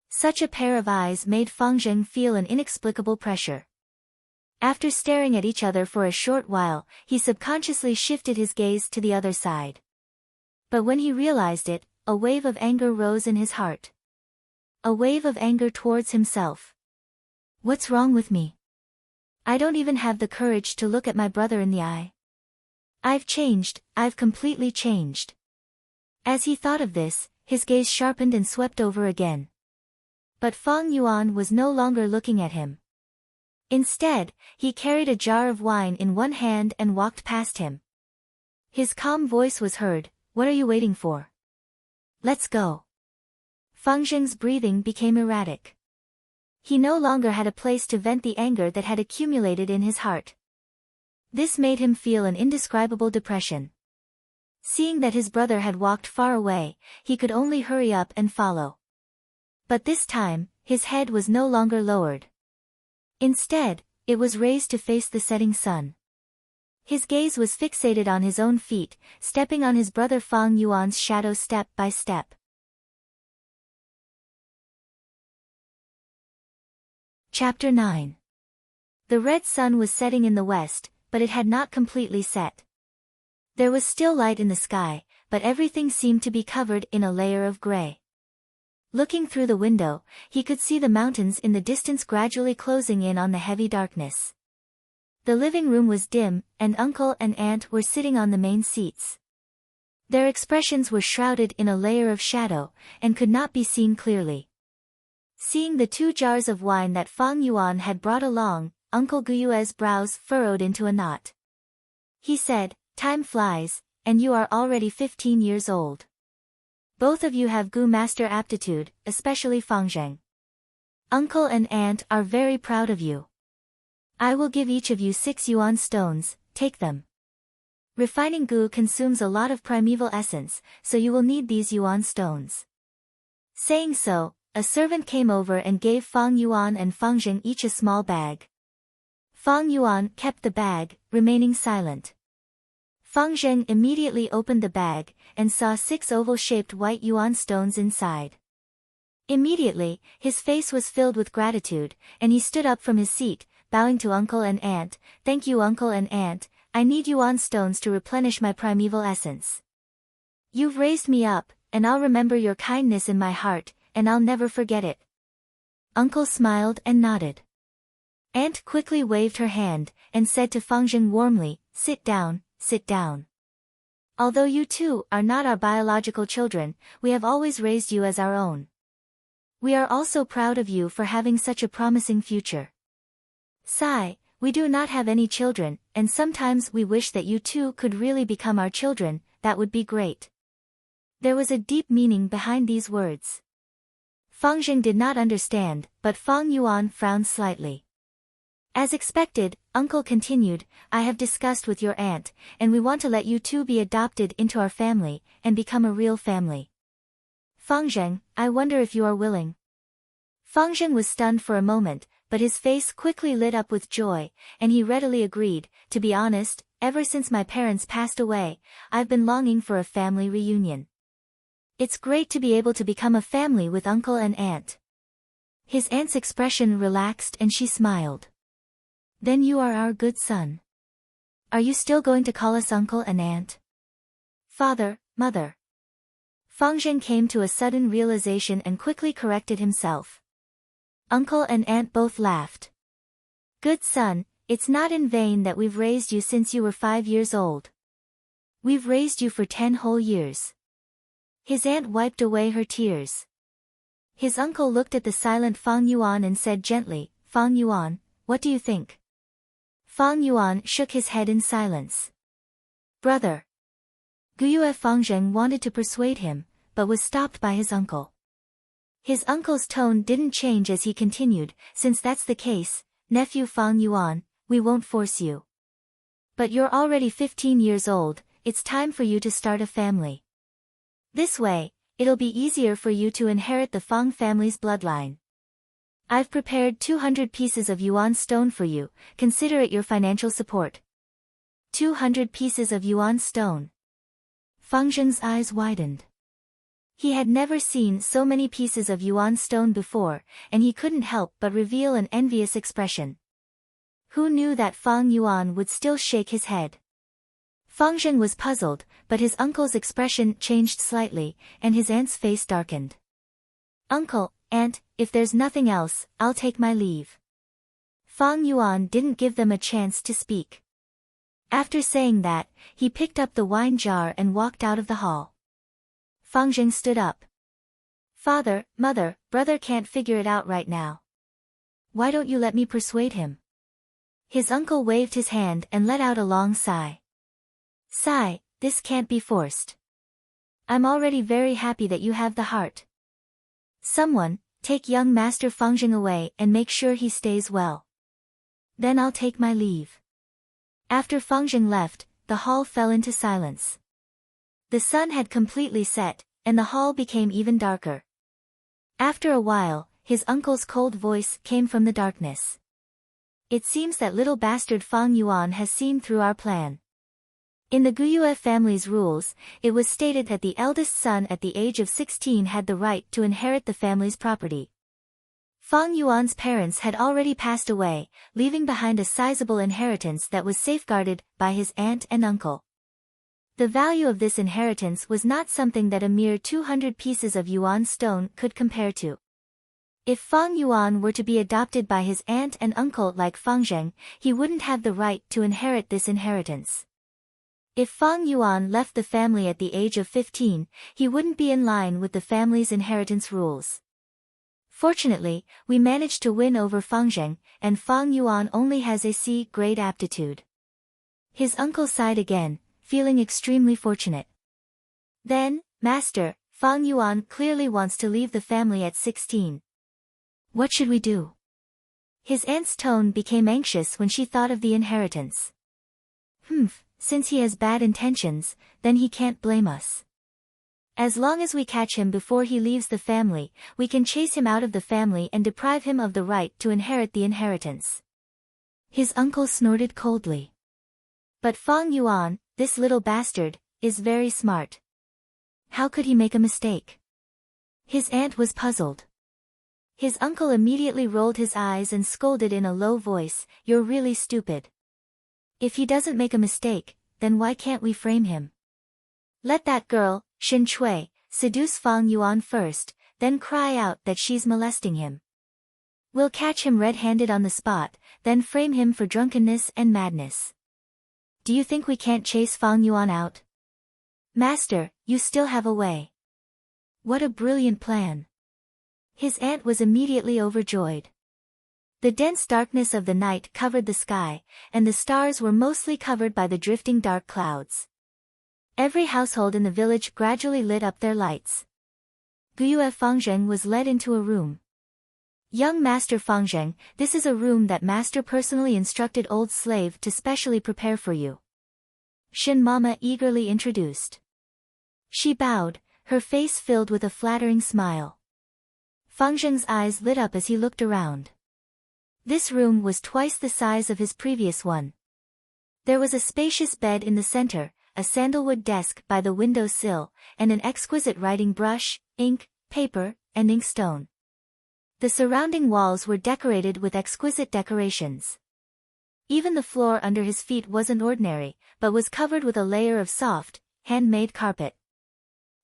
Such a pair of eyes made Fangzheng feel an inexplicable pressure. After staring at each other for a short while, he subconsciously shifted his gaze to the other side. But when he realized it, a wave of anger rose in his heart. A wave of anger towards himself. What's wrong with me? I don't even have the courage to look at my brother in the eye. I've changed, I've completely changed. As he thought of this, his gaze sharpened and swept over again. But Fang Yuan was no longer looking at him. Instead, he carried a jar of wine in one hand and walked past him. His calm voice was heard, "What are you waiting for? Let's go." Fangzheng's breathing became erratic. He no longer had a place to vent the anger that had accumulated in his heart. This made him feel an indescribable depression. Seeing that his brother had walked far away, he could only hurry up and follow. But this time, his head was no longer lowered. Instead, it was raised to face the setting sun. His gaze was fixated on his own feet, stepping on his brother Fang Yuan's shadow step by step. Chapter 9. The red sun was setting in the west, but it had not completely set. There was still light in the sky, but everything seemed to be covered in a layer of gray. Looking through the window, he could see the mountains in the distance gradually closing in on the heavy darkness. The living room was dim, and uncle and aunt were sitting on the main seats. Their expressions were shrouded in a layer of shadow, and could not be seen clearly. Seeing the 2 jars of wine that Fang Yuan had brought along, Uncle Guyue's brows furrowed into a knot. He said, "Time flies, and you are already 15 years old. Both of you have Gu master aptitude, especially Fangzheng. Uncle and aunt are very proud of you. I will give each of you 6 yuan stones, take them. Refining Gu consumes a lot of primeval essence, so you will need these yuan stones." Saying so, a servant came over and gave Fang Yuan and Fangzheng each a small bag. Fang Yuan kept the bag, remaining silent. Fangzheng immediately opened the bag, and saw 6 oval-shaped white yuan stones inside. Immediately, his face was filled with gratitude, and he stood up from his seat, bowing to uncle and aunt. "Thank you, uncle and aunt, I need yuan stones to replenish my primeval essence. You've raised me up, and I'll remember your kindness in my heart, and I'll never forget it." Uncle smiled and nodded. Aunt quickly waved her hand, and said to Fangzheng warmly, "Sit down, sit down. Although you two are not our biological children, we have always raised you as our own. We are also proud of you for having such a promising future. Sigh, we do not have any children, and sometimes we wish that you two could really become our children, that would be great." There was a deep meaning behind these words. Fangzheng did not understand, but Fang Yuan frowned slightly. As expected, uncle continued, "I have discussed with your aunt, and we want to let you two be adopted into our family, and become a real family. Fangzheng, I wonder if you are willing." Fangzheng was stunned for a moment, but his face quickly lit up with joy, and he readily agreed. "To be honest, ever since my parents passed away, I've been longing for a family reunion. It's great to be able to become a family with uncle and aunt." His aunt's expression relaxed and she smiled. "Then you are our good son. Are you still going to call us uncle and aunt?" "Father, mother." Fangzheng came to a sudden realization and quickly corrected himself. Uncle and aunt both laughed. "Good son, it's not in vain that we've raised you since you were 5 years old. We've raised you for 10 whole years." His aunt wiped away her tears. His uncle looked at the silent Fang Yuan and said gently, "Fang Yuan, what do you think?" Fang Yuan shook his head in silence. "Brother." Guyue Fangzheng wanted to persuade him, but was stopped by his uncle. His uncle's tone didn't change as he continued, "Since that's the case, nephew Fang Yuan, we won't force you. But you're already 15 years old, it's time for you to start a family. This way, it'll be easier for you to inherit the Fang family's bloodline. I've prepared 200 pieces of yuan stone for you, consider it your financial support." 200 pieces of yuan stone. Fangzheng's eyes widened. He had never seen so many pieces of yuan stone before, and he couldn't help but reveal an envious expression. Who knew that Fang Yuan would still shake his head? Fangzheng was puzzled, but his uncle's expression changed slightly, and his aunt's face darkened. "Uncle, aunt, if there's nothing else, I'll take my leave." Fang Yuan didn't give them a chance to speak. After saying that, he picked up the wine jar and walked out of the hall. Fangzheng stood up. "Father, mother, brother can't figure it out right now. Why don't you let me persuade him?" His uncle waved his hand and let out a long sigh. "Sigh, this can't be forced. I'm already very happy that you have the heart. Someone, take young Master Fangzheng away and make sure he stays well. Then I'll take my leave." After Fang Zheng left, the hall fell into silence. The sun had completely set, and the hall became even darker. After a while, his uncle's cold voice came from the darkness. It seems that little bastard Fang Yuan has seen through our plan. In the Guyue family's rules, it was stated that the eldest son at the age of 16 had the right to inherit the family's property. Fang Yuan's parents had already passed away, leaving behind a sizable inheritance that was safeguarded by his aunt and uncle. The value of this inheritance was not something that a mere 200 pieces of yuan stone could compare to. If Fang Yuan were to be adopted by his aunt and uncle like Fang Zheng, he wouldn't have the right to inherit this inheritance. If Fang Yuan left the family at the age of 15, he wouldn't be in line with the family's inheritance rules. Fortunately, we managed to win over Fang Zheng, and Fang Yuan only has a C-grade aptitude. His uncle sighed again, feeling extremely fortunate. Then, Master, Fang Yuan clearly wants to leave the family at 16. What should we do? His aunt's tone became anxious when she thought of the inheritance. Since he has bad intentions, then he can't blame us. As long as we catch him before he leaves the family, we can chase him out of the family and deprive him of the right to inherit the inheritance. His uncle snorted coldly. But Fang Yuan, this little bastard, is very smart. How could he make a mistake? His aunt was puzzled. His uncle immediately rolled his eyes and scolded in a low voice, "You're really stupid. If he doesn't make a mistake, then why can't we frame him? Let that girl, Xin Chui, seduce Fang Yuan first, then cry out that she's molesting him. We'll catch him red-handed on the spot, then frame him for drunkenness and madness. Do you think we can't chase Fang Yuan out? Master, you still have a way." What a brilliant plan. His aunt was immediately overjoyed. The dense darkness of the night covered the sky, and the stars were mostly covered by the drifting dark clouds. Every household in the village gradually lit up their lights. Guyue Fang Zheng was led into a room. "Young Master Fang Zheng, this is a room that Master personally instructed old slave to specially prepare for you," Shin Mama eagerly introduced. She bowed, her face filled with a flattering smile. Fang Zheng's eyes lit up as he looked around. This room was twice the size of his previous one. There was a spacious bed in the center, a sandalwood desk by the window sill, and an exquisite writing brush, ink, paper, and inkstone. The surrounding walls were decorated with exquisite decorations. Even the floor under his feet wasn't ordinary, but was covered with a layer of soft, handmade carpet.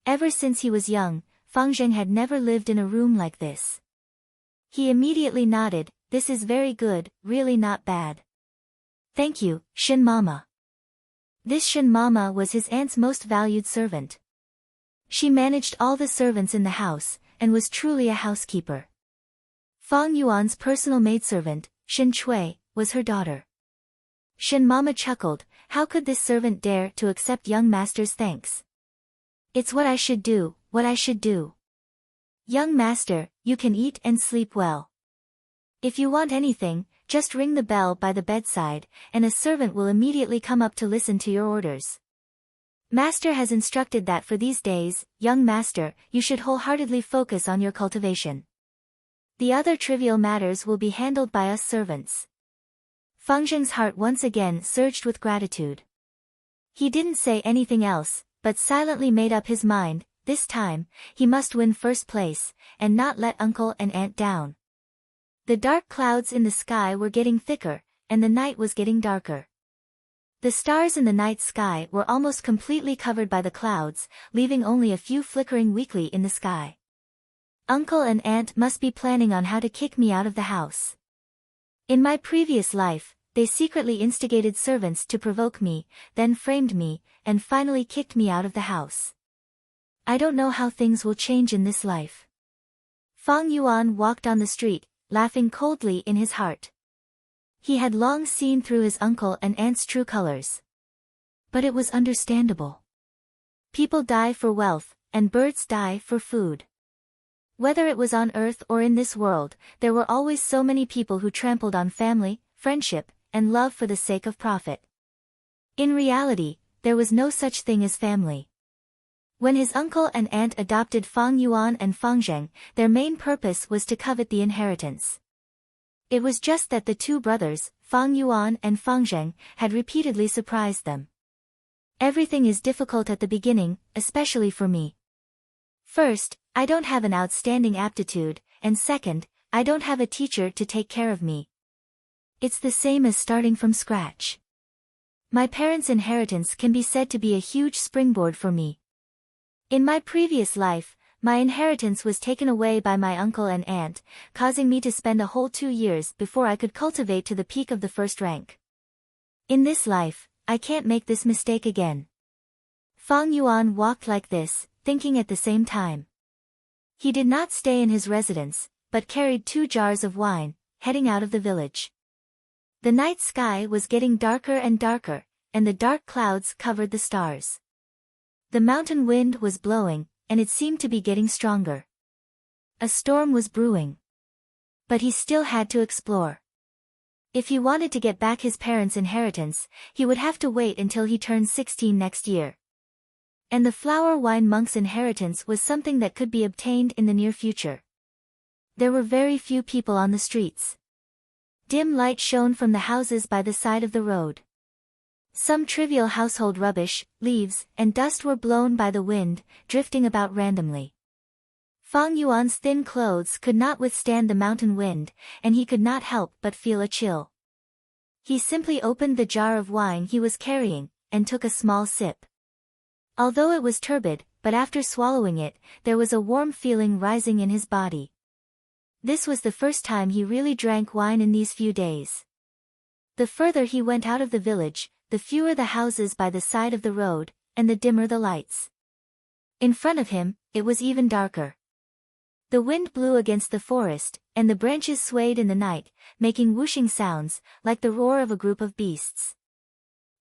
Ever since he was young, Fang Zheng had never lived in a room like this. He immediately nodded, "This is very good, really not bad." "Thank you, Shin Mama." This Shin Mama was his aunt's most valued servant. She managed all the servants in the house, and was truly a housekeeper. Fang Yuan's personal maidservant, Xin Chui, was her daughter. Shin Mama chuckled, how could this servant dare to accept young master's thanks? "It's what I should do, what I should do. Young master, you can eat and sleep well. If you want anything, just ring the bell by the bedside, and a servant will immediately come up to listen to your orders. Master has instructed that for these days, young master, you should wholeheartedly focus on your cultivation. The other trivial matters will be handled by us servants." Fang Zheng's heart once again surged with gratitude. He didn't say anything else, but silently made up his mind, this time, he must win first place, and not let uncle and aunt down. The dark clouds in the sky were getting thicker, and the night was getting darker. The stars in the night sky were almost completely covered by the clouds, leaving only a few flickering weakly in the sky. Uncle and aunt must be planning on how to kick me out of the house. In my previous life, they secretly instigated servants to provoke me, then framed me, and finally kicked me out of the house. I don't know how things will change in this life. Fang Yuan walked on the street, laughing coldly in his heart. He had long seen through his uncle and aunt's true colors. But it was understandable. People die for wealth, and birds die for food. Whether it was on earth or in this world, there were always so many people who trampled on family, friendship, and love for the sake of profit. In reality, there was no such thing as family. When his uncle and aunt adopted Fang Yuan and Fang Zheng, their main purpose was to covet the inheritance. It was just that the two brothers, Fang Yuan and Fang Zheng, had repeatedly surprised them. Everything is difficult at the beginning, especially for me. First, I don't have an outstanding aptitude, and second, I don't have a teacher to take care of me. It's the same as starting from scratch. My parents' inheritance can be said to be a huge springboard for me. In my previous life, my inheritance was taken away by my uncle and aunt, causing me to spend a whole 2 years before I could cultivate to the peak of the first rank. In this life, I can't make this mistake again. Fang Yuan walked like this, thinking at the same time. He did not stay in his residence, but carried 2 jars of wine, heading out of the village. The night sky was getting darker and darker, and the dark clouds covered the stars. The mountain wind was blowing, and it seemed to be getting stronger. A storm was brewing. But he still had to explore. If he wanted to get back his parents' inheritance, he would have to wait until he turned 16 next year. And the flower wine monk's inheritance was something that could be obtained in the near future. There were very few people on the streets. Dim light shone from the houses by the side of the road. Some trivial household rubbish, leaves, and dust were blown by the wind, drifting about randomly. Fang Yuan's thin clothes could not withstand the mountain wind, and he could not help but feel a chill. He simply opened the jar of wine he was carrying, and took a small sip. Although it was turbid, but after swallowing it, there was a warm feeling rising in his body. This was the first time he really drank wine in these few days. The further he went out of the village, the fewer the houses by the side of the road, and the dimmer the lights. In front of him, it was even darker. The wind blew against the forest, and the branches swayed in the night, making whooshing sounds, like the roar of a group of beasts.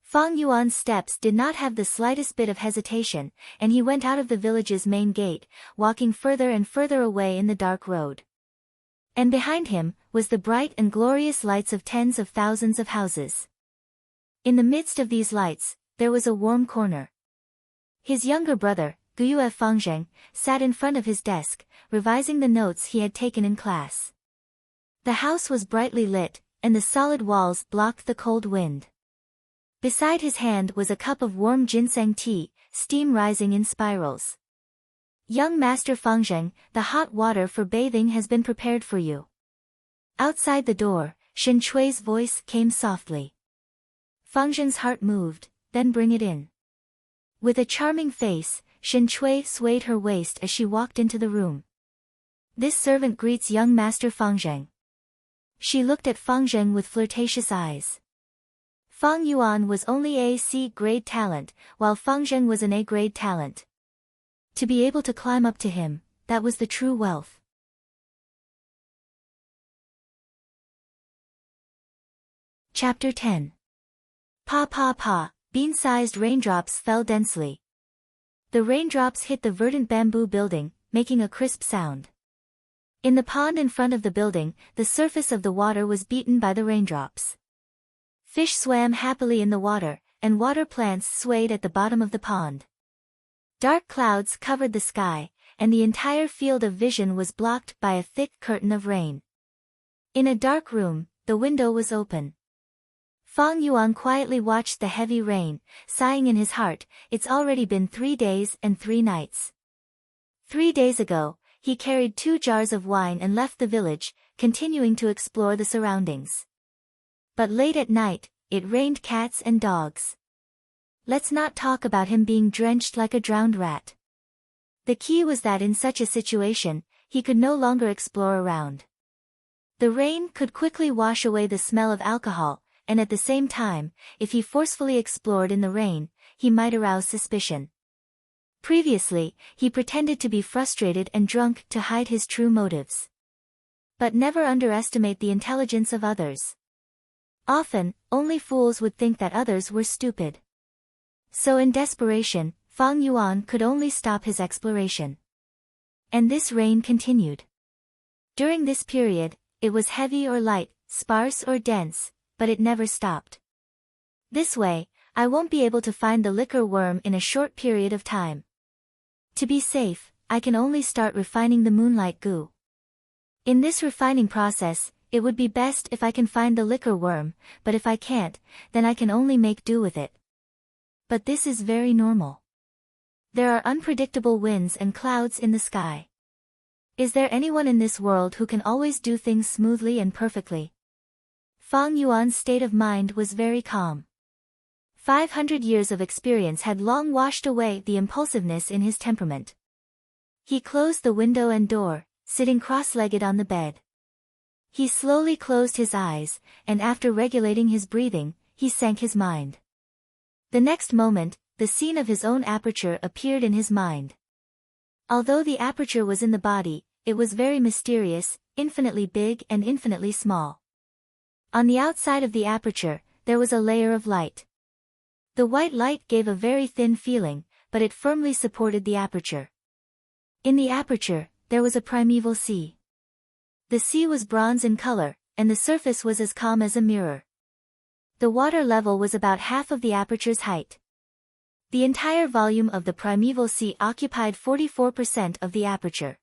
Fang Yuan's steps did not have the slightest bit of hesitation, and he went out of the village's main gate, walking further and further away in the dark road. And behind him was the bright and glorious lights of tens of thousands of houses. In the midst of these lights, there was a warm corner. His younger brother, Guyue Fangzheng, sat in front of his desk, revising the notes he had taken in class. The house was brightly lit, and the solid walls blocked the cold wind. Beside his hand was a cup of warm ginseng tea, steam rising in spirals. Young Master Fangzheng, the hot water for bathing has been prepared for you. Outside the door, Shen Chui's voice came softly. Fangzheng's heart moved, then bring it in. With a charming face, Shen Chui swayed her waist as she walked into the room. This servant greets young Master Fangzheng. She looked at Fangzheng with flirtatious eyes. Fang Yuan was only a C-grade talent, while Fangzheng was an A-grade talent. To be able to climb up to him, that was the true wealth. Chapter 10. Pa pa pa, bean-sized raindrops fell densely. The raindrops hit the verdant bamboo building, making a crisp sound. In the pond in front of the building, the surface of the water was beaten by the raindrops. Fish swam happily in the water, and water plants swayed at the bottom of the pond. Dark clouds covered the sky, and the entire field of vision was blocked by a thick curtain of rain. In a dark room, the window was open. Fang Yuan quietly watched the heavy rain, sighing in his heart, it's already been 3 days and 3 nights. 3 days ago, he carried 2 jars of wine and left the village, continuing to explore the surroundings. But late at night, it rained cats and dogs. Let's not talk about him being drenched like a drowned rat. The key was that in such a situation, he could no longer explore around. The rain could quickly wash away the smell of alcohol, and at the same time, if he forcefully explored in the rain, he might arouse suspicion. Previously, he pretended to be frustrated and drunk to hide his true motives. But never underestimate the intelligence of others. Often, only fools would think that others were stupid. So in desperation, Fang Yuan could only stop his exploration. And this rain continued. During this period, it was heavy or light, sparse or dense, but it never stopped. This way, I won't be able to find the liquor worm in a short period of time. To be safe, I can only start refining the moonlight goo. In this refining process, it would be best if I can find the liquor worm, but if I can't, then I can only make do with it. But this is very normal. There are unpredictable winds and clouds in the sky. Is there anyone in this world who can always do things smoothly and perfectly? Fang Yuan's state of mind was very calm. 500 years of experience had long washed away the impulsiveness in his temperament. He closed the window and door, sitting cross-legged on the bed. He slowly closed his eyes, and after regulating his breathing, he sank his mind. The next moment, the scene of his own aperture appeared in his mind. Although the aperture was in the body, it was very mysterious, infinitely big and infinitely small. On the outside of the aperture, there was a layer of light. The white light gave a very thin feeling, but it firmly supported the aperture. In the aperture, there was a primeval sea. The sea was bronze in color, and the surface was as calm as a mirror. The water level was about half of the aperture's height. The entire volume of the primeval sea occupied 44% of the aperture.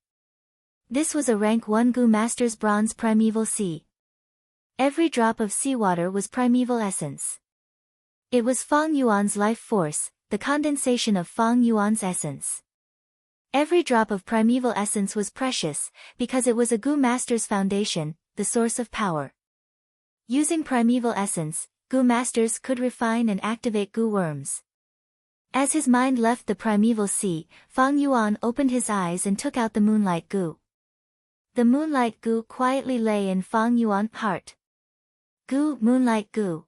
This was a rank 1 Gu Master's bronze primeval sea. Every drop of seawater was primeval essence. It was Fang Yuan's life force, the condensation of Fang Yuan's essence. Every drop of primeval essence was precious, because it was a Gu Master's foundation, the source of power. Using primeval essence, Gu Masters could refine and activate Gu worms. As his mind left the primeval sea, Fang Yuan opened his eyes and took out the moonlight Gu. The moonlight Gu quietly lay in Fang Yuan's heart. Gu, moonlight Gu.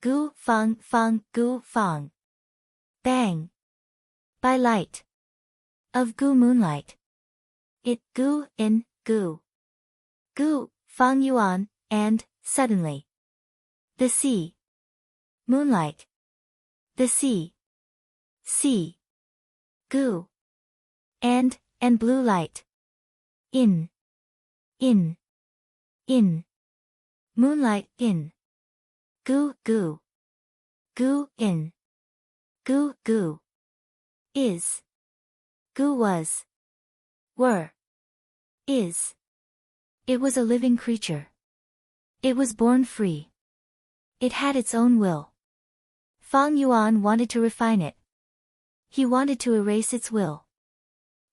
Gu, Fang, Fang, Gu, Fang. Bang. By light. Of Gu moonlight. It, Gu, in, Gu. Gu, Fang Yuan, and, suddenly. The sea. Moonlight. The sea. Sea. Gu. And blue light. In. In. In. Moonlight, in. Gu, Gu. Gu, in. Gu, Gu. Is. Gu was. Were. Is. It was a living creature. It was born free. It had its own will. Fang Yuan wanted to refine it. He wanted to erase its will.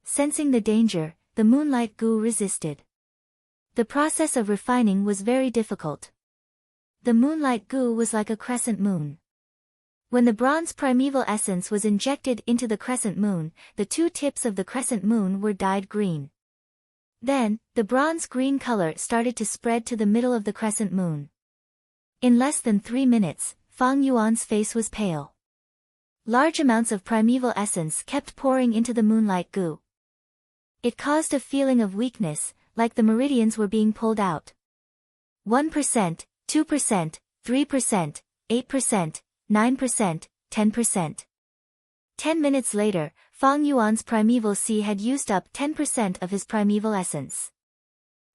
Sensing the danger, the moonlight Gu resisted. The process of refining was very difficult. The moonlight Gu was like a crescent moon. When the bronze primeval essence was injected into the crescent moon, the two tips of the crescent moon were dyed green. Then, the bronze green color started to spread to the middle of the crescent moon. In less than 3 minutes, Fang Yuan's face was pale. Large amounts of primeval essence kept pouring into the moonlight Gu. It caused a feeling of weakness, like the meridians were being pulled out. 1%, 2%, 3%, 8%, 9%, 10%. 10 minutes later, Fang Yuan's primeval sea had used up 10% of his primeval essence.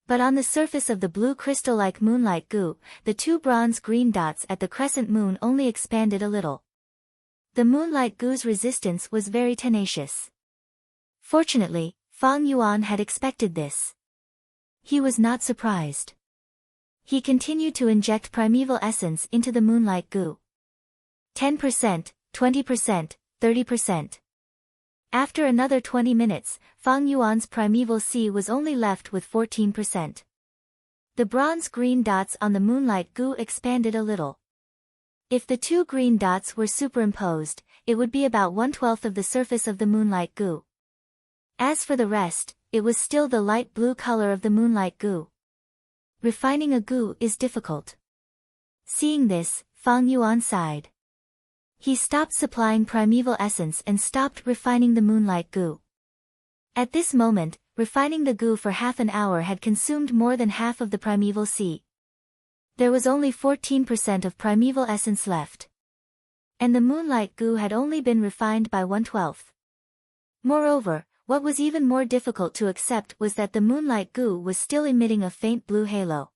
But on the surface of the blue crystal-like moonlight Gu, the two bronze-green dots at the crescent moon only expanded a little. The moonlight Gu's resistance was very tenacious. Fortunately, Fang Yuan had expected this. He was not surprised. He continued to inject primeval essence into the moonlight Gu. 10%, 20%, 30%. After another 20 minutes, Fang Yuan's primeval sea was only left with 14%. The bronze-green dots on the moonlight Gu expanded a little. If the two green dots were superimposed, it would be about 1/12 of the surface of the moonlight Gu. As for the rest, it was still the light blue color of the moonlight Gu. Refining a Gu is difficult. Seeing this, Fang Yuan sighed. He stopped supplying primeval essence and stopped refining the moonlight Gu. At this moment, refining the Gu for half an hour had consumed more than half of the primeval sea. There was only 14% of primeval essence left. And the moonlight Gu had only been refined by 1/12. Moreover, what was even more difficult to accept was that the moonlight Gu was still emitting a faint blue halo.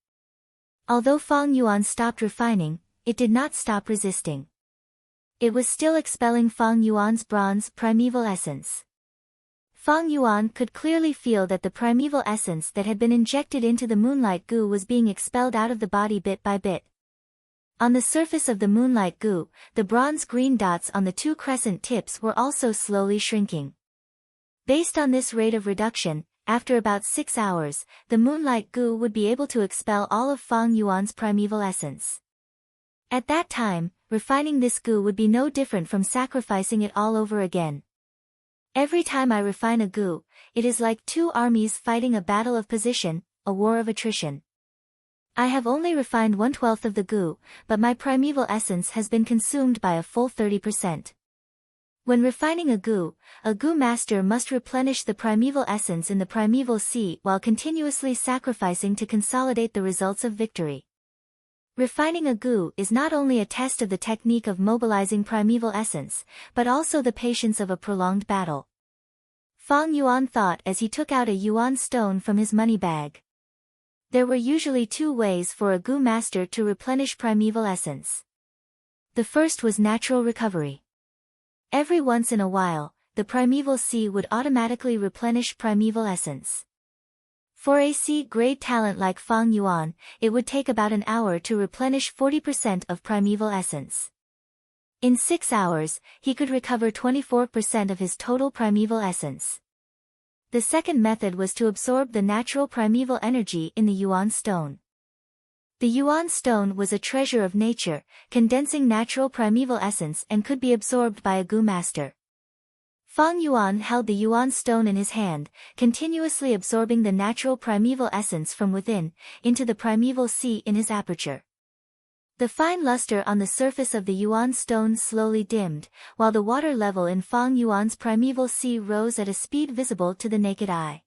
Although Fang Yuan stopped refining, it did not stop resisting. It was still expelling Fang Yuan's bronze primeval essence. Fang Yuan could clearly feel that the primeval essence that had been injected into the moonlight goo was being expelled out of the body bit by bit. On the surface of the moonlight goo, the bronze-green dots on the two crescent tips were also slowly shrinking. Based on this rate of reduction, after about 6 hours, the moonlight goo would be able to expel all of Fang Yuan's primeval essence. At that time, refining this goo would be no different from sacrificing it all over again. Every time I refine a goo, it is like two armies fighting a battle of position, a war of attrition. I have only refined 1/12 of the goo, but my primeval essence has been consumed by a full 30%. When refining a goo master must replenish the primeval essence in the primeval sea while continuously sacrificing to consolidate the results of victory. Refining a goo is not only a test of the technique of mobilizing primeval essence, but also the patience of a prolonged battle. Fang Yuan thought as he took out a yuan stone from his money bag. There were usually two ways for a goo master to replenish primeval essence. The first was natural recovery. Every once in a while, the primeval sea would automatically replenish primeval essence. For a C-grade talent like Fang Yuan, it would take about an hour to replenish 40% of primeval essence. In 6 hours, he could recover 24% of his total primeval essence. The second method was to absorb the natural primeval energy in the yuan stone. The yuan stone was a treasure of nature, condensing natural primeval essence and could be absorbed by a goo master. Fang Yuan held the yuan stone in his hand, continuously absorbing the natural primeval essence from within, into the primeval sea in his aperture. The fine luster on the surface of the yuan stone slowly dimmed, while the water level in Fang Yuan's primeval sea rose at a speed visible to the naked eye.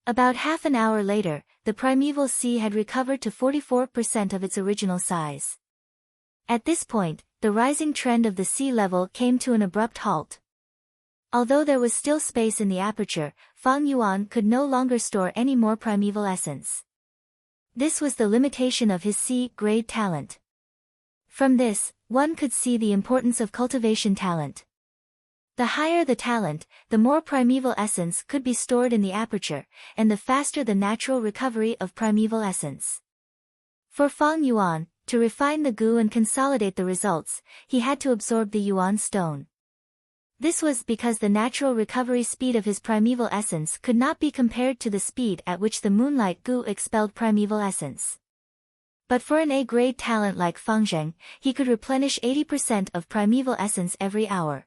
About half an hour later, the primeval sea had recovered to 44% of its original size. At this point, the rising trend of the sea level came to an abrupt halt. Although there was still space in the aperture, Fang Yuan could no longer store any more primeval essence. This was the limitation of his C-grade talent. From this, one could see the importance of cultivation talent. The higher the talent, the more primeval essence could be stored in the aperture, and the faster the natural recovery of primeval essence. For Fang Yuan, to refine the goo and consolidate the results, he had to absorb the yuan stone. This was because the natural recovery speed of his primeval essence could not be compared to the speed at which the moonlight goo expelled primeval essence. But for an A-grade talent like Fang Zheng, he could replenish 80% of primeval essence every hour.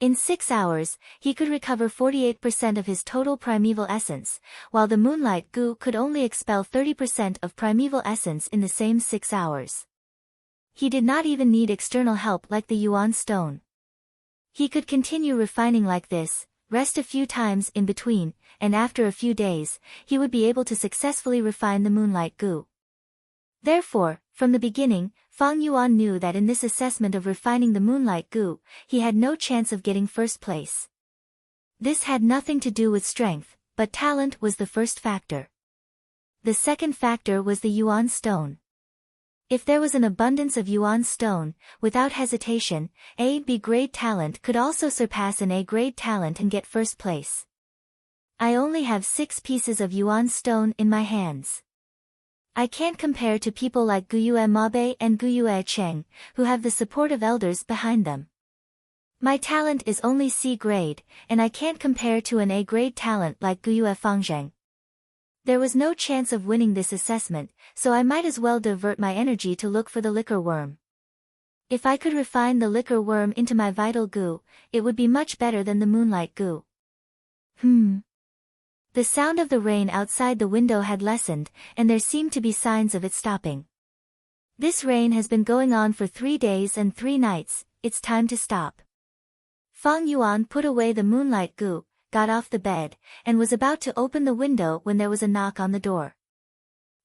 In 6 hours, he could recover 48% of his total primeval essence, while the moonlight goo could only expel 30% of primeval essence in the same 6 hours. He did not even need external help like the yuan stone. He could continue refining like this, rest a few times in between, and after a few days, he would be able to successfully refine the moonlight goo. Therefore, from the beginning, Fang Yuan knew that in this assessment of refining the moonlight goo, he had no chance of getting first place. This had nothing to do with strength, but talent was the first factor. The second factor was the yuan stone. If there was an abundance of yuan stone, without hesitation, A-B-grade talent could also surpass an A-grade talent and get first place. I only have 6 pieces of yuan stone in my hands. I can't compare to people like Guyue Mabe and Guyue Cheng, who have the support of elders behind them. My talent is only C-grade, and I can't compare to an A-grade talent like Guyue Fangzheng. There was no chance of winning this assessment, so I might as well divert my energy to look for the liquor worm. If I could refine the liquor worm into my vital goo, it would be much better than the moonlight goo. The sound of the rain outside the window had lessened, and there seemed to be signs of it stopping. This rain has been going on for 3 days and 3 nights, it's time to stop. Fang Yuan put away the moonlight goo, got off the bed, and was about to open the window when there was a knock on the door.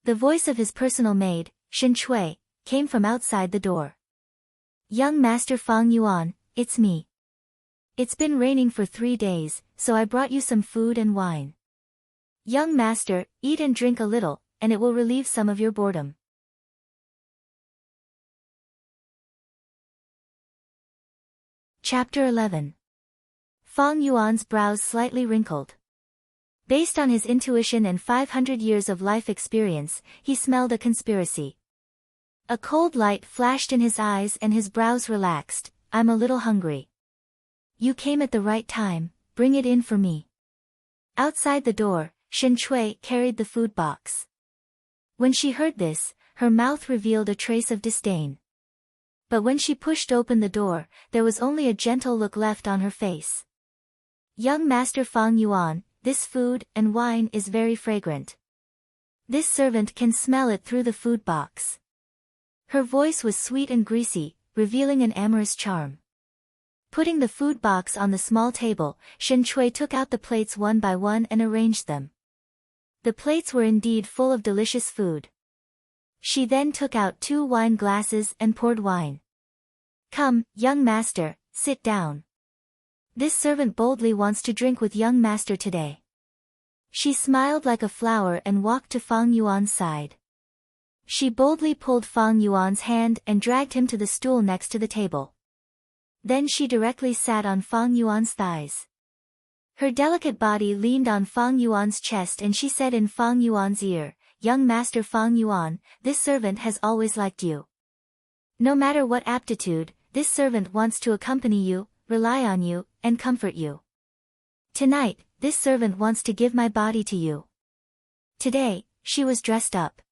The voice of his personal maid, Shen Chui, came from outside the door. "Young Master Fang Yuan, it's me. It's been raining for 3 days, so I brought you some food and wine. Young master, eat and drink a little, and it will relieve some of your boredom." Chapter 11. Fang Yuan's brows slightly wrinkled. Based on his intuition and 500 years of life experience, he smelled a conspiracy. A cold light flashed in his eyes and his brows relaxed. I'm a little hungry. You came at the right time, bring it in for me. Outside the door, Shen Chui carried the food box. When she heard this, her mouth revealed a trace of disdain. But when she pushed open the door, there was only a gentle look left on her face. Young Master Fang Yuan, this food and wine is very fragrant. This servant can smell it through the food box. Her voice was sweet and greasy, revealing an amorous charm. Putting the food box on the small table, Shen Chui took out the plates one by one and arranged them. The plates were indeed full of delicious food. She then took out 2 wine glasses and poured wine. Come, young master, sit down. This servant boldly wants to drink with young master today. She smiled like a flower and walked to Fang Yuan's side. She boldly pulled Fang Yuan's hand and dragged him to the stool next to the table. Then she directly sat on Fang Yuan's thighs. Her delicate body leaned on Fang Yuan's chest and she said in Fang Yuan's ear, Young Master Fang Yuan, this servant has always liked you. No matter what aptitude, this servant wants to accompany you, rely on you, and comfort you. Tonight, this servant wants to give my body to you. Today, she was dressed up.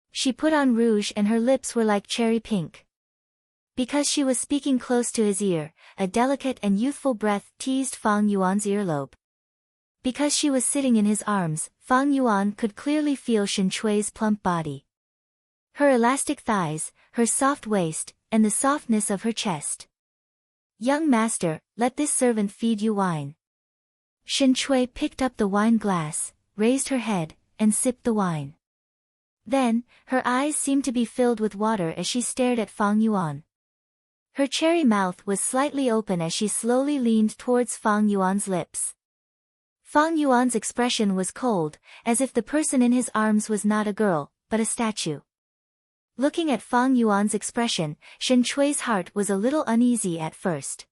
She put on rouge and her lips were like cherry pink. Because she was speaking close to his ear, a delicate and youthful breath teased Fang Yuan's earlobe. Because she was sitting in his arms, Fang Yuan could clearly feel Shen Chui's plump body. Her elastic thighs, her soft waist, and the softness of her chest. Young master, let this servant feed you wine. Shen Chui picked up the wine glass, raised her head, and sipped the wine. Then, her eyes seemed to be filled with water as she stared at Fang Yuan. Her cherry mouth was slightly open as she slowly leaned towards Fang Yuan's lips. Fang Yuan's expression was cold, as if the person in his arms was not a girl, but a statue. Looking at Fang Yuan's expression, Shen Chui's heart was a little uneasy at first.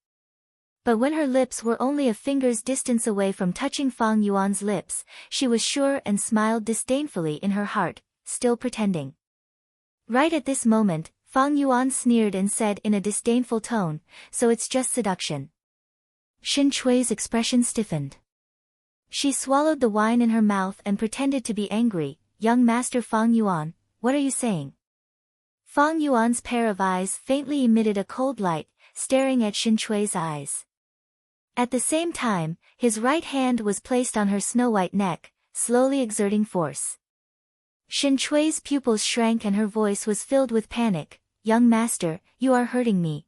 But when her lips were only a finger's distance away from touching Fang Yuan's lips, she was sure and smiled disdainfully in her heart, still pretending. Right at this moment, Fang Yuan sneered and said in a disdainful tone, so it's just seduction. Shen Chui's expression stiffened. She swallowed the wine in her mouth and pretended to be angry. Young Master Fang Yuan, what are you saying? Fang Yuan's pair of eyes faintly emitted a cold light, staring at Shen Chui's eyes. At the same time, his right hand was placed on her snow-white neck, slowly exerting force. Shen Chui's pupils shrank and her voice was filled with panic. Young master, you are hurting me.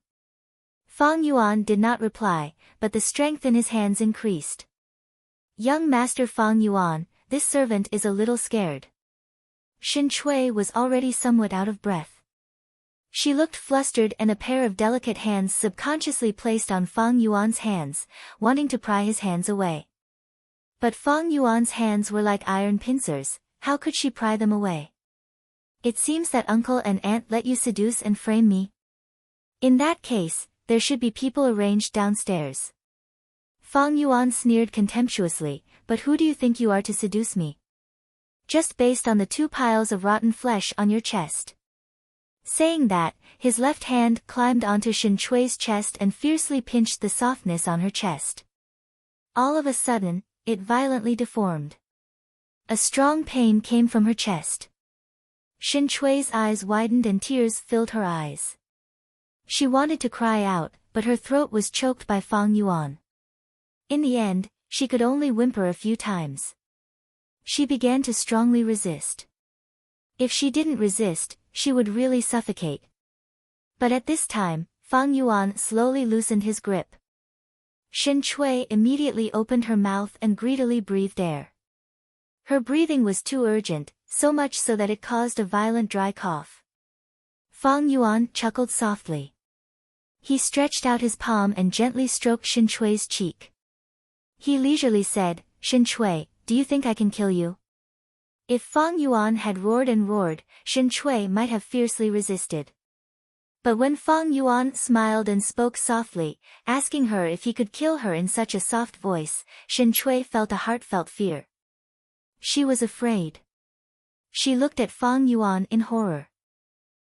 Fang Yuan did not reply, but the strength in his hands increased. Young Master Fang Yuan, this servant is a little scared. Shen Chui was already somewhat out of breath. She looked flustered and a pair of delicate hands subconsciously placed on Fang Yuan's hands, wanting to pry his hands away. But Fang Yuan's hands were like iron pincers, how could she pry them away? It seems that uncle and aunt let you seduce and frame me. In that case, there should be people arranged downstairs. Fang Yuan sneered contemptuously, but who do you think you are to seduce me? Just based on the 2 piles of rotten flesh on your chest. Saying that, his left hand climbed onto Shen Chui's chest and fiercely pinched the softness on her chest. All of a sudden, it violently deformed. A strong pain came from her chest. Shen Chui's eyes widened and tears filled her eyes. She wanted to cry out, but her throat was choked by Fang Yuan. In the end, she could only whimper a few times. She began to strongly resist. If she didn't resist, she would really suffocate. But at this time, Fang Yuan slowly loosened his grip. Shen Chui immediately opened her mouth and greedily breathed air. Her breathing was too urgent, so much so that it caused a violent dry cough. Fang Yuan chuckled softly. He stretched out his palm and gently stroked Shen Chui's cheek. He leisurely said, Shen Chui, do you think I can kill you? If Fang Yuan had roared and roared, Shen Chui might have fiercely resisted. But when Fang Yuan smiled and spoke softly, asking her if he could kill her in such a soft voice, Shen Chui felt a heartfelt fear. She was afraid. She looked at Fang Yuan in horror.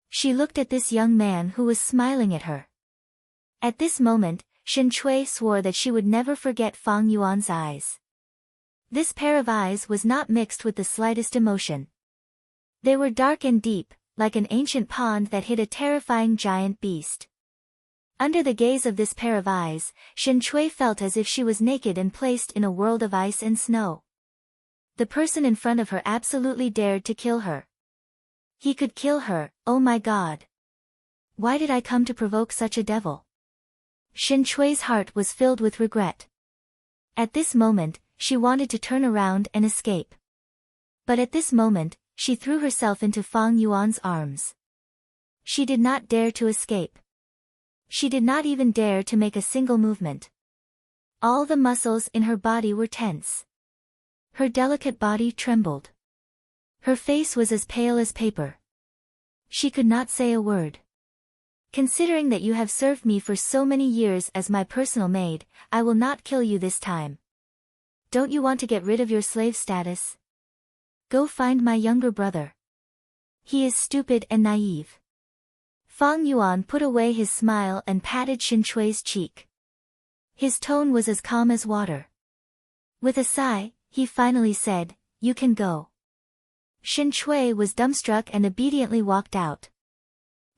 She looked at this young man who was smiling at her. At this moment, Shen Chui swore that she would never forget Fang Yuan's eyes. This pair of eyes was not mixed with the slightest emotion. They were dark and deep, like an ancient pond that hid a terrifying giant beast. Under the gaze of this pair of eyes, Shen Chui felt as if she was naked and placed in a world of ice and snow. The person in front of her absolutely dared to kill her. He could kill her, oh my god. Why did I come to provoke such a devil? Shen Chui's heart was filled with regret. At this moment, she wanted to turn around and escape. But at this moment, she threw herself into Fang Yuan's arms. She did not dare to escape. She did not even dare to make a single movement. All the muscles in her body were tense. Her delicate body trembled. Her face was as pale as paper. She could not say a word. Considering that you have served me for so many years as my personal maid, I will not kill you this time. Don't you want to get rid of your slave status? Go find my younger brother. He is stupid and naive. Fang Yuan put away his smile and patted Shen Chui's cheek. His tone was as calm as water. With a sigh, he finally said, "You can go." Shen Chui was dumbstruck and obediently walked out.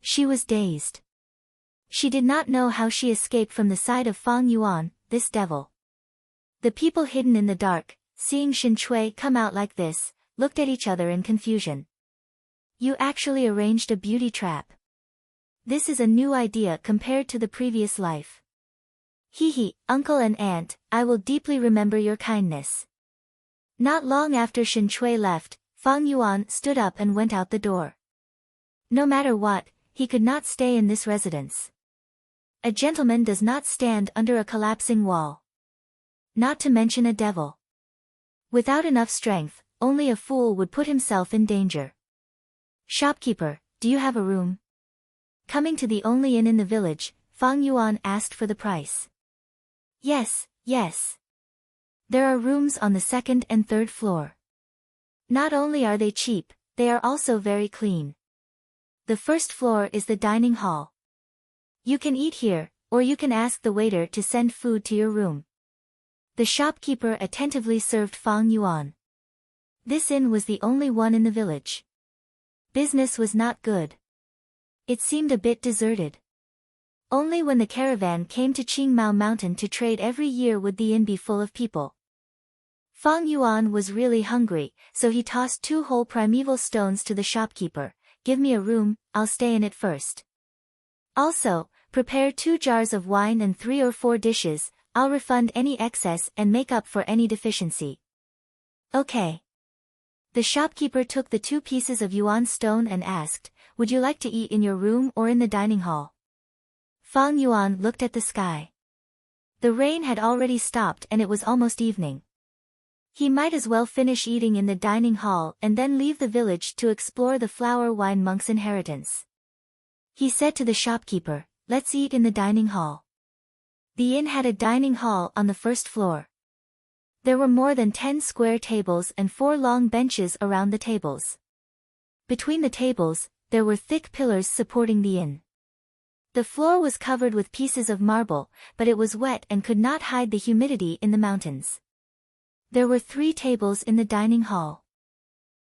She was dazed. She did not know how she escaped from the side of Fang Yuan, this devil. The people hidden in the dark, seeing Shen Chui come out like this, looked at each other in confusion. You actually arranged a beauty trap. This is a new idea compared to the previous life. Hee hee, uncle and aunt, I will deeply remember your kindness. Not long after Shen Chui left, Fang Yuan stood up and went out the door. No matter what, he could not stay in this residence. A gentleman does not stand under a collapsing wall. Not to mention a devil. Without enough strength, only a fool would put himself in danger. Shopkeeper, do you have a room? Coming to the only inn in the village, Fang Yuan asked for the price. Yes, yes. There are rooms on the second and third floor. Not only are they cheap, they are also very clean. The first floor is the dining hall. You can eat here, or you can ask the waiter to send food to your room. The shopkeeper attentively served Fang Yuan. This inn was the only one in the village. Business was not good. It seemed a bit deserted. Only when the caravan came to Qingmao Mountain to trade every year would the inn be full of people. Fang Yuan was really hungry, so he tossed 2 whole primeval stones to the shopkeeper. Give me a room, I'll stay in it first. Also, prepare 2 jars of wine and 3 or 4 dishes, I'll refund any excess and make up for any deficiency. Okay. The shopkeeper took the 2 pieces of yuan stone and asked, would you like to eat in your room or in the dining hall? Fang Yuan looked at the sky. The rain had already stopped and it was almost evening. He might as well finish eating in the dining hall and then leave the village to explore the flower wine monk's inheritance. He said to the shopkeeper, let's eat in the dining hall. The inn had a dining hall on the first floor. There were more than 10 square tables and 4 long benches around the tables. Between the tables, there were thick pillars supporting the inn. The floor was covered with pieces of marble, but it was wet and could not hide the humidity in the mountains. There were 3 tables in the dining hall.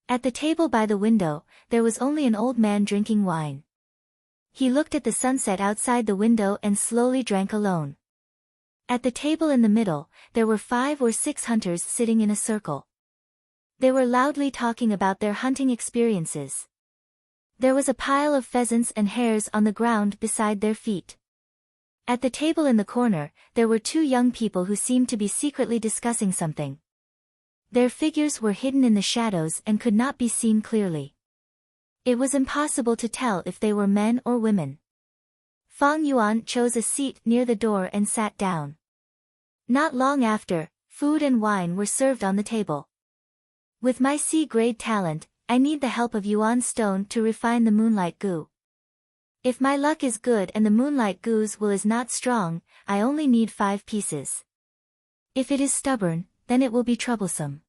At the table by the window, there was only an old man drinking wine. He looked at the sunset outside the window and slowly drank alone. At the table in the middle, there were 5 or 6 hunters sitting in a circle. They were loudly talking about their hunting experiences. There was a pile of pheasants and hares on the ground beside their feet. At the table in the corner, there were 2 young people who seemed to be secretly discussing something. Their figures were hidden in the shadows and could not be seen clearly. It was impossible to tell if they were men or women. Fang Yuan chose a seat near the door and sat down. Not long after, food and wine were served on the table. With my C-grade talent, I need the help of yuan stone to refine the moonlight goo. If my luck is good and the moonlight goose will is not strong, I only need 5 pieces. If it is stubborn, then it will be troublesome.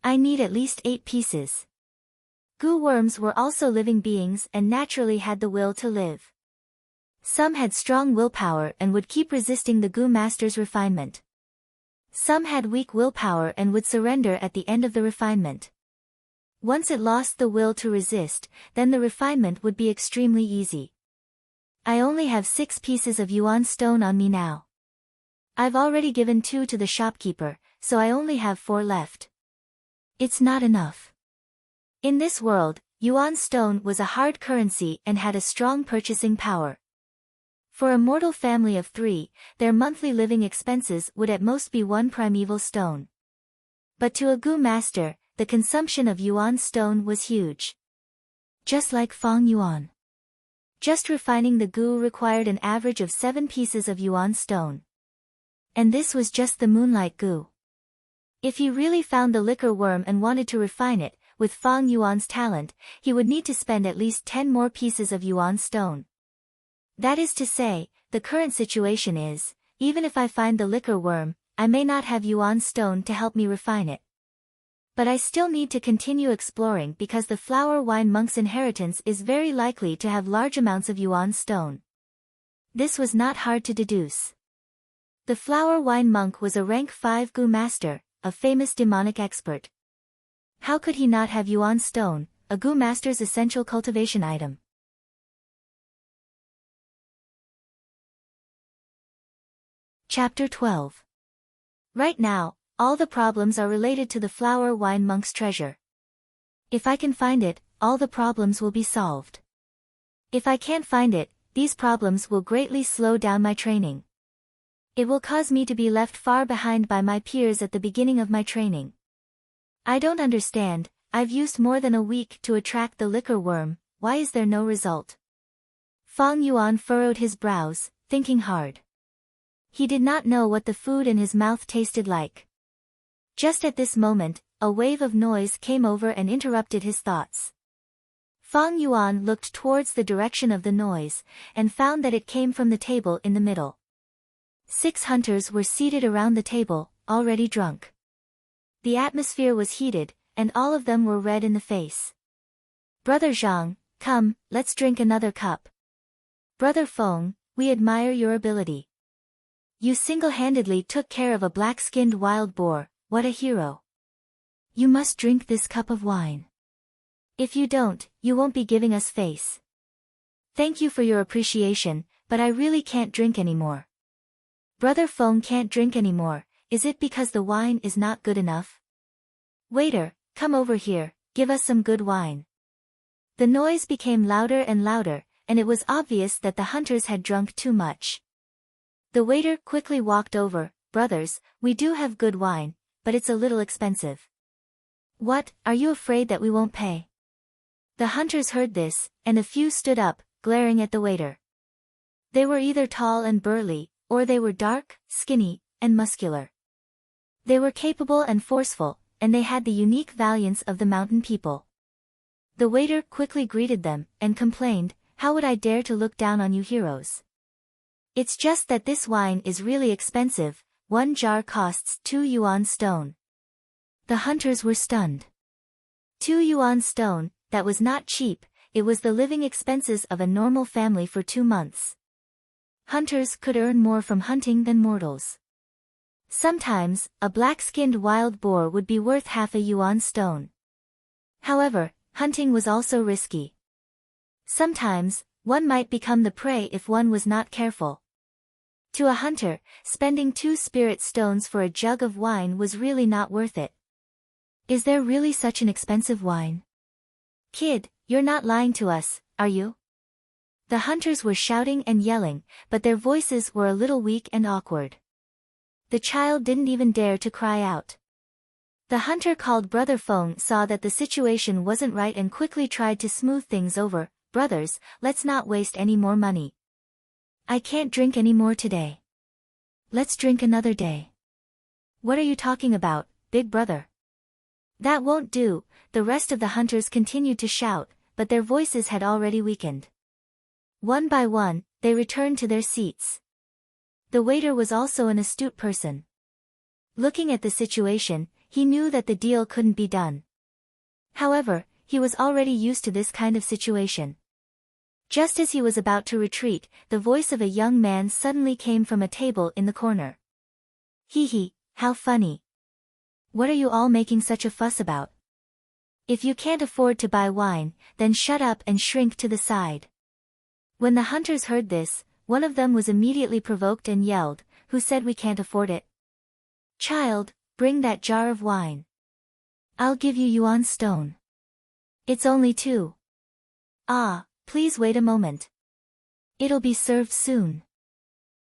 I need at least 8 pieces. Goo worms were also living beings and naturally had the will to live. Some had strong willpower and would keep resisting the goo master's refinement. Some had weak willpower and would surrender at the end of the refinement. Once it lost the will to resist, then the refinement would be extremely easy. I only have 6 pieces of yuan stone on me now. I've already given 2 to the shopkeeper, so I only have 4 left. It's not enough. In this world, yuan stone was a hard currency and had a strong purchasing power. For a mortal family of 3, their monthly living expenses would at most be 1 primeval stone. But to a goo master, the consumption of yuan stone was huge. Just like Fang Yuan. Just refining the goo required an average of 7 pieces of yuan stone. And this was just the moonlight goo. If he really found the liquor worm and wanted to refine it, with Fang Yuan's talent, he would need to spend at least 10 more pieces of yuan stone. That is to say, the current situation is, even if I find the liquor worm, I may not have yuan stone to help me refine it. But I still need to continue exploring because the flower wine monk's inheritance is very likely to have large amounts of yuan stone. This was not hard to deduce. The flower wine monk was a rank 5 goo master, a famous demonic expert. How could he not have yuan stone, a goo master's essential cultivation item? Chapter 12. Right now, all the problems are related to the flower wine monk's treasure. If I can find it, all the problems will be solved. If I can't find it, these problems will greatly slow down my training. It will cause me to be left far behind by my peers at the beginning of my training. I don't understand, I've used more than a week to attract the liquor worm, why is there no result? Fang Yuan furrowed his brows, thinking hard. He did not know what the food in his mouth tasted like. Just at this moment, a wave of noise came over and interrupted his thoughts. Fang Yuan looked towards the direction of the noise, and found that it came from the table in the middle. 6 hunters were seated around the table, already drunk. The atmosphere was heated, and all of them were red in the face. Brother Zhang, come, let's drink another cup. Brother Feng, we admire your ability. You single-handedly took care of a black-skinned wild boar, what a hero. You must drink this cup of wine. If you don't, you won't be giving us face. Thank you for your appreciation, but I really can't drink anymore. Brother Feng can't drink anymore, is it because the wine is not good enough? Waiter, come over here, give us some good wine. The noise became louder and louder, and it was obvious that the hunters had drunk too much. The waiter quickly walked over, brothers, we do have good wine, but it's a little expensive. What, are you afraid that we won't pay? The hunters heard this, and a few stood up, glaring at the waiter. They were either tall and burly, or they were dark, skinny, and muscular. They were capable and forceful, and they had the unique valiance of the mountain people. The waiter quickly greeted them, and complained, how would I dare to look down on you heroes? It's just that this wine is really expensive, 1 jar costs 2 yuan stone. The hunters were stunned. 2 yuan stone, that was not cheap, it was the living expenses of a normal family for 2 months. Hunters could earn more from hunting than mortals. Sometimes, a black-skinned wild boar would be worth half a yuan stone. However, hunting was also risky. Sometimes, one might become the prey if one was not careful. To a hunter, spending 2 spirit stones for a jug of wine was really not worth it. Is there really such an expensive wine? Kid, you're not lying to us, are you? The hunters were shouting and yelling, but their voices were a little weak and awkward. The child didn't even dare to cry out. The hunter called Brother Feng saw that the situation wasn't right and quickly tried to smooth things over. Brothers, let's not waste any more money. I can't drink any more today. Let's drink another day. What are you talking about, big brother? That won't do, the rest of the hunters continued to shout, but their voices had already weakened. One by one, they returned to their seats. The waiter was also an astute person. Looking at the situation, he knew that the deal couldn't be done. However, he was already used to this kind of situation. Just as he was about to retreat, the voice of a young man suddenly came from a table in the corner. Hee hee, how funny. What are you all making such a fuss about? If you can't afford to buy wine, then shut up and shrink to the side. When the hunters heard this, one of them was immediately provoked and yelled, Who said we can't afford it? Child, bring that jar of wine. I'll give you yuan stone. It's only 2. Ah, please wait a moment. It'll be served soon.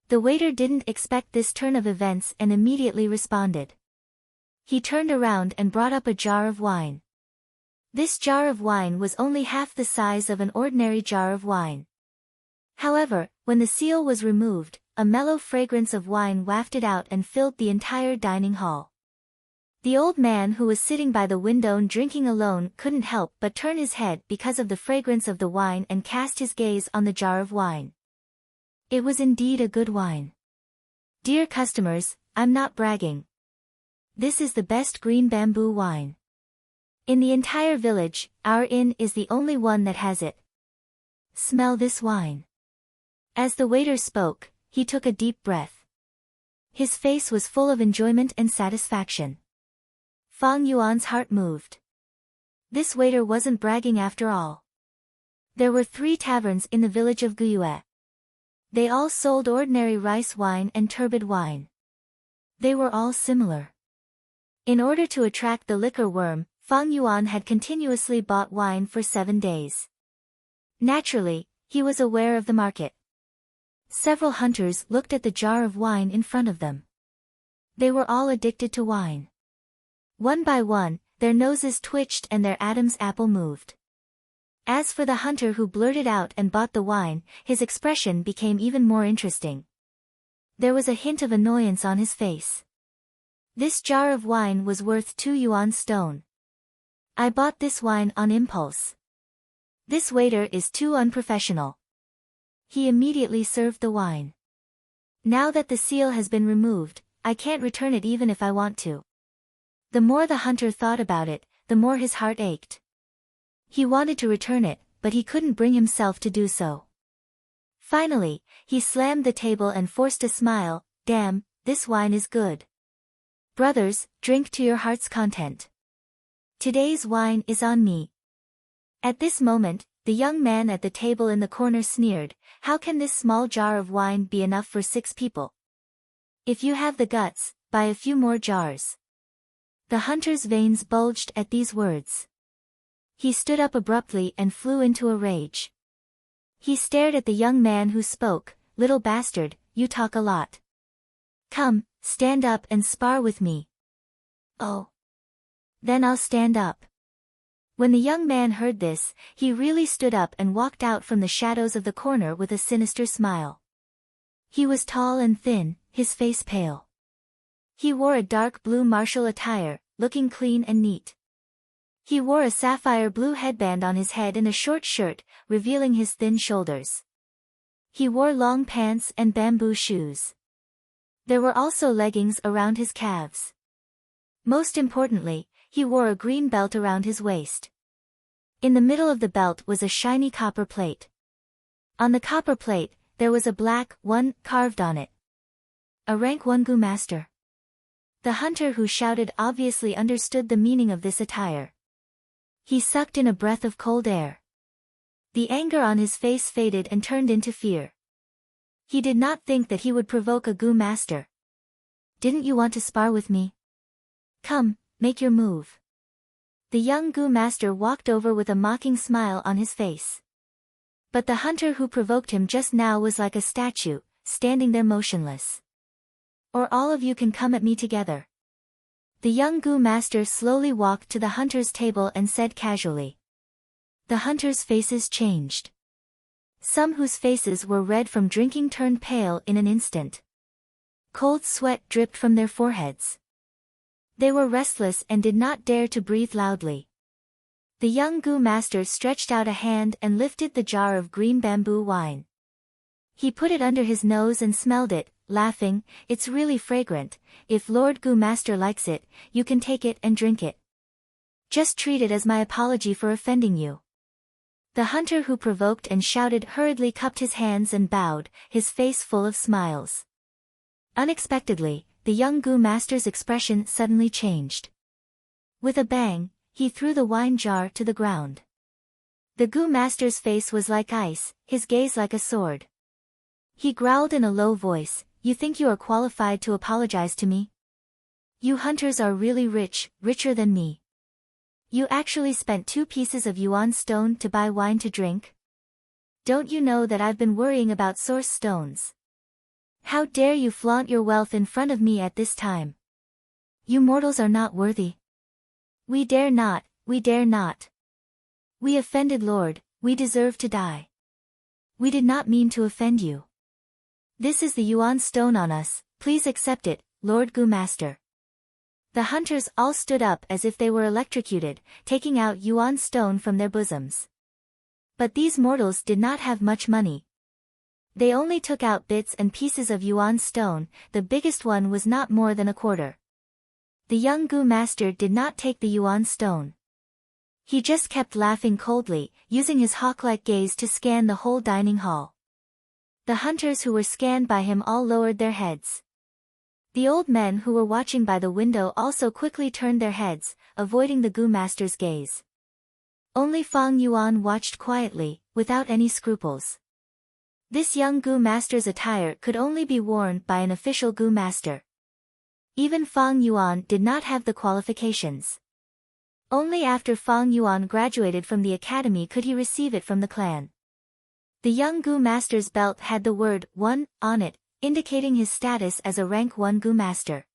The waiter didn't expect this turn of events and immediately responded. He turned around and brought up a jar of wine. This jar of wine was only half the size of an ordinary jar of wine. However, when the seal was removed, a mellow fragrance of wine wafted out and filled the entire dining hall. The old man who was sitting by the window drinking alone couldn't help but turn his head because of the fragrance of the wine and cast his gaze on the jar of wine. It was indeed a good wine. Dear customers, I'm not bragging. This is the best green bamboo wine. In the entire village, our inn is the only one that has it. Smell this wine. As the waiter spoke, he took a deep breath. His face was full of enjoyment and satisfaction. Fang Yuan's heart moved. This waiter wasn't bragging after all. There were 3 taverns in the village of Guyue. They all sold ordinary rice wine and turbid wine. They were all similar. In order to attract the liquor worm, Fang Yuan had continuously bought wine for 7 days. Naturally, he was aware of the market. Several hunters looked at the jar of wine in front of them. They were all addicted to wine. One by one, their noses twitched and their Adam's apple moved. As for the hunter who blurted out and bought the wine, his expression became even more interesting. There was a hint of annoyance on his face. This jar of wine was worth 2 yuan stone. I bought this wine on impulse. This waiter is too unprofessional. He immediately served the wine. Now that the seal has been removed, I can't return it even if I want to. The more the hunter thought about it, the more his heart ached. He wanted to return it, but he couldn't bring himself to do so. Finally, he slammed the table and forced a smile. Damn, this wine is good. Brothers, drink to your heart's content. Today's wine is on me. At this moment, the young man at the table in the corner sneered, How can this small jar of wine be enough for 6 people? If you have the guts, buy a few more jars. The hunter's veins bulged at these words. He stood up abruptly and flew into a rage. He stared at the young man who spoke, Little bastard, you talk a lot. Come, stand up and spar with me. Oh. Then I'll stand up. When the young man heard this, he really stood up and walked out from the shadows of the corner with a sinister smile. He was tall and thin, his face pale. He wore a dark blue martial attire, looking clean and neat. He wore a sapphire blue headband on his head and a short shirt, revealing his thin shoulders. He wore long pants and bamboo shoes. There were also leggings around his calves. Most importantly, he wore a green belt around his waist. In the middle of the belt was a shiny copper plate. On the copper plate, there was a black 1 carved on it. A rank 1 Gu master. The hunter who shouted obviously understood the meaning of this attire. He sucked in a breath of cold air. The anger on his face faded and turned into fear. He did not think that he would provoke a Gu master. Didn't you want to spar with me? Come, make your move. The young Gu master walked over with a mocking smile on his face. But the hunter who provoked him just now was like a statue, standing there motionless. Or all of you can come at me together. The young Gu master slowly walked to the hunter's table and said casually. The hunters' faces changed. Some whose faces were red from drinking turned pale in an instant. Cold sweat dripped from their foreheads. They were restless and did not dare to breathe loudly. The young Gu master stretched out a hand and lifted the jar of green bamboo wine. He put it under his nose and smelled it, laughing, "It's really fragrant. If Lord Gu master likes it, you can take it and drink it. Just treat it as my apology for offending you." The hunter who provoked and shouted hurriedly cupped his hands and bowed, his face full of smiles. Unexpectedly, the young Gu master's expression suddenly changed. With a bang, he threw the wine jar to the ground. The Gu master's face was like ice, his gaze like a sword. He growled in a low voice, "You think you are qualified to apologize to me? You hunters are really rich, richer than me. You actually spent 2 pieces of yuan stone to buy wine to drink? Don't you know that I've been worrying about source stones? How dare you flaunt your wealth in front of me at this time? You mortals are not worthy. We dare not, we dare not. We offended Lord, we deserve to die. We did not mean to offend you. This is the yuan stone on us, please accept it, Lord Gu master." The hunters all stood up as if they were electrocuted, taking out yuan stone from their bosoms. But these mortals did not have much money. They only took out bits and pieces of yuan stone, the biggest one was not more than a quarter. The young Gu master did not take the yuan stone. He just kept laughing coldly, using his hawk-like gaze to scan the whole dining hall. The hunters who were scanned by him all lowered their heads. The old men who were watching by the window also quickly turned their heads, avoiding the Gu master's gaze. Only Fang Yuan watched quietly, without any scruples. This young Gu master's attire could only be worn by an official Gu master. Even Fang Yuan did not have the qualifications. Only after Fang Yuan graduated from the academy could he receive it from the clan. The young Gu master's belt had the word 1 on it, indicating his status as a rank 1 Gu master.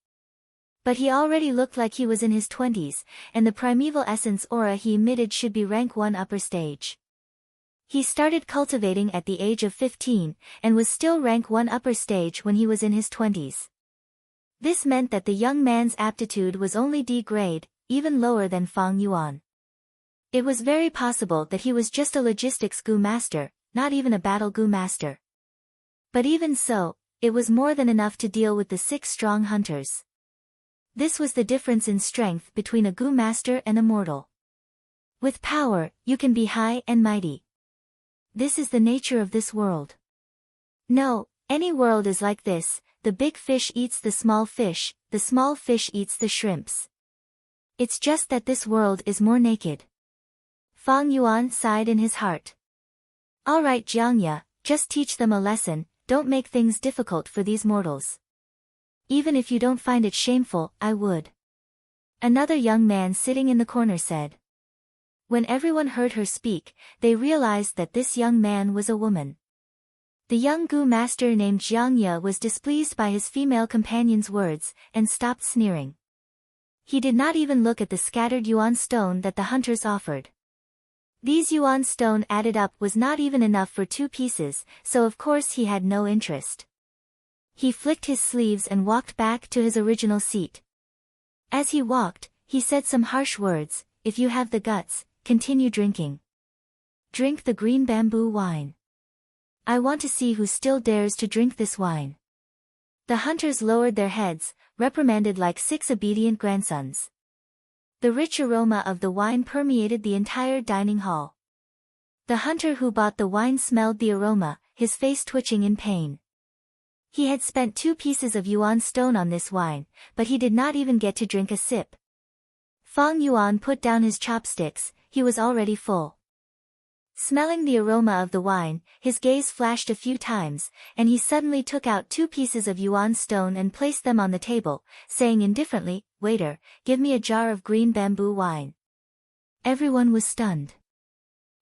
But he already looked like he was in his 20s, and the primeval essence aura he emitted should be rank 1 upper stage. He started cultivating at the age of 15, and was still rank 1 upper stage when he was in his 20s. This meant that the young man's aptitude was only D grade, even lower than Fang Yuan. It was very possible that he was just a logistics Gu master, not even a battle Gu master. But even so, it was more than enough to deal with the 6 strong hunters. This was the difference in strength between a Gu master and a mortal. With power, you can be high and mighty. This is the nature of this world. No, any world is like this, the big fish eats the small fish eats the shrimps. It's just that this world is more naked. Fang Yuan sighed in his heart. All right Jiangya, just teach them a lesson, don't make things difficult for these mortals. Even if you don't find it shameful, I would. Another young man sitting in the corner said. When everyone heard her speak, they realized that this young man was a woman. The young Gu master named Jiangya was displeased by his female companion's words, and stopped sneering. He did not even look at the scattered yuan stone that the hunters offered. These yuan stone added up was not even enough for 2 pieces, so of course he had no interest. He flicked his sleeves and walked back to his original seat. As he walked, he said some harsh words, "If you have the guts, continue drinking. Drink the green bamboo wine. I want to see who still dares to drink this wine." The hunters lowered their heads, reprimanded like 6 obedient grandsons. The rich aroma of the wine permeated the entire dining hall. The hunter who bought the wine smelled the aroma, his face twitching in pain. He had spent 2 pieces of yuan stone on this wine, but he did not even get to drink a sip. Fang Yuan put down his chopsticks, he was already full. Smelling the aroma of the wine, his gaze flashed a few times, and he suddenly took out 2 pieces of yuan stone and placed them on the table, saying indifferently, "Waiter, give me a jar of green bamboo wine." Everyone was stunned.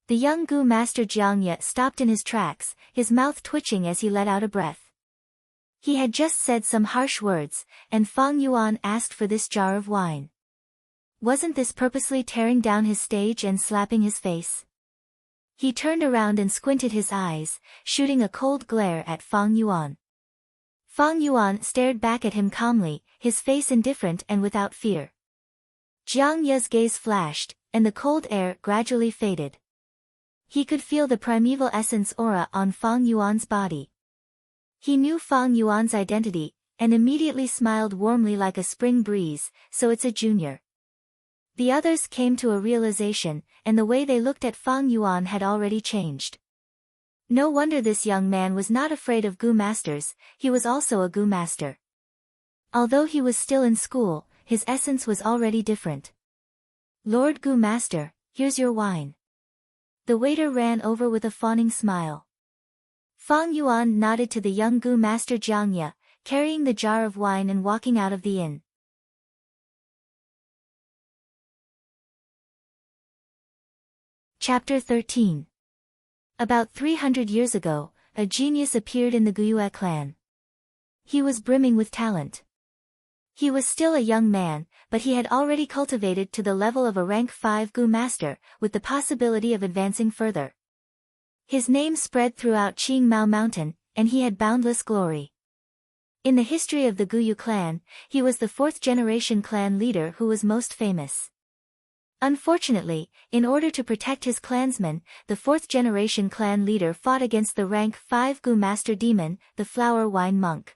The young Gu master Jiangya stopped in his tracks, his mouth twitching as he let out a breath. He had just said some harsh words, and Fang Yuan asked for this jar of wine. Wasn't this purposely tearing down his stage and slapping his face? He turned around and squinted his eyes, shooting a cold glare at Fang Yuan. Fang Yuan stared back at him calmly, his face indifferent and without fear. Jiang Ye's gaze flashed, and the cold air gradually faded. He could feel the primeval essence aura on Fang Yuan's body. He knew Fang Yuan's identity, and immediately smiled warmly like a spring breeze, so it's a junior. The others came to a realization, and the way they looked at Fang Yuan had already changed. No wonder this young man was not afraid of Gu masters, he was also a Gu master. Although he was still in school, his essence was already different. Lord Gu master, here's your wine. The waiter ran over with a fawning smile. Fang Yuan nodded to the young Gu master Jiang Ye, carrying the jar of wine and walking out of the inn. Chapter 13. About 300 years ago, a genius appeared in the Guyue clan. He was brimming with talent. He was still a young man, but he had already cultivated to the level of a rank 5 Gu master, with the possibility of advancing further. His name spread throughout Qingmao Mountain, and he had boundless glory. In the history of the Guyu clan, he was the 4th-generation clan leader who was most famous. Unfortunately, in order to protect his clansmen, the 4th-generation clan leader fought against the rank 5 Gu master demon, the Flower Wine Monk.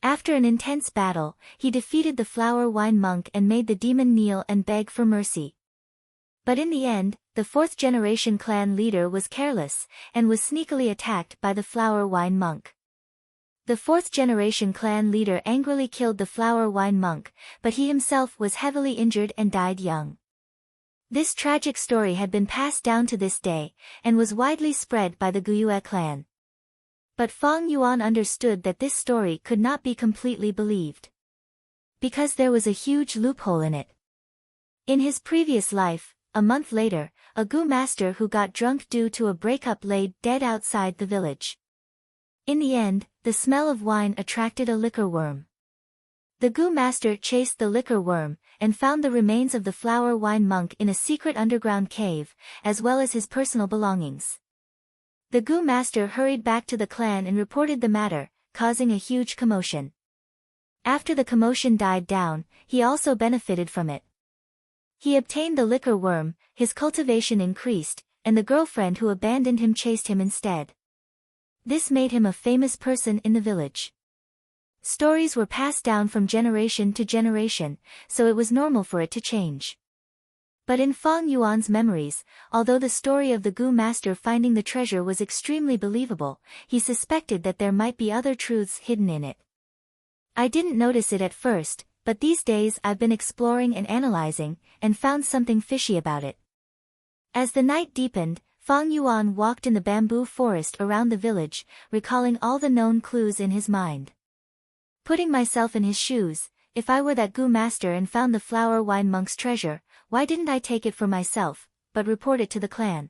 After an intense battle, he defeated the Flower Wine Monk and made the demon kneel and beg for mercy. But in the end, the 4th-generation clan leader was careless, and was sneakily attacked by the Flower Wine Monk. The 4th-generation clan leader angrily killed the Flower Wine Monk, but he himself was heavily injured and died young. This tragic story had been passed down to this day, and was widely spread by the Guyue clan. But Fang Yuan understood that this story could not be completely believed. Because there was a huge loophole in it. In his previous life, a month later, a Gu master who got drunk due to a breakup lay dead outside the village. In the end, the smell of wine attracted a liquor worm. The Gu master chased the liquor worm, and found the remains of the Flower Wine Monk in a secret underground cave, as well as his personal belongings. The Gu master hurried back to the clan and reported the matter, causing a huge commotion. After the commotion died down, he also benefited from it. He obtained the liquor worm, his cultivation increased, and the girlfriend who abandoned him chased him instead. This made him a famous person in the village. Stories were passed down from generation to generation, so it was normal for it to change. But in Fang Yuan's memories, although the story of the Gu master finding the treasure was extremely believable, he suspected that there might be other truths hidden in it. I didn't notice it at first, but these days I've been exploring and analyzing, and found something fishy about it. As the night deepened, Fang Yuan walked in the bamboo forest around the village, recalling all the known clues in his mind. Putting myself in his shoes, if I were that Gu master and found the Flower Wine Monk's treasure, why didn't I take it for myself, but report it to the clan?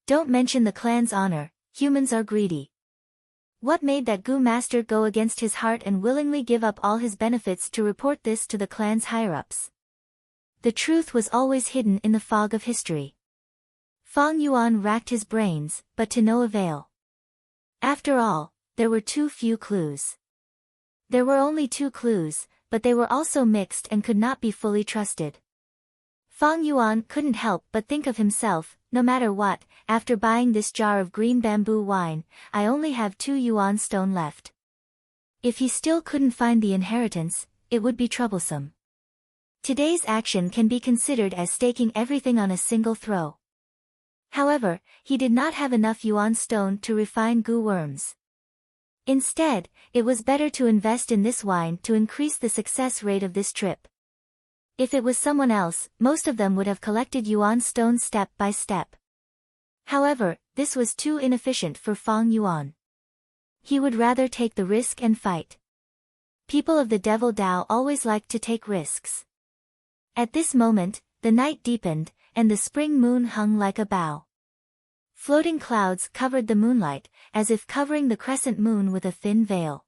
Don't mention the clan's honor, humans are greedy. What made that Gu master go against his heart and willingly give up all his benefits to report this to the clan's higher-ups? The truth was always hidden in the fog of history. Fang Yuan racked his brains, but to no avail. After all, there were too few clues. There were only 2 clues, but they were also mixed and could not be fully trusted. Fang Yuan couldn't help but think of himself, no matter what, after buying this jar of green bamboo wine, I only have 2 yuan stone left. If he still couldn't find the inheritance, it would be troublesome. Today's action can be considered as staking everything on a single throw. However, he did not have enough yuan stone to refine Gu worms. Instead, it was better to invest in this wine to increase the success rate of this trip. If it was someone else, most of them would have collected yuan stones step by step. However, this was too inefficient for Fang Yuan. He would rather take the risk and fight. People of the Devil Dao always liked to take risks. At this moment, the night deepened, and the spring moon hung like a bow. Floating clouds covered the moonlight, as if covering the crescent moon with a thin veil.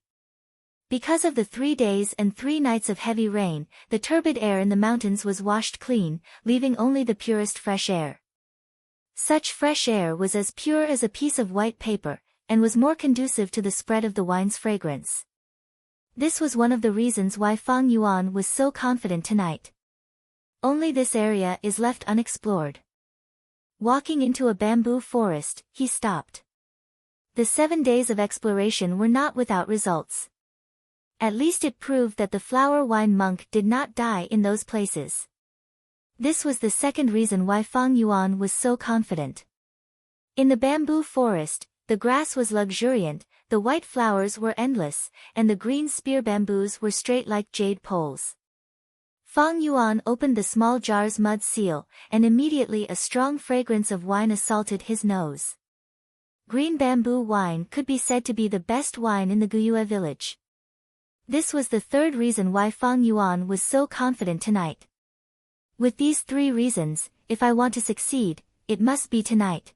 Because of the 3 days and 3 nights of heavy rain, the turbid air in the mountains was washed clean, leaving only the purest fresh air. Such fresh air was as pure as a piece of white paper, and was more conducive to the spread of the wine's fragrance. This was one of the reasons why Fang Yuan was so confident tonight. Only this area is left unexplored. Walking into a bamboo forest, he stopped. The 7 days of exploration were not without results. At least it proved that the flower wine monk did not die in those places. This was the second reason why Fang Yuan was so confident. In the bamboo forest, the grass was luxuriant, the white flowers were endless, and the green spear bamboos were straight like jade poles. Fang Yuan opened the small jar's mud seal, and immediately a strong fragrance of wine assaulted his nose. Green bamboo wine could be said to be the best wine in the Guyue village. This was the third reason why Fang Yuan was so confident tonight. With these 3 reasons, if I want to succeed, it must be tonight.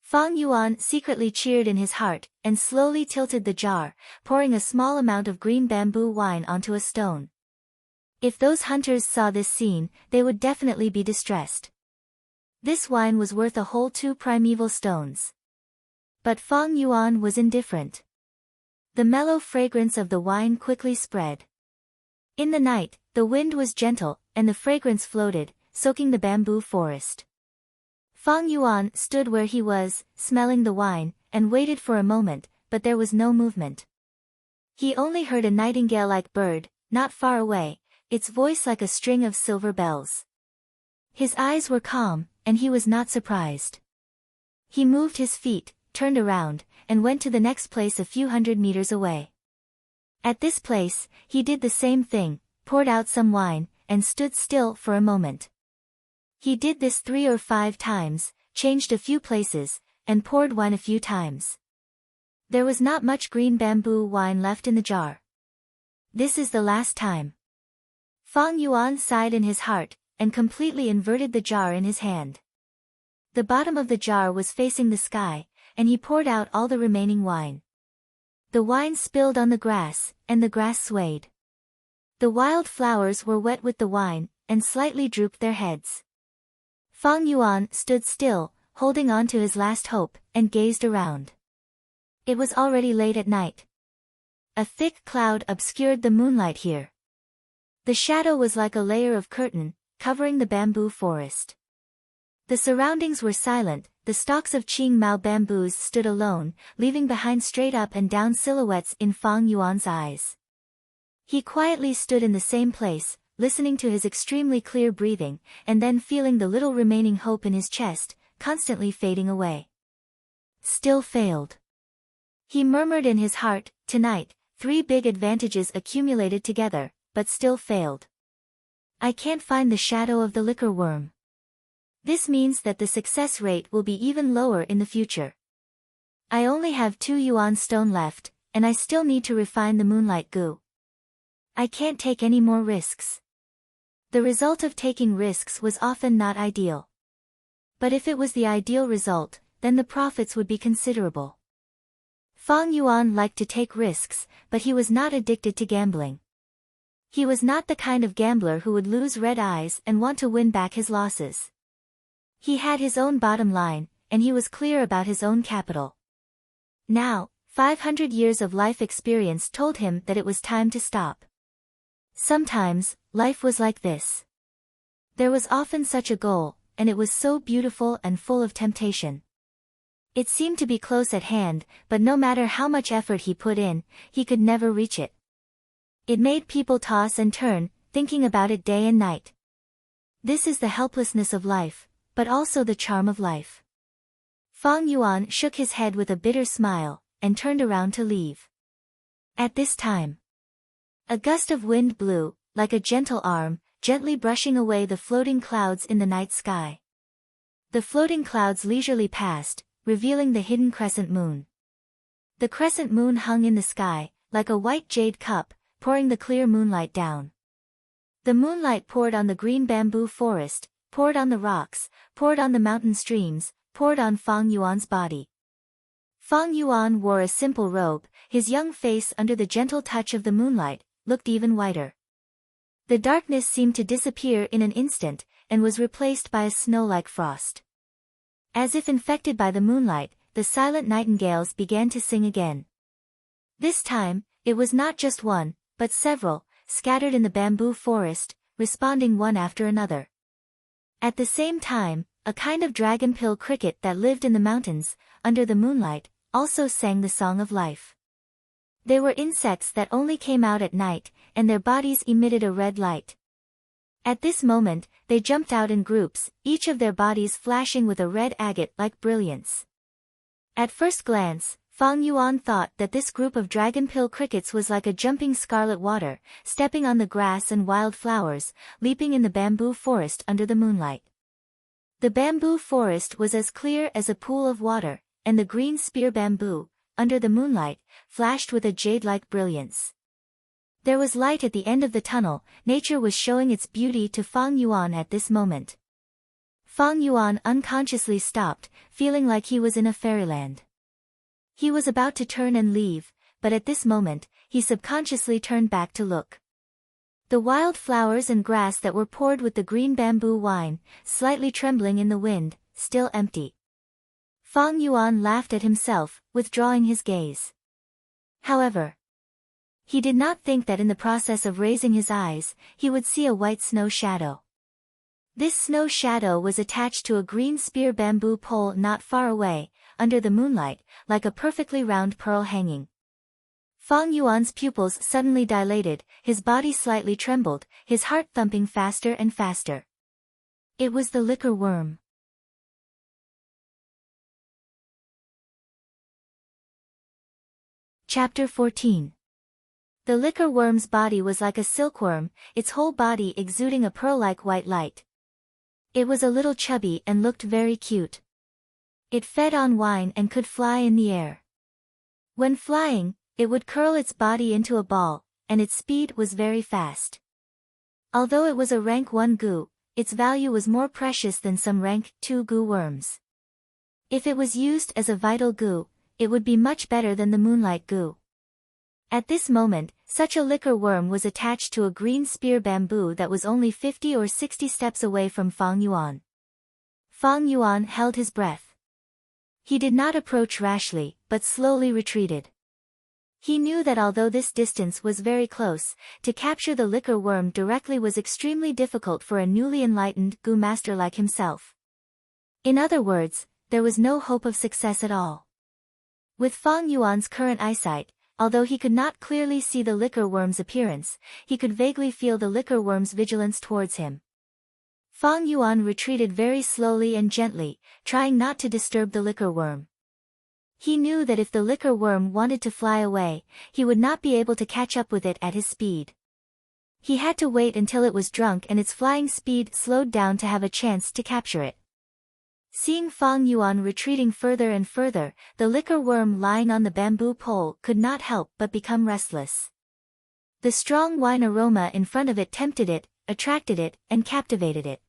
Fang Yuan secretly cheered in his heart, and slowly tilted the jar, pouring a small amount of green bamboo wine onto a stone. If those hunters saw this scene, they would definitely be distressed. This wine was worth a whole 2 primeval stones. But Fang Yuan was indifferent. The mellow fragrance of the wine quickly spread. In the night, the wind was gentle, and the fragrance floated, soaking the bamboo forest. Fang Yuan stood where he was, smelling the wine, and waited for a moment, but there was no movement. He only heard a nightingale-like bird, not far away, its voice like a string of silver bells. His eyes were calm, and he was not surprised. He moved his feet, turned around, and went to the next place a few hundred meters away. At this place, he did the same thing, poured out some wine, and stood still for a moment. He did this 3 or 5 times, changed a few places, and poured wine a few times. There was not much green bamboo wine left in the jar. This is the last time. Fang Yuan sighed in his heart, and completely inverted the jar in his hand. The bottom of the jar was facing the sky, and he poured out all the remaining wine. The wine spilled on the grass, and the grass swayed. The wild flowers were wet with the wine, and slightly drooped their heads. Fang Yuan stood still, holding on to his last hope, and gazed around. It was already late at night. A thick cloud obscured the moonlight here. The shadow was like a layer of curtain, covering the bamboo forest. The surroundings were silent, the stalks of Qing Mao bamboos stood alone, leaving behind straight up and down silhouettes in Fang Yuan's eyes. He quietly stood in the same place, listening to his extremely clear breathing, and then feeling the little remaining hope in his chest, constantly fading away. Still failed. He murmured in his heart, tonight, 3 big advantages accumulated together, but still failed. I can't find the shadow of the liquor worm. This means that the success rate will be even lower in the future. I only have 2 yuan stone left, and I still need to refine the moonlight goo. I can't take any more risks. The result of taking risks was often not ideal. But if it was the ideal result, then the profits would be considerable. Fang Yuan liked to take risks, but he was not addicted to gambling. He was not the kind of gambler who would lose red eyes and want to win back his losses. He had his own bottom line, and he was clear about his own capital. Now, 500 years of life experience told him that it was time to stop. Sometimes, life was like this. There was often such a goal, and it was so beautiful and full of temptation. It seemed to be close at hand, but no matter how much effort he put in, he could never reach it. It made people toss and turn, thinking about it day and night. This is the helplessness of life, but also the charm of life. Fang Yuan shook his head with a bitter smile, and turned around to leave. At this time, a gust of wind blew, like a gentle arm, gently brushing away the floating clouds in the night sky. The floating clouds leisurely passed, revealing the hidden crescent moon. The crescent moon hung in the sky, like a white jade cup, pouring the clear moonlight down. The moonlight poured on the green bamboo forest, poured on the rocks, poured on the mountain streams, poured on Fang Yuan's body. Fang Yuan wore a simple robe, his young face under the gentle touch of the moonlight, looked even whiter. The darkness seemed to disappear in an instant, and was replaced by a snow-like frost. As if infected by the moonlight, the silent nightingales began to sing again. This time, it was not just one, but several, scattered in the bamboo forest, responding one after another. At the same time, a kind of dragonpill cricket that lived in the mountains, under the moonlight, also sang the song of life. They were insects that only came out at night, and their bodies emitted a red light. At this moment, they jumped out in groups, each of their bodies flashing with a red agate-like brilliance. At first glance, Fang Yuan thought that this group of dragonpill crickets was like a jumping scarlet water, stepping on the grass and wild flowers, leaping in the bamboo forest under the moonlight. The bamboo forest was as clear as a pool of water, and the green spear bamboo, under the moonlight, flashed with a jade-like brilliance. There was light at the end of the tunnel. Nature was showing its beauty to Fang Yuan at this moment. Fang Yuan unconsciously stopped, feeling like he was in a fairyland. He was about to turn and leave, but at this moment, he subconsciously turned back to look. The wild flowers and grass that were poured with the green bamboo wine, slightly trembling in the wind, still empty. Fang Yuan laughed at himself, withdrawing his gaze. However, he did not think that in the process of raising his eyes, he would see a white snow shadow. This snow shadow was attached to a green spear bamboo pole not far away, under the moonlight, like a perfectly round pearl hanging. Fang Yuan's pupils suddenly dilated, his body slightly trembled, his heart thumping faster and faster. It was the liquor worm. Chapter 14. The liquor worm's body was like a silkworm, its whole body exuding a pearl-like white light. It was a little chubby and looked very cute. It fed on wine and could fly in the air. When flying, it would curl its body into a ball, and its speed was very fast. Although it was a rank 1 gu, its value was more precious than some rank 2 gu worms. If it was used as a vital gu, it would be much better than the moonlight gu. At this moment, such a liquor worm was attached to a green spear bamboo that was only 50 or 60 steps away from Fang Yuan. Fang Yuan held his breath. He did not approach rashly, but slowly retreated. He knew that although this distance was very close, to capture the liquor worm directly was extremely difficult for a newly enlightened gu master like himself. In other words, there was no hope of success at all. With Fang Yuan's current eyesight, although he could not clearly see the liquor worm's appearance, he could vaguely feel the liquor worm's vigilance towards him. Fang Yuan retreated very slowly and gently, trying not to disturb the liquor worm. He knew that if the liquor worm wanted to fly away, he would not be able to catch up with it at his speed. He had to wait until it was drunk and its flying speed slowed down to have a chance to capture it. Seeing Fang Yuan retreating further and further, the liquor worm lying on the bamboo pole could not help but become restless. The strong wine aroma in front of it tempted it, attracted it, and captivated it.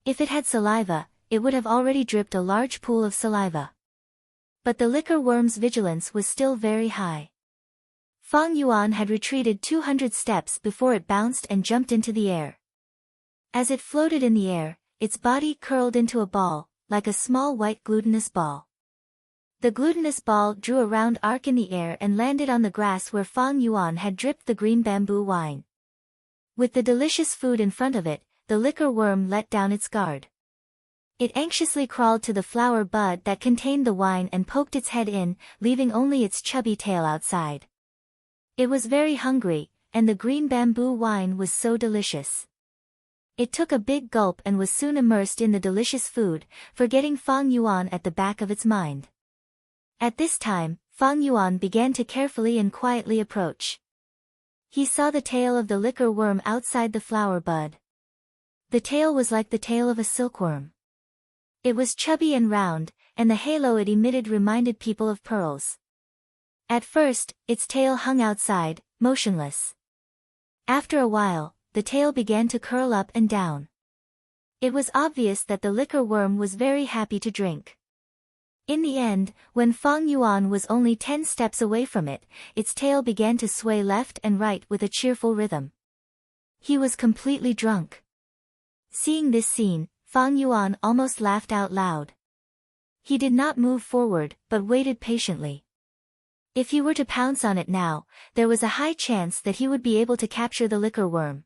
If it had saliva, it would have already dripped a large pool of saliva. But the liquor worm's vigilance was still very high. Fang Yuan had retreated 200 steps before it bounced and jumped into the air. As it floated in the air, its body curled into a ball, like a small white glutinous ball. The glutinous ball drew a round arc in the air and landed on the grass where Fang Yuan had dripped the green bamboo wine. With the delicious food in front of it, the liquor worm let down its guard. It anxiously crawled to the flower bud that contained the wine and poked its head in, leaving only its chubby tail outside. It was very hungry, and the green bamboo wine was so delicious. It took a big gulp and was soon immersed in the delicious food, forgetting Fang Yuan at the back of its mind. At this time, Fang Yuan began to carefully and quietly approach. He saw the tail of the liquor worm outside the flower bud. The tail was like the tail of a silkworm. It was chubby and round, and the halo it emitted reminded people of pearls. At first, its tail hung outside, motionless. After a while, the tail began to curl up and down. It was obvious that the liquor worm was very happy to drink. In the end, when Fang Yuan was only 10 steps away from it, its tail began to sway left and right with a cheerful rhythm. He was completely drunk. Seeing this scene, Fang Yuan almost laughed out loud. He did not move forward, but waited patiently. If he were to pounce on it now, there was a high chance that he would be able to capture the liquor worm.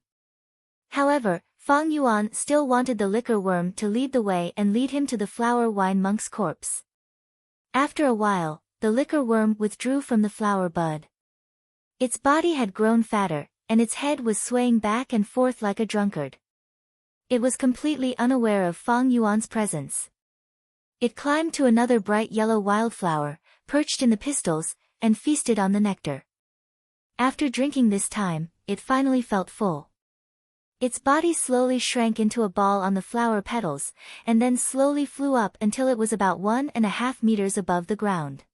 However, Fang Yuan still wanted the liquor worm to lead the way and lead him to the flower wine monk's corpse. After a while, the liquor worm withdrew from the flower bud. Its body had grown fatter, and its head was swaying back and forth like a drunkard. It was completely unaware of Fang Yuan's presence. It climbed to another bright yellow wildflower, perched in the pistils, and feasted on the nectar. After drinking this time, it finally felt full. Its body slowly shrank into a ball on the flower petals, and then slowly flew up until it was about 1.5 meters above the ground.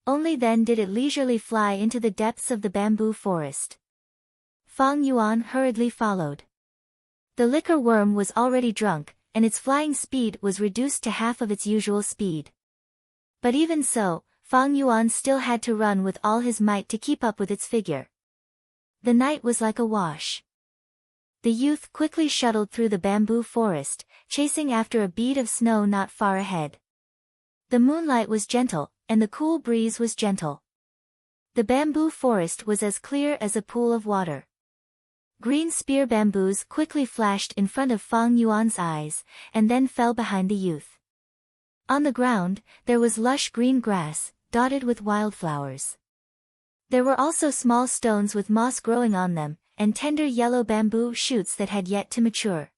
Only then did it leisurely fly into the depths of the bamboo forest. Fang Yuan hurriedly followed. The liquor worm was already drunk, and its flying speed was reduced to half of its usual speed. But even so, Fang Yuan still had to run with all his might to keep up with its figure. The night was like a wash. The youth quickly shuttled through the bamboo forest, chasing after a bead of snow not far ahead. The moonlight was gentle, and the cool breeze was gentle. The bamboo forest was as clear as a pool of water. Green spear bamboos quickly flashed in front of Fang Yuan's eyes, and then fell behind the youth. On the ground, there was lush green grass, dotted with wildflowers. There were also small stones with moss growing on them, and tender yellow bamboo shoots that had yet to mature.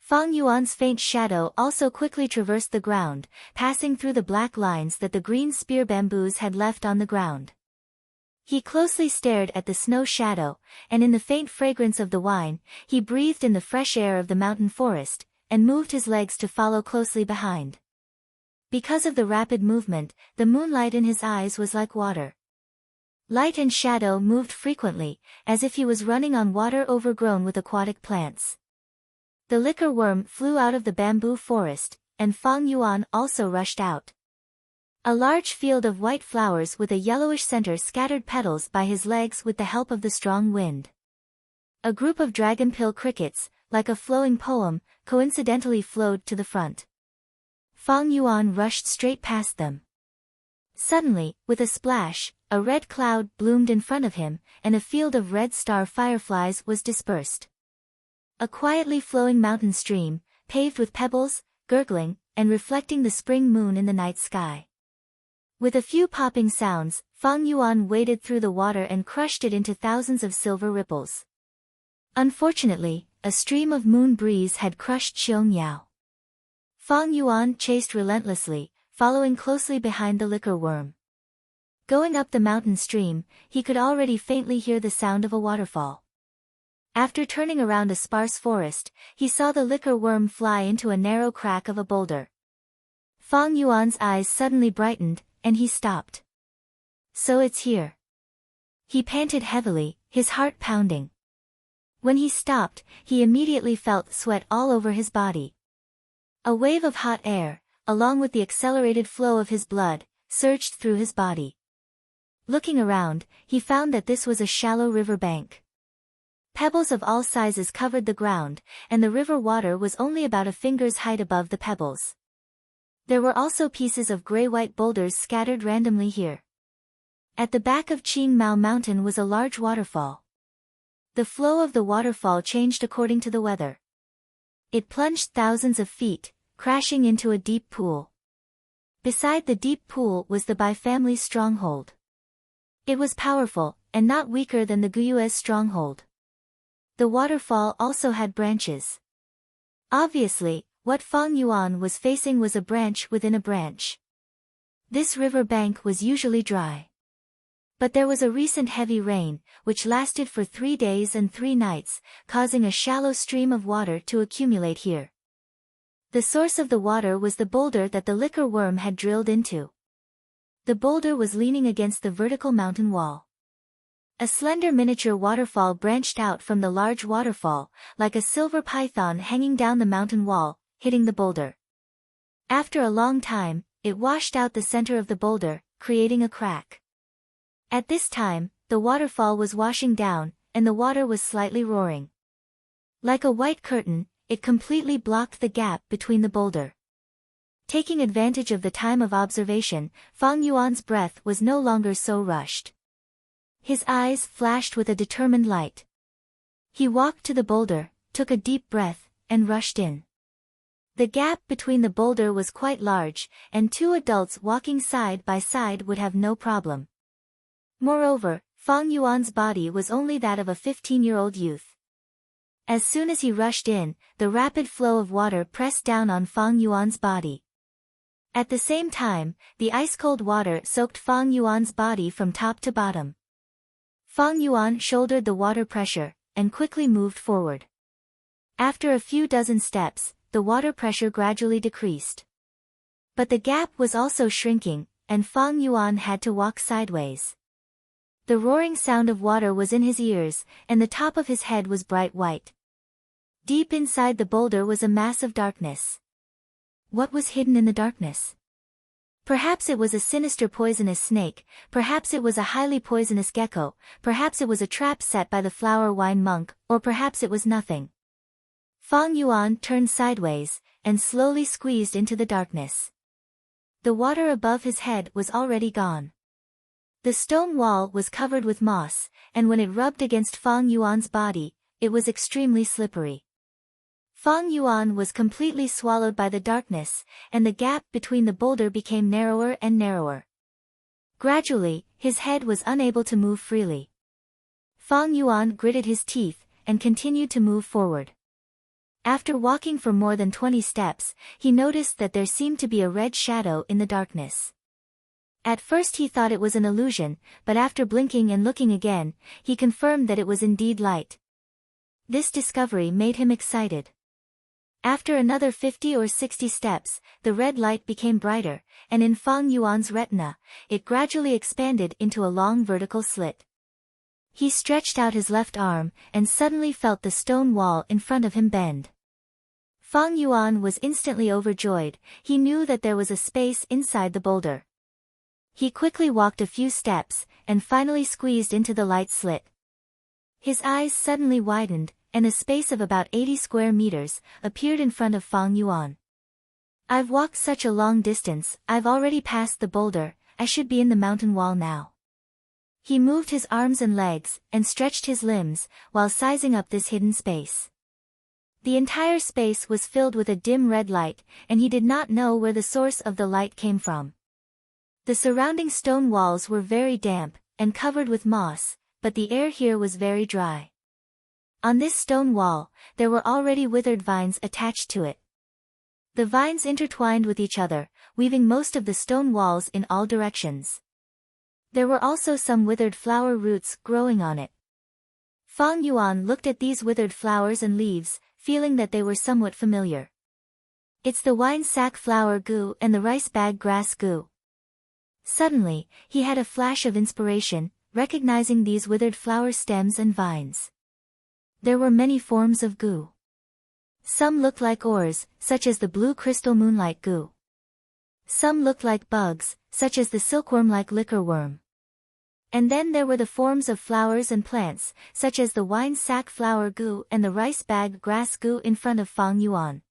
Fang Yuan's faint shadow also quickly traversed the ground, passing through the black lines that the green spear bamboos had left on the ground. He closely stared at the snow shadow, and in the faint fragrance of the wine, he breathed in the fresh air of the mountain forest, and moved his legs to follow closely behind. Because of the rapid movement, the moonlight in his eyes was like water. Light and shadow moved frequently, as if he was running on water overgrown with aquatic plants. The liquor worm flew out of the bamboo forest, and Fang Yuan also rushed out. A large field of white flowers with a yellowish center scattered petals by his legs with the help of the strong wind. A group of dragonpill crickets, like a flowing poem, coincidentally flowed to the front. Fang Yuan rushed straight past them. Suddenly, with a splash, a red cloud bloomed in front of him, and a field of red star fireflies was dispersed. A quietly flowing mountain stream, paved with pebbles, gurgling, and reflecting the spring moon in the night sky. With a few popping sounds, Fang Yuan waded through the water and crushed it into thousands of silver ripples. Unfortunately, a stream of moon breeze had crushed Xiong Yao. Fang Yuan chased relentlessly, following closely behind the liquor worm. Going up the mountain stream, he could already faintly hear the sound of a waterfall. After turning around a sparse forest, he saw the liquor worm fly into a narrow crack of a boulder. Fang Yuan's eyes suddenly brightened, and he stopped. So it's here. He panted heavily, his heart pounding. When he stopped, he immediately felt sweat all over his body. A wave of hot air, along with the accelerated flow of his blood, surged through his body. Looking around, he found that this was a shallow river bank. Pebbles of all sizes covered the ground, and the river water was only about a finger's height above the pebbles. There were also pieces of gray-white boulders scattered randomly here. At the back of Qing Mao Mountain was a large waterfall. The flow of the waterfall changed according to the weather. It plunged thousands of feet, crashing into a deep pool. Beside the deep pool was the Bai family's stronghold. It was powerful, and not weaker than the Guyue's stronghold. The waterfall also had branches. Obviously, what Fang Yuan was facing was a branch within a branch. This river bank was usually dry. But there was a recent heavy rain, which lasted for 3 days and 3 nights, causing a shallow stream of water to accumulate here. The source of the water was the boulder that the liquor worm had drilled into. The boulder was leaning against the vertical mountain wall. A slender miniature waterfall branched out from the large waterfall, like a silver python hanging down the mountain wall, hitting the boulder. After a long time, it washed out the center of the boulder, creating a crack. At this time, the waterfall was washing down, and the water was slightly roaring. Like a white curtain, it completely blocked the gap between the boulder. Taking advantage of the time of observation, Fang Yuan's breath was no longer so rushed. His eyes flashed with a determined light. He walked to the boulder, took a deep breath, and rushed in. The gap between the boulder was quite large, and two adults walking side by side would have no problem. Moreover, Fang Yuan's body was only that of a 15-year-old youth. As soon as he rushed in, the rapid flow of water pressed down on Fang Yuan's body. At the same time, the ice-cold water soaked Fang Yuan's body from top to bottom. Fang Yuan shouldered the water pressure, and quickly moved forward. After a few dozen steps, the water pressure gradually decreased. But the gap was also shrinking, and Fang Yuan had to walk sideways. The roaring sound of water was in his ears, and the top of his head was bright white. Deep inside the boulder was a mass of darkness. What was hidden in the darkness? Perhaps it was a sinister poisonous snake, perhaps it was a highly poisonous gecko, perhaps it was a trap set by the flower wine monk, or perhaps it was nothing. Fang Yuan turned sideways, and slowly squeezed into the darkness. The water above his head was already gone. The stone wall was covered with moss, and when it rubbed against Fang Yuan's body, it was extremely slippery. Fang Yuan was completely swallowed by the darkness, and the gap between the boulder became narrower and narrower. Gradually, his head was unable to move freely. Fang Yuan gritted his teeth, and continued to move forward. After walking for more than 20 steps, he noticed that there seemed to be a red shadow in the darkness. At first he thought it was an illusion, but after blinking and looking again, he confirmed that it was indeed light. This discovery made him excited. After another 50 or 60 steps, the red light became brighter, and in Fang Yuan's retina, it gradually expanded into a long vertical slit. He stretched out his left arm, and suddenly felt the stone wall in front of him bend. Fang Yuan was instantly overjoyed. He knew that there was a space inside the boulder. He quickly walked a few steps, and finally squeezed into the light slit. His eyes suddenly widened, and a space of about 80 square meters appeared in front of Fang Yuan. I've walked such a long distance, I've already passed the boulder, I should be in the mountain wall now. He moved his arms and legs, and stretched his limbs, while sizing up this hidden space. The entire space was filled with a dim red light, and he did not know where the source of the light came from. The surrounding stone walls were very damp, and covered with moss, but the air here was very dry. On this stone wall, there were already withered vines attached to it. The vines intertwined with each other, weaving most of the stone walls in all directions. There were also some withered flower roots growing on it. Fang Yuan looked at these withered flowers and leaves, feeling that they were somewhat familiar. It's the wine sack flower goo and the rice bag grass goo. Suddenly, he had a flash of inspiration, recognizing these withered flower stems and vines. There were many forms of goo. Some looked like ores, such as the blue crystal moonlight goo. Some looked like bugs, such as the silkworm-like liquor worm. And then there were the forms of flowers and plants, such as the wine sack flower goo and the rice bag grass goo in front of Fang Yuan.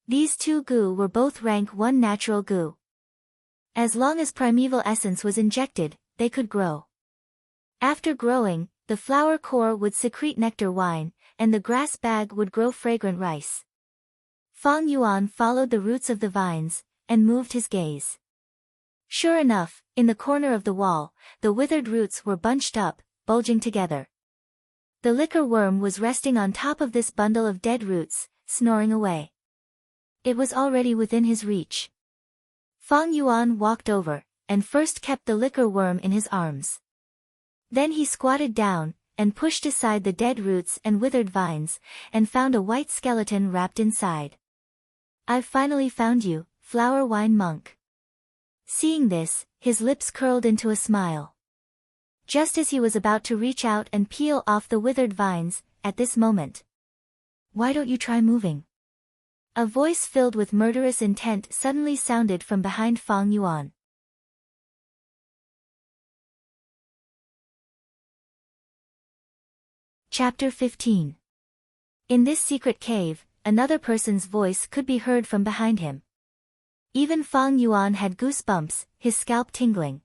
These two goo were both rank 1 natural goo. As long as primeval essence was injected, they could grow. After growing, the flower core would secrete nectar wine, and the grass bag would grow fragrant rice. Fang Yuan followed the roots of the vines, and moved his gaze. Sure enough, in the corner of the wall, the withered roots were bunched up, bulging together. The liquor worm was resting on top of this bundle of dead roots, snoring away. It was already within his reach. Fang Yuan walked over, and first kept the liquor worm in his arms. Then he squatted down, and pushed aside the dead roots and withered vines, and found a white skeleton wrapped inside. I've finally found you, flower wine monk. Seeing this, his lips curled into a smile. Just as he was about to reach out and peel off the withered vines, at this moment. Why don't you try moving? A voice filled with murderous intent suddenly sounded from behind Fang Yuan. Chapter 15. In this secret cave, another person's voice could be heard from behind him. Even Fang Yuan had goosebumps, his scalp tingling.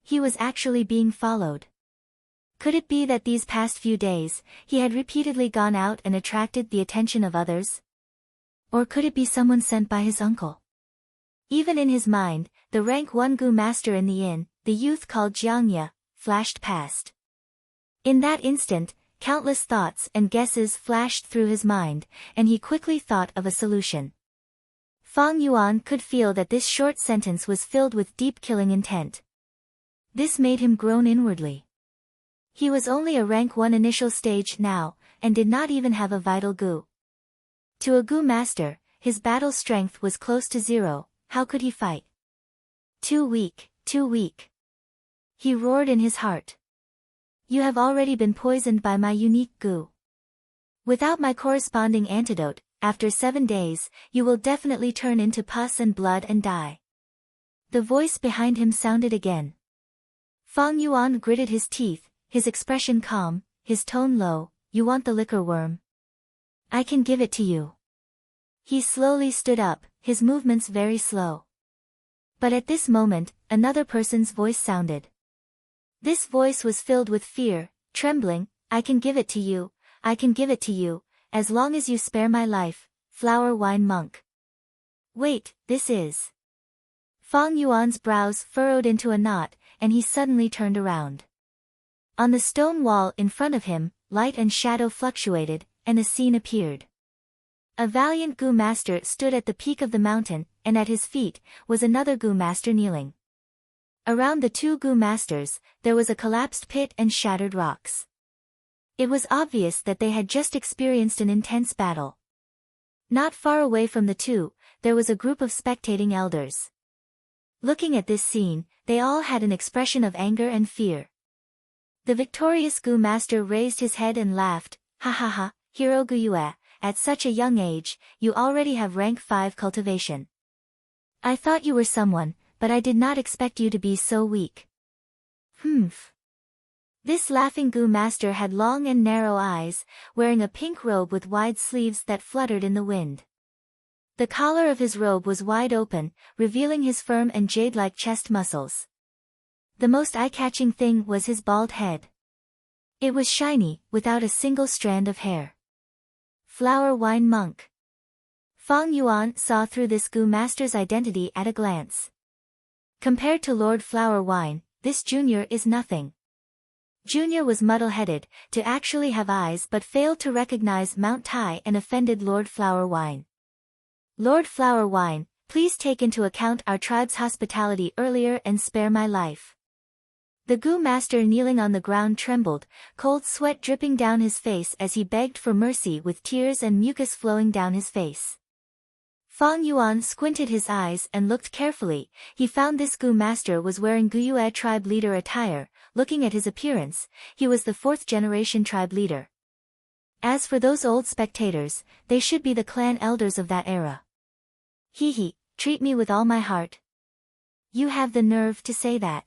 He was actually being followed. Could it be that these past few days, he had repeatedly gone out and attracted the attention of others? Or could it be someone sent by his uncle? Even in his mind, the rank 1 Gu master in the inn, the youth called Jiangya, flashed past. In that instant, countless thoughts and guesses flashed through his mind, and he quickly thought of a solution. Fang Yuan could feel that this short sentence was filled with deep killing intent. This made him groan inwardly. He was only a rank 1 initial stage now, and did not even have a vital Gu. To a Gu master, his battle strength was close to 0, how could he fight? Too weak, too weak. He roared in his heart. You have already been poisoned by my unique Gu. Without my corresponding antidote, after 7 days, you will definitely turn into pus and blood and die. The voice behind him sounded again. Fang Yuan gritted his teeth, his expression calm, his tone low. You want the liquor worm? I can give it to you. He slowly stood up, his movements very slow. But at this moment, another person's voice sounded. This voice was filled with fear, trembling. I can give it to you, I can give it to you, as long as you spare my life, flower wine monk. Wait, this is... Fang Yuan's brows furrowed into a knot, and he suddenly turned around. On the stone wall in front of him, light and shadow fluctuated, and a scene appeared. A valiant Gu master stood at the peak of the mountain, and at his feet was another Gu master kneeling. Around the 2 Gu masters, there was a collapsed pit and shattered rocks. It was obvious that they had just experienced an intense battle. Not far away from the 2, there was a group of spectating elders. Looking at this scene, they all had an expression of anger and fear. The victorious Gu master raised his head and laughed. Ha ha ha, Hero Guyue, at such a young age, you already have rank 5 cultivation. I thought you were someone, but I did not expect you to be so weak. Humph. This laughing Gu master had long and narrow eyes, wearing a pink robe with wide sleeves that fluttered in the wind. The collar of his robe was wide open, revealing his firm and jade-like chest muscles. The most eye-catching thing was his bald head. It was shiny, without a single strand of hair. Flower wine monk. Fang Yuan saw through this Gu master's identity at a glance. Compared to Lord Flower Wine, this junior is nothing. Junior was muddle-headed, to actually have eyes but failed to recognize Mount Tai and offended Lord Flower Wine. Lord Flower Wine, please take into account our tribe's hospitality earlier and spare my life. The Gu master kneeling on the ground trembled, cold sweat dripping down his face as he begged for mercy with tears and mucus flowing down his face. Fang Yuan squinted his eyes and looked carefully. He found this Gu master was wearing Guyue tribe leader attire. Looking at his appearance, he was the 4th generation tribe leader. As for those old spectators, they should be the clan elders of that era. Hee, treat me with all my heart. You have the nerve to say that.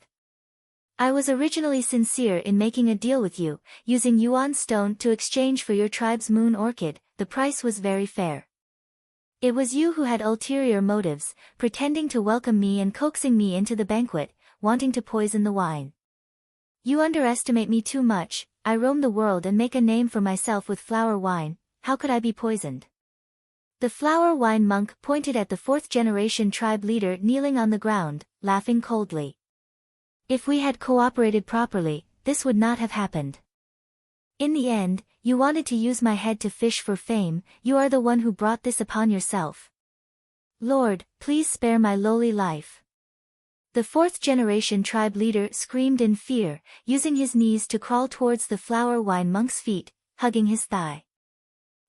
I was originally sincere in making a deal with you, using Yuan stone to exchange for your tribe's moon orchid. The price was very fair. It was you who had ulterior motives, pretending to welcome me and coaxing me into the banquet, wanting to poison the wine. You underestimate me too much. I roam the world and make a name for myself with flower wine. How could I be poisoned? The flower wine monk pointed at the 4th generation tribe leader kneeling on the ground, laughing coldly. If we had cooperated properly, this would not have happened. In the end, you wanted to use my head to fish for fame. You are the one who brought this upon yourself. Lord, please spare my lowly life. The 4th generation tribe leader screamed in fear, using his knees to crawl towards the flower wine monk's feet, hugging his thigh.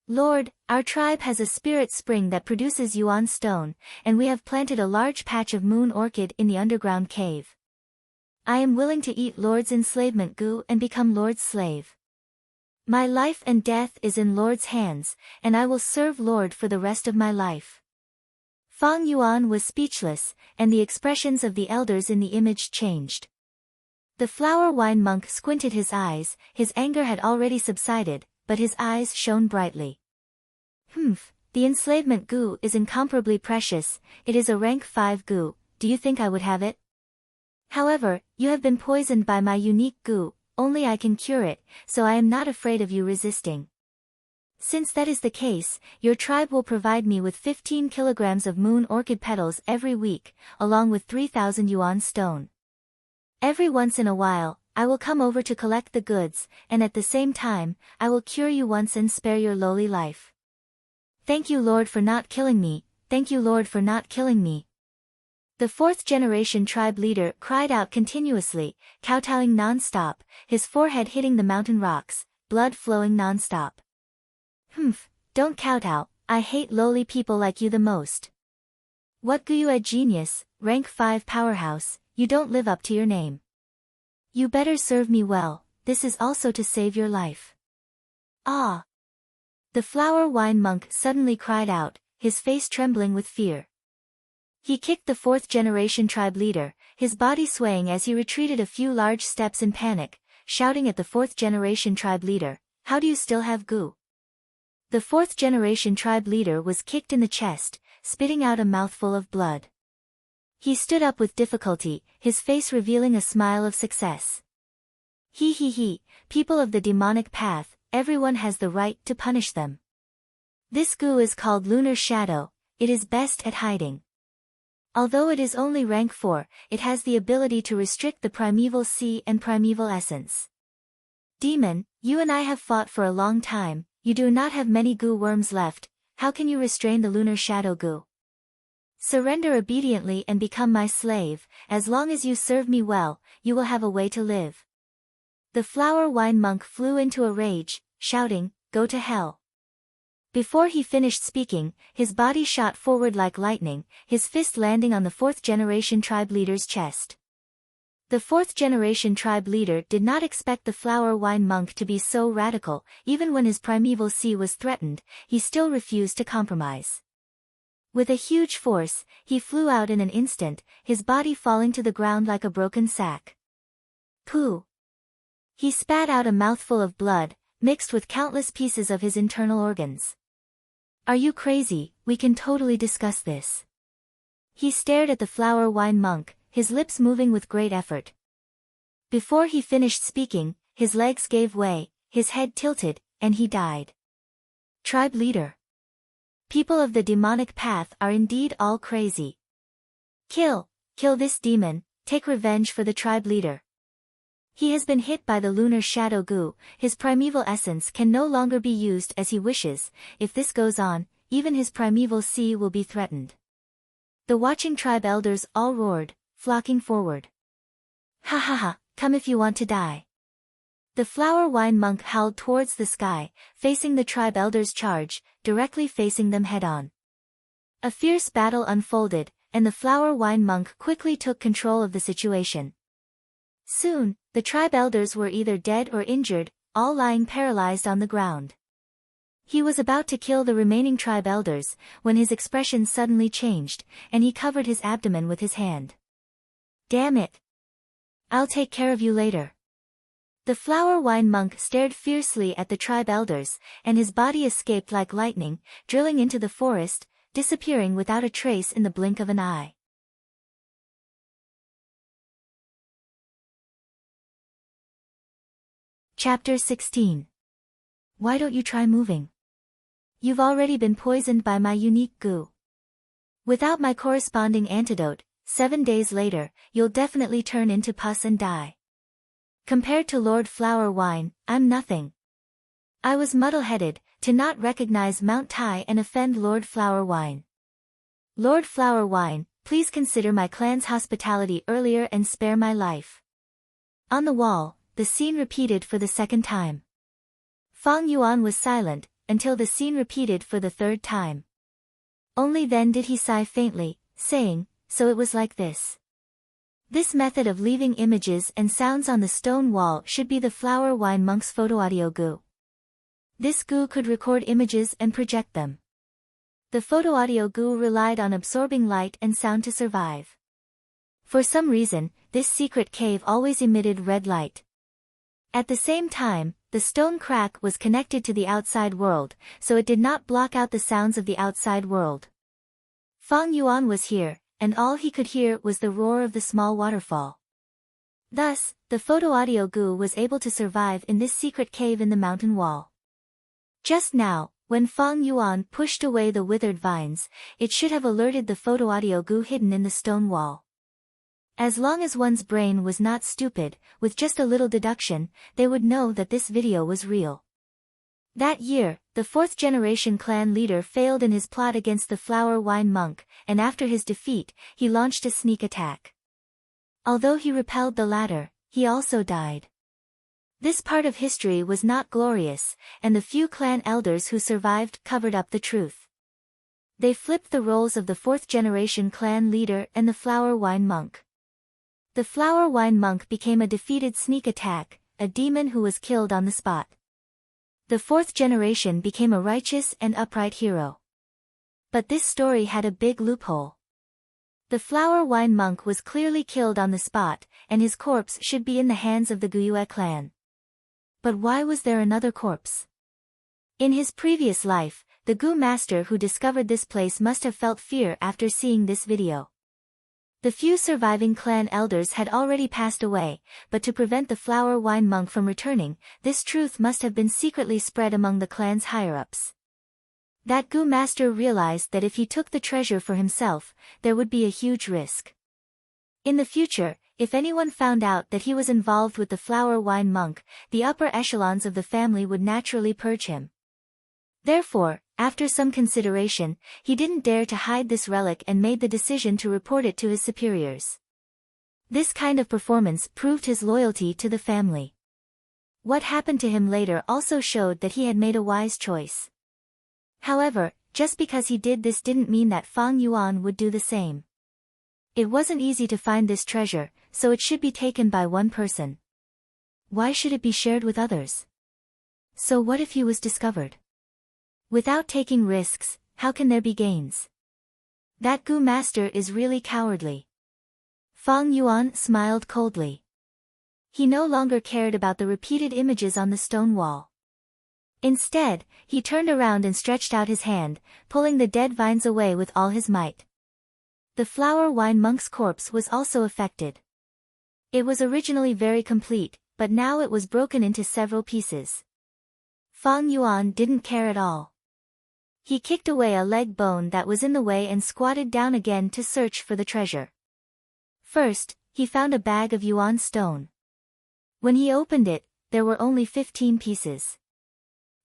Lord, our tribe has a spirit spring that produces yuan stone, and we have planted a large patch of moon orchid in the underground cave. I am willing to eat Lord's enslavement Gu and become Lord's slave. My life and death is in Lord's hands, and I will serve Lord for the rest of my life. Fang Yuan was speechless, and the expressions of the elders in the image changed. The flower wine monk squinted his eyes. His anger had already subsided, but his eyes shone brightly. The enslavement Gu is incomparably precious. It is a rank 5 Gu. Do you think I would have it? However, you have been poisoned by my unique Gu. only I can cure it, so I am not afraid of you resisting. Since that is the case, your tribe will provide me with 15 kilograms of moon orchid petals every week, along with 3,000 yuan stone. Every once in a while, I will come over to collect the goods, and at the same time, I will cure you once and spare your lowly life. Thank you, Lord, for not killing me. Thank you, Lord, for not killing me. The fourth-generation tribe leader cried out continuously, kowtowing non-stop, his forehead hitting the mountain rocks, blood flowing non-stop. Humph, don't kowtow, I hate lowly people like you the most. What Guyue genius, rank 5 powerhouse, you don't live up to your name. You better serve me well, this is also to save your life. Ah! The flower wine monk suddenly cried out, his face trembling with fear. He kicked the fourth-generation tribe leader, his body swaying as he retreated a few large steps in panic, shouting at the fourth-generation tribe leader, "How do you still have goo?" The fourth-generation tribe leader was kicked in the chest, spitting out a mouthful of blood. He stood up with difficulty, his face revealing a smile of success. He, people of the demonic path, everyone has the right to punish them. This goo is called lunar shadow, it is best at hiding. Although it is only rank 4, it has the ability to restrict the primeval sea and primeval essence. Demon, you and I have fought for a long time, you do not have many goo worms left, how can you restrain the lunar shadow goo? Surrender obediently and become my slave, as long as you serve me well, you will have a way to live. The flower wine monk flew into a rage, shouting, "Go to hell." Before he finished speaking, his body shot forward like lightning, his fist landing on the fourth-generation tribe leader's chest. The fourth-generation tribe leader did not expect the flower wine monk to be so radical, even when his primeval sea was threatened, he still refused to compromise. With a huge force, he flew out in an instant, his body falling to the ground like a broken sack. Pooh! He spat out a mouthful of blood, mixed with countless pieces of his internal organs. Are you crazy? We can totally discuss this. He stared at the flower wine monk, his lips moving with great effort. Before he finished speaking, his legs gave way, his head tilted, and he died. Tribe leader. People of the demonic path are indeed all crazy. Kill this demon, take revenge for the tribe leader. He has been hit by the lunar shadow goo, his primeval essence can no longer be used as he wishes, if this goes on, even his primeval sea will be threatened. The watching tribe elders all roared, flocking forward. Ha ha ha, come if you want to die. The flower wine monk howled towards the sky, facing the tribe elders' charge, directly facing them head-on. A fierce battle unfolded, and the flower wine monk quickly took control of the situation. Soon, the tribe elders were either dead or injured, all lying paralyzed on the ground. He was about to kill the remaining tribe elders, when his expression suddenly changed, and he covered his abdomen with his hand. Damn it! I'll take care of you later. The flower wine monk stared fiercely at the tribe elders, and his body escaped like lightning, drilling into the forest, disappearing without a trace in the blink of an eye. Chapter 16. Why don't you try moving? You've already been poisoned by my unique goo. Without my corresponding antidote, 7 days later, you'll definitely turn into pus and die. Compared to Lord Flower Wine, I'm nothing. I was muddle-headed, to not recognize Mount Tai and offend Lord Flower Wine. Lord Flower Wine, please consider my clan's hospitality earlier and spare my life. On the wall, the scene repeated for the second time. Fang Yuan was silent, until the scene repeated for the third time. Only then did he sigh faintly, saying, so it was like this. This method of leaving images and sounds on the stone wall should be the flower wine monk's photoaudio goo. This goo could record images and project them. The photoaudio goo relied on absorbing light and sound to survive. For some reason, this secret cave always emitted red light. At the same time, the stone crack was connected to the outside world, so it did not block out the sounds of the outside world. Fang Yuan was here, and all he could hear was the roar of the small waterfall. Thus, the photo-audio goo was able to survive in this secret cave in the mountain wall. Just now, when Fang Yuan pushed away the withered vines, it should have alerted the photo-audio goo hidden in the stone wall. As long as one's brain was not stupid, with just a little deduction, they would know that this video was real. That year, the fourth-generation clan leader failed in his plot against the flower wine monk, and after his defeat, he launched a sneak attack. Although he repelled the latter, he also died. This part of history was not glorious, and the few clan elders who survived covered up the truth. They flipped the roles of the fourth-generation clan leader and the flower wine monk. The flower wine monk became a defeated sneak attack, a demon who was killed on the spot. The fourth generation became a righteous and upright hero. But this story had a big loophole. The flower wine monk was clearly killed on the spot, and his corpse should be in the hands of the Guyue clan. But why was there another corpse? In his previous life, the Gu master who discovered this place must have felt fear after seeing this video. The few surviving clan elders had already passed away, but to prevent the flower wine monk from returning, this truth must have been secretly spread among the clan's higher-ups. That Gu master realized that if he took the treasure for himself, there would be a huge risk. In the future, if anyone found out that he was involved with the flower wine monk, the upper echelons of the family would naturally purge him. Therefore, after some consideration, he didn't dare to hide this relic and made the decision to report it to his superiors. This kind of performance proved his loyalty to the family. What happened to him later also showed that he had made a wise choice. However, just because he did this didn't mean that Fang Yuan would do the same. It wasn't easy to find this treasure, so it should be taken by one person. Why should it be shared with others? So what if he was discovered? Without taking risks, how can there be gains? That Gu master is really cowardly. Fang Yuan smiled coldly. He no longer cared about the repeated images on the stone wall. Instead, he turned around and stretched out his hand, pulling the dead vines away with all his might. The flower wine monk's corpse was also affected. It was originally very complete, but now it was broken into several pieces. Fang Yuan didn't care at all. He kicked away a leg bone that was in the way and squatted down again to search for the treasure. First, he found a bag of yuan stone. When he opened it, there were only 15 pieces.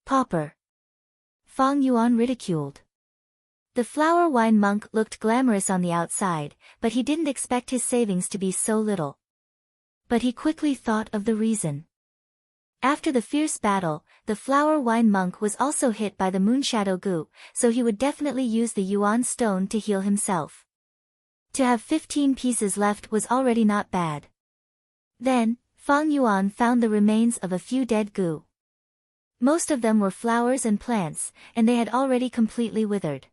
Pauper. Fang Yuan ridiculed. The flower wine monk looked glamorous on the outside, but he didn't expect his savings to be so little. But he quickly thought of the reason. After the fierce battle, the flower wine monk was also hit by the moonshadow gu, so he would definitely use the yuan stone to heal himself. To have 15 pieces left was already not bad. Then, Fang Yuan found the remains of a few dead gu. Most of them were flowers and plants, and they had already completely withered.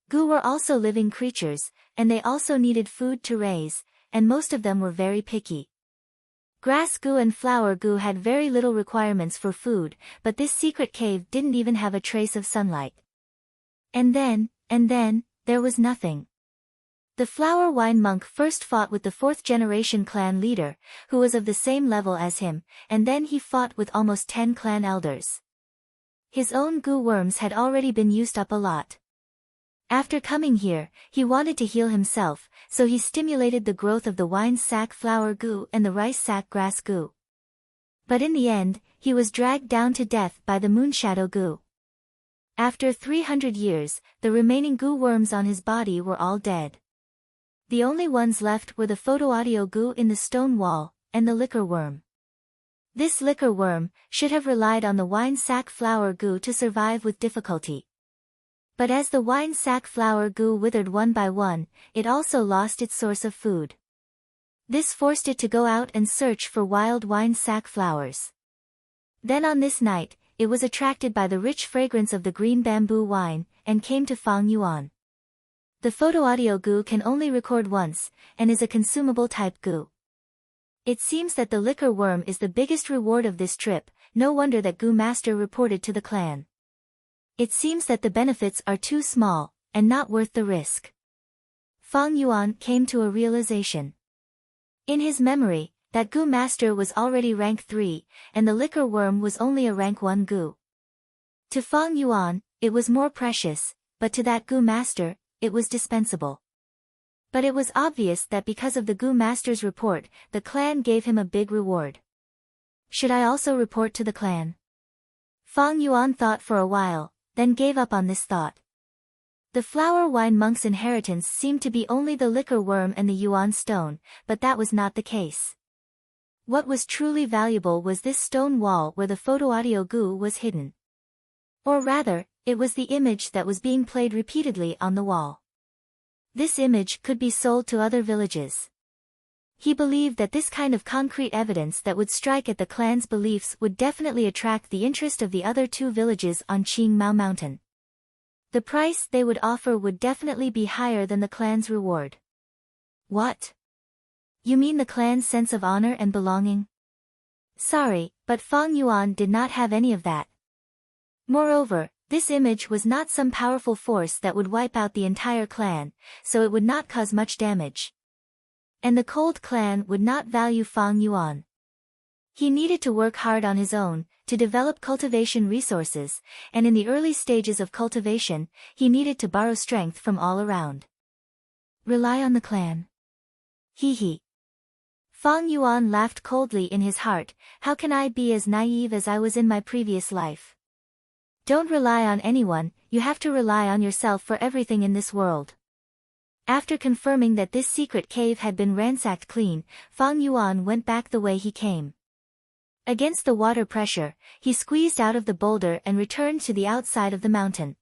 Gu were also living creatures, and they also needed food to raise, and most of them were very picky. Grass gu and flower gu had very little requirements for food, but this secret cave didn't even have a trace of sunlight. And then, there was nothing. The flower wine monk first fought with the fourth-generation clan leader, who was of the same level as him, and then he fought with almost 10 clan elders. His own gu worms had already been used up a lot. After coming here, he wanted to heal himself, so he stimulated the growth of the wine sack flower gu and the rice sack grass gu. But in the end, he was dragged down to death by the moonshadow gu. After 300 years, the remaining gu worms on his body were all dead. The only ones left were the photo-audio gu in the stone wall, and the liquor worm. This liquor worm should have relied on the wine sack flower gu to survive with difficulty. But as the wine sack flower gu withered one by one, it also lost its source of food. This forced it to go out and search for wild wine sack flowers. Then on this night, it was attracted by the rich fragrance of the green bamboo wine, and came to Fang Yuan. The photo-audio gu can only record once, and is a consumable type gu. It seems that the liquor worm is the biggest reward of this trip, no wonder that Gu Master reported to the clan. It seems that the benefits are too small, and not worth the risk. Fang Yuan came to a realization. In his memory, That goo master was already rank 3, and the liquor worm was only a rank 1 goo. To Fang Yuan, it was more precious, but to that goo master, it was dispensable. But it was obvious that because of the goo master's report, the clan gave him a big reward. Should I also report to the clan? Fang Yuan thought for a while, then gave up on this thought. The flower wine monk's inheritance seemed to be only the liquor worm and the yuan stone, but that was not the case. What was truly valuable was this stone wall where the photo-audio goo was hidden. Or rather, it was the image that was being played repeatedly on the wall. This image could be sold to other villages. He believed that this kind of concrete evidence that would strike at the clan's beliefs would definitely attract the interest of the other 2 villages on Qingmao Mountain. The price they would offer would definitely be higher than the clan's reward. What? You mean the clan's sense of honor and belonging? Sorry, but Fang Yuan did not have any of that. Moreover, this image was not some powerful force that would wipe out the entire clan, so it would not cause much damage. And the Cold clan would not value Fang Yuan. He needed to work hard on his own, to develop cultivation resources, and in the early stages of cultivation, he needed to borrow strength from all around. Rely on the clan. Hee. Fang Yuan laughed coldly in his heart. How can I be as naive as I was in my previous life? Don't rely on anyone, you have to rely on yourself for everything in this world. After confirming that this secret cave had been ransacked clean, Fang Yuan went back the way he came. Against the water pressure, he squeezed out of the boulder and returned to the outside of the mountain.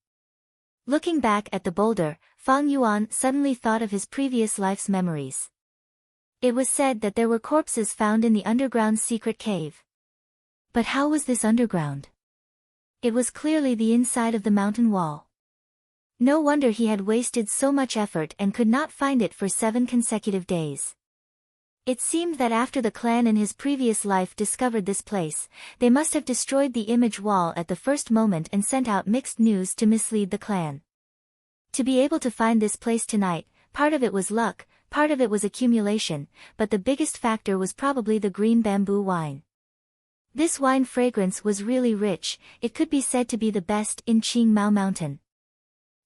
Looking back at the boulder, Fang Yuan suddenly thought of his previous life's memories. It was said that there were corpses found in the underground secret cave. But how was this underground? It was clearly the inside of the mountain wall. No wonder he had wasted so much effort and could not find it for 7 consecutive days. It seemed that after the clan in his previous life discovered this place, they must have destroyed the image wall at the first moment and sent out mixed news to mislead the clan. To be able to find this place tonight, part of it was luck, part of it was accumulation, but the biggest factor was probably the green bamboo wine. This wine fragrance was really rich, it could be said to be the best in Qingmao Mountain.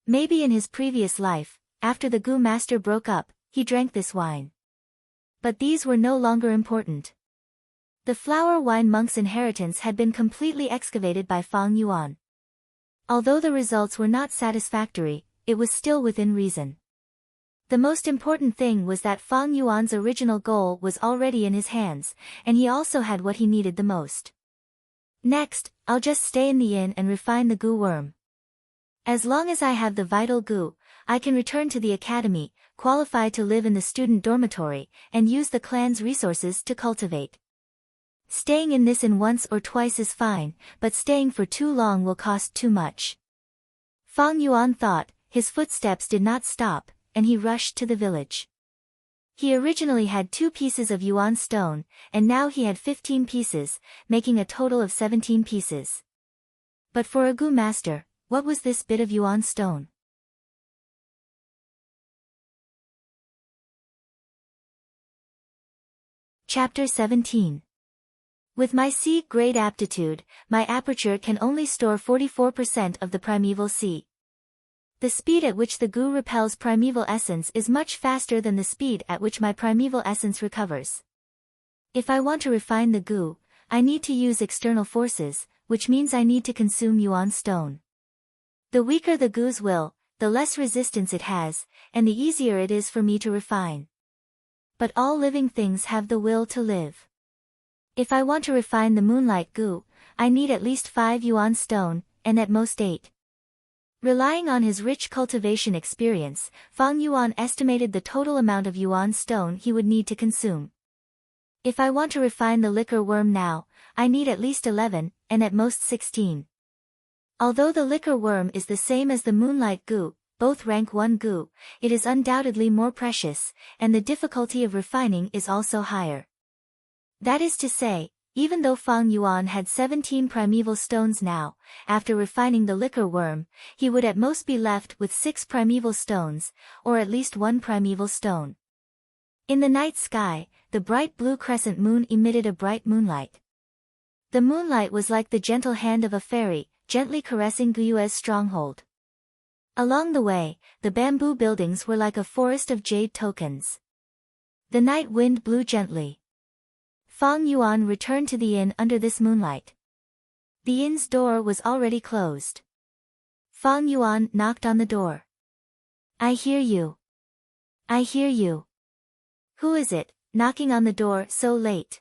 Maybe in his previous life, after the goo master broke up, he drank this wine. But these were no longer important. The flower wine monk's inheritance had been completely excavated by Fang Yuan. Although the results were not satisfactory, it was still within reason. The most important thing was that Fang Yuan's original goal was already in his hands, and he also had what he needed the most. Next, I'll just stay in the inn and refine the goo worm. As long as I have the vital goo, I can return to the academy, qualify to live in the student dormitory, and use the clan's resources to cultivate. Staying in this inn once or twice is fine, but staying for too long will cost too much. Fang Yuan thought. His footsteps did not stop, and he rushed to the village. He originally had 2 pieces of yuan stone, and now he had 15 pieces, making a total of 17 pieces. But for a goo master, what was this bit of yuan stone? Chapter 17. With my C-grade aptitude, my aperture can only store 44% of the primeval C. The speed at which the goo repels primeval essence is much faster than the speed at which my primeval essence recovers. If I want to refine the goo, I need to use external forces, which means I need to consume yuan stone. The weaker the goo's will, the less resistance it has, and the easier it is for me to refine. But all living things have the will to live. If I want to refine the moonlight goo, I need at least 5 yuan stone, and at most 8. Relying on his rich cultivation experience, Fang Yuan estimated the total amount of yuan stone he would need to consume. If I want to refine the liquor worm now, I need at least 11, and at most 16. Although the liquor worm is the same as the moonlight goo, both rank 1 goo, it is undoubtedly more precious, and the difficulty of refining is also higher. That is to say, even though Fang Yuan had 17 primeval stones now, after refining the liquor worm, he would at most be left with 6 primeval stones, or at least 1 primeval stone. In the night sky, the bright blue crescent moon emitted a bright moonlight. The moonlight was like the gentle hand of a fairy, gently caressing Guyue's stronghold. Along the way, the bamboo buildings were like a forest of jade tokens. The night wind blew gently. Fang Yuan returned to the inn under this moonlight. The inn's door was already closed. Fang Yuan knocked on the door. "I hear you. I hear you." "Who is it, knocking on the door so late?"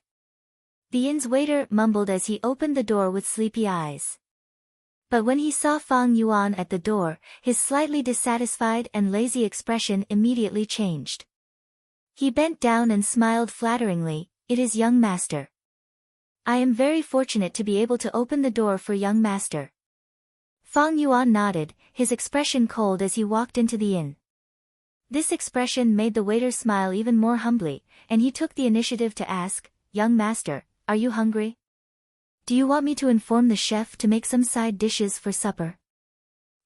The inn's waiter mumbled as he opened the door with sleepy eyes. But when he saw Fang Yuan at the door, his slightly dissatisfied and lazy expression immediately changed. He bent down and smiled flatteringly. "It is young master. I am very fortunate to be able to open the door for young master." Fang Yuan nodded, his expression cold as he walked into the inn. This expression made the waiter smile even more humbly, and he took the initiative to ask, "Young master, are you hungry? Do you want me to inform the chef to make some side dishes for supper?"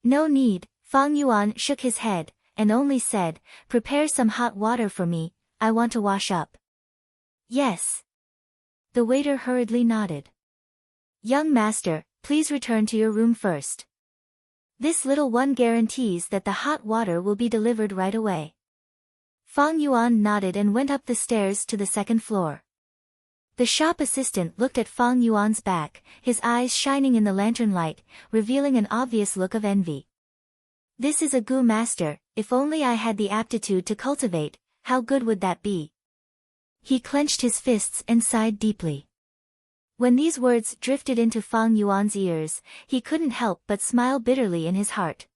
"No need," Fang Yuan shook his head, and only said, "Prepare some hot water for me, I want to wash up." "Yes." The waiter hurriedly nodded. "Young master, please return to your room first. This little one guarantees that the hot water will be delivered right away." Fang Yuan nodded and went up the stairs to the second floor. The shop assistant looked at Fang Yuan's back, his eyes shining in the lantern light, revealing an obvious look of envy. "This is a Gu master, if only I had the aptitude to cultivate, how good would that be?" He clenched his fists and sighed deeply. When these words drifted into Fang Yuan's ears, he couldn't help but smile bitterly in his heart.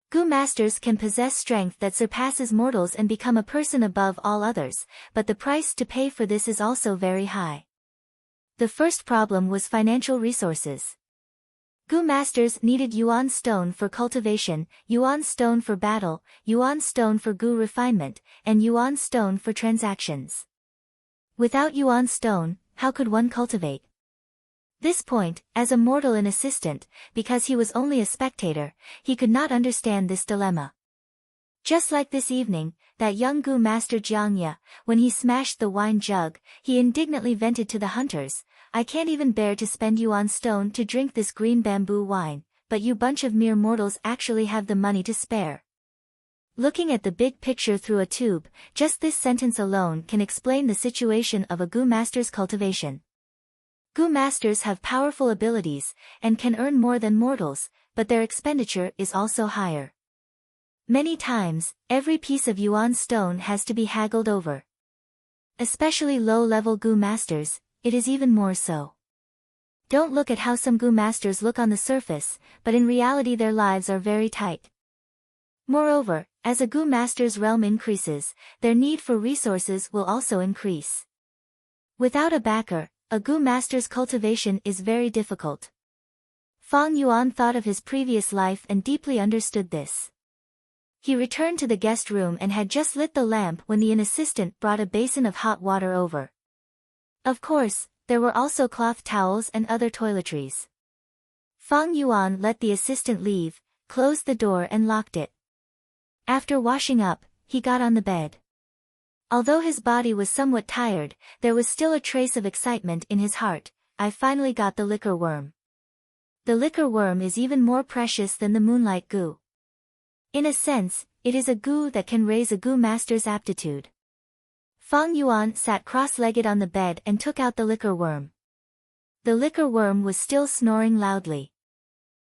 Gu masters can possess strength that surpasses mortals and become a person above all others, but the price to pay for this is also very high. The first problem was financial resources. Gu masters needed Yuan stone for cultivation, Yuan stone for battle, Yuan stone for Gu refinement, and Yuan stone for transactions. Without Yuan stone, how could one cultivate? This point, as a mortal and assistant, because he was only a spectator, he could not understand this dilemma. Just like this evening, that young Gu master Jiangya, when he smashed the wine jug, he indignantly vented to the hunters, "I can't even bear to spend Yuan stone to drink this green bamboo wine, but you bunch of mere mortals actually have the money to spare." Looking at the big picture through a tube, just this sentence alone can explain the situation of a Gu master's cultivation. Gu masters have powerful abilities, and can earn more than mortals, but their expenditure is also higher. Many times, every piece of Yuan stone has to be haggled over. Especially low-level Gu masters, it is even more so. Don't look at how some Gu masters look on the surface, but in reality their lives are very tight. Moreover, as a Gu master's realm increases, their need for resources will also increase. Without a backer, a Gu master's cultivation is very difficult. Fang Yuan thought of his previous life and deeply understood this. He returned to the guest room and had just lit the lamp when the inn assistant brought a basin of hot water over. Of course, there were also cloth towels and other toiletries. Fang Yuan let the assistant leave, closed the door and locked it. After washing up, he got on the bed. Although his body was somewhat tired, there was still a trace of excitement in his heart. "I finally got the liquor worm. The liquor worm is even more precious than the moonlight Gu. In a sense, it is a Gu that can raise a Gu master's aptitude." Fang Yuan sat cross-legged on the bed and took out the liquor worm. The liquor worm was still snoring loudly.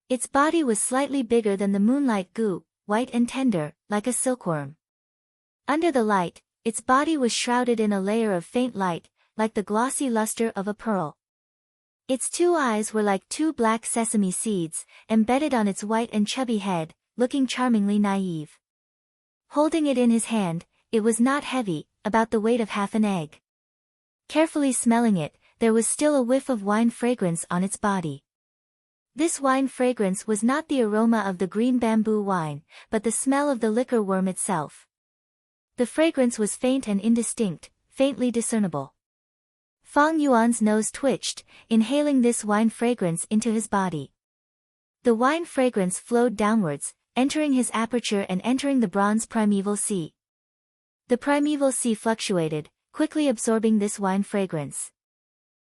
Its body was slightly bigger than the moonlight Gu, white and tender, like a silkworm. Under the light, its body was shrouded in a layer of faint light, like the glossy luster of a pearl. Its two eyes were like two black sesame seeds, embedded on its white and chubby head, looking charmingly naive. Holding it in his hand, it was not heavy, about the weight of half an egg. Carefully smelling it, there was still a whiff of wine fragrance on its body. This wine fragrance was not the aroma of the green bamboo wine, but the smell of the liquor worm itself. The fragrance was faint and indistinct, faintly discernible. Fang Yuan's nose twitched, inhaling this wine fragrance into his body. The wine fragrance flowed downwards, entering his aperture and entering the bronze primeval sea. The primeval sea fluctuated, quickly absorbing this wine fragrance.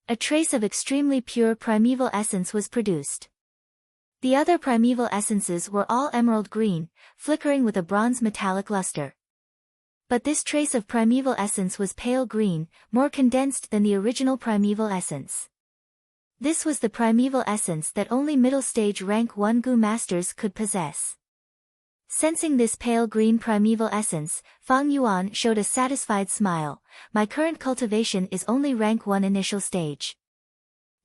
A trace of extremely pure primeval essence was produced. The other primeval essences were all emerald green, flickering with a bronze metallic luster. But this trace of primeval essence was pale green, more condensed than the original primeval essence. This was the primeval essence that only middle stage rank 1 Gu masters could possess. Sensing this pale green primeval essence, Fang Yuan showed a satisfied smile. My current cultivation is only rank 1 initial stage.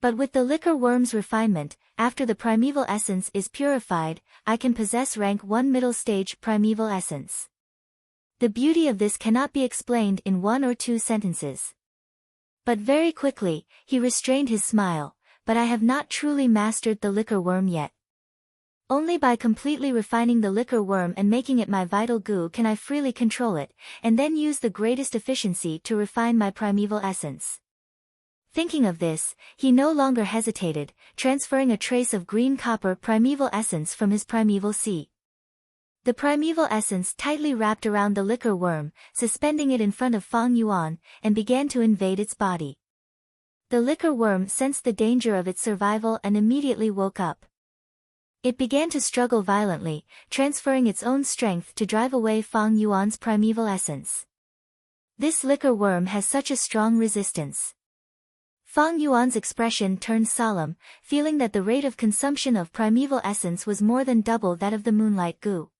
But with the liquor worm's refinement, after the primeval essence is purified, I can possess rank 1 middle stage primeval essence. The beauty of this cannot be explained in 1 or 2 sentences. But very quickly, he restrained his smile, but I have not truly mastered the liquor worm yet. Only by completely refining the liquor worm and making it my vital goo can I freely control it, and then use the greatest efficiency to refine my primeval essence. Thinking of this, he no longer hesitated, transferring a trace of green copper primeval essence from his primeval sea. The primeval essence tightly wrapped around the liquor worm, suspending it in front of Fang Yuan, and began to invade its body. The liquor worm sensed the danger of its survival and immediately woke up. It began to struggle violently, transferring its own strength to drive away Fang Yuan's primeval essence. This liquor worm has such a strong resistance. Fang Yuan's expression turned solemn, feeling that the rate of consumption of primeval essence was more than double that of the moonlight goo.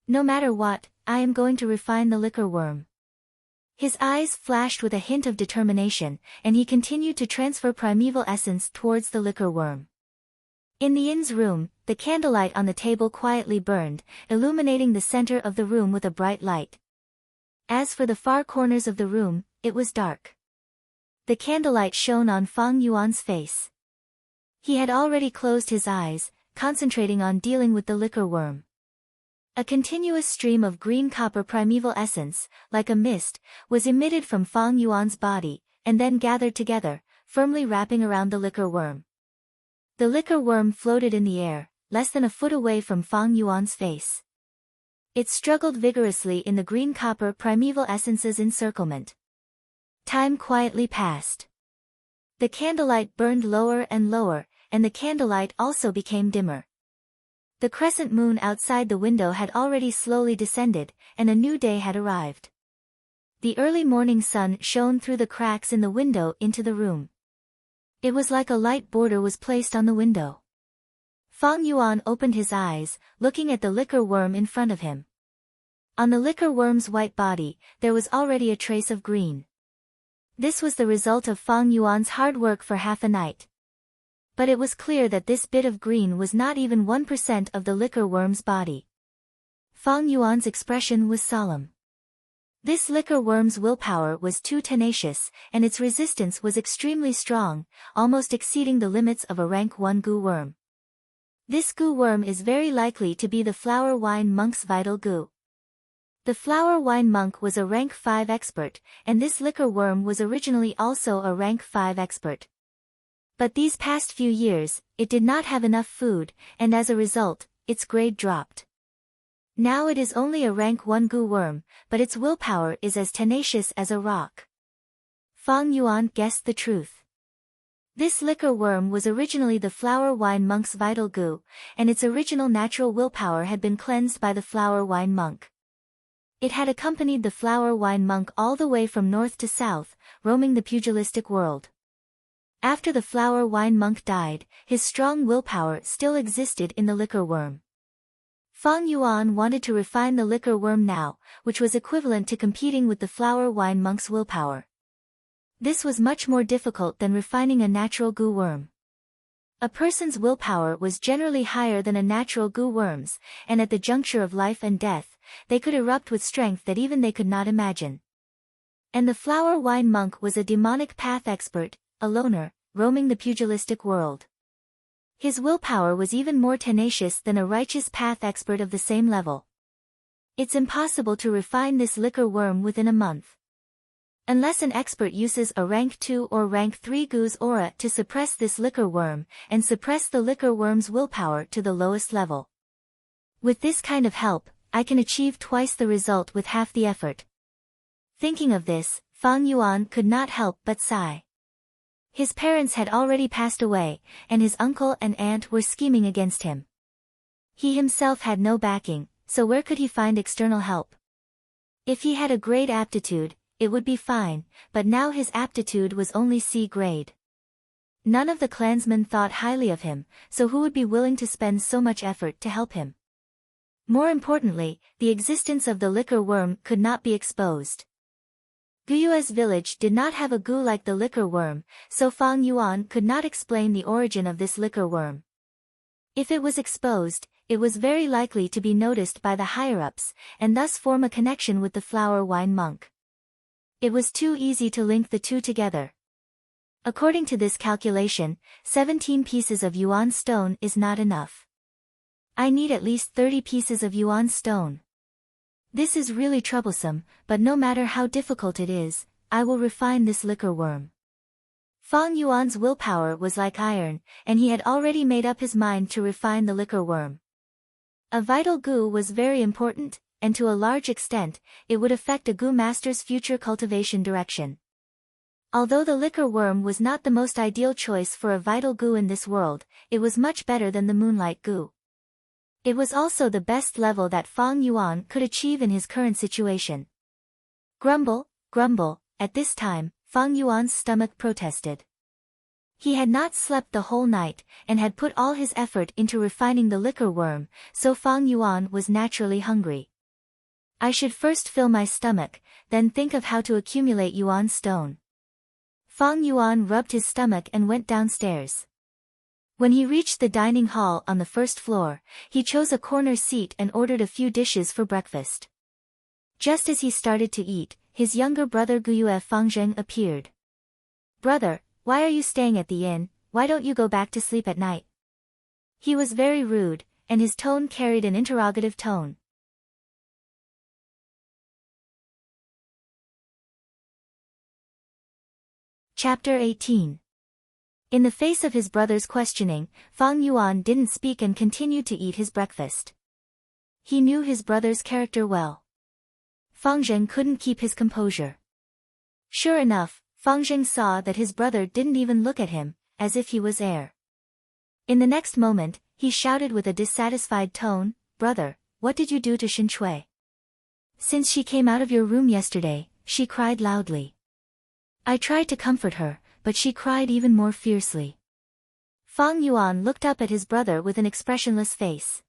No matter what, I am going to refine the liquor worm. His eyes flashed with a hint of determination, and he continued to transfer primeval essence towards the liquor worm. In the inn's room, the candlelight on the table quietly burned, illuminating the center of the room with a bright light. As for the far corners of the room, it was dark. The candlelight shone on Fang Yuan's face. He had already closed his eyes, concentrating on dealing with the liquor worm. A continuous stream of green copper primeval essence, like a mist, was emitted from Fang Yuan's body, and then gathered together, firmly wrapping around the liquor worm. The liquor worm floated in the air, less than a foot away from Fang Yuan's face. It struggled vigorously in the green copper primeval essence's encirclement. Time quietly passed. The candlelight burned lower and lower, and the candlelight also became dimmer. The crescent moon outside the window had already slowly descended, and a new day had arrived. The early morning sun shone through the cracks in the window into the room. It was like a light border was placed on the window. Fang Yuan opened his eyes, looking at the liquor worm in front of him. On the liquor worm's white body, there was already a trace of green. This was the result of Fang Yuan's hard work for half a night. But it was clear that this bit of green was not even 1% of the liquor worm's body. Fang Yuan's expression was solemn. This liquor worm's willpower was too tenacious, and its resistance was extremely strong, almost exceeding the limits of a rank 1 goo worm. This goo worm is very likely to be the flower wine monk's vital goo. The flower wine monk was a rank 5 expert, and this liquor worm was originally also a rank 5 expert. But these past few years, it did not have enough food, and as a result, its grade dropped. Now it is only a rank 1 goo worm, but its willpower is as tenacious as a rock. Fang Yuan guessed the truth. This liquor worm was originally the flower wine monk's vital goo, and its original natural willpower had been cleansed by the flower wine monk. It had accompanied the flower wine monk all the way from north to south, roaming the pugilistic world. After the flower wine monk died, his strong willpower still existed in the liquor worm. Fang Yuan wanted to refine the liquor worm now, which was equivalent to competing with the flower wine monk's willpower. This was much more difficult than refining a natural goo worm. A person's willpower was generally higher than a natural goo worm's, and at the juncture of life and death, they could erupt with strength that even they could not imagine. And the flower wine monk was a demonic path expert, a loner, roaming the pugilistic world. His willpower was even more tenacious than a righteous path expert of the same level. It's impossible to refine this liquor worm within a month. Unless an expert uses a rank 2 or rank 3 goo's aura to suppress this liquor worm, and suppress the liquor worm's willpower to the lowest level. With this kind of help, I can achieve twice the result with half the effort. Thinking of this, Fang Yuan could not help but sigh. His parents had already passed away, and his uncle and aunt were scheming against him. He himself had no backing, so where could he find external help? If he had a great aptitude, it would be fine, but now his aptitude was only C grade. None of the clansmen thought highly of him, so who would be willing to spend so much effort to help him? More importantly, the existence of the liquor worm could not be exposed. Guyue's village did not have a gu like the liquor worm, so Fang Yuan could not explain the origin of this liquor worm. If it was exposed, it was very likely to be noticed by the higher-ups, and thus form a connection with the flower wine monk. It was too easy to link the two together. According to this calculation, 17 pieces of yuan stone is not enough. I need at least 30 pieces of yuan stone. This is really troublesome, but no matter how difficult it is, I will refine this liquor worm. Fang Yuan's willpower was like iron, and he had already made up his mind to refine the liquor worm. A vital gu was very important, and to a large extent, it would affect a gu master's future cultivation direction. Although the liquor worm was not the most ideal choice for a vital gu in this world, it was much better than the moonlight gu. It was also the best level that Fang Yuan could achieve in his current situation. Grumble, grumble, at this time, Fang Yuan's stomach protested. He had not slept the whole night, and had put all his effort into refining the liquor worm, so Fang Yuan was naturally hungry. I should first fill my stomach, then think of how to accumulate yuan stone. Fang Yuan rubbed his stomach and went downstairs. When he reached the dining hall on the first floor, he chose a corner seat and ordered a few dishes for breakfast. Just as he started to eat, his younger brother Guyue Fangzheng appeared. "Brother, why are you staying at the inn? Why don't you go back to sleep at night?" He was very rude, and his tone carried an interrogative tone. Chapter 18. In the face of his brother's questioning, Fang Yuan didn't speak and continued to eat his breakfast. He knew his brother's character well. Fangzheng couldn't keep his composure. Sure enough, Fangzheng saw that his brother didn't even look at him, as if he was air. In the next moment, he shouted with a dissatisfied tone, "Brother, what did you do to Shui? Since she came out of your room yesterday, she cried loudly. I tried to comfort her, but she cried even more fiercely." Fang Yuan looked up at his brother with an expressionless face.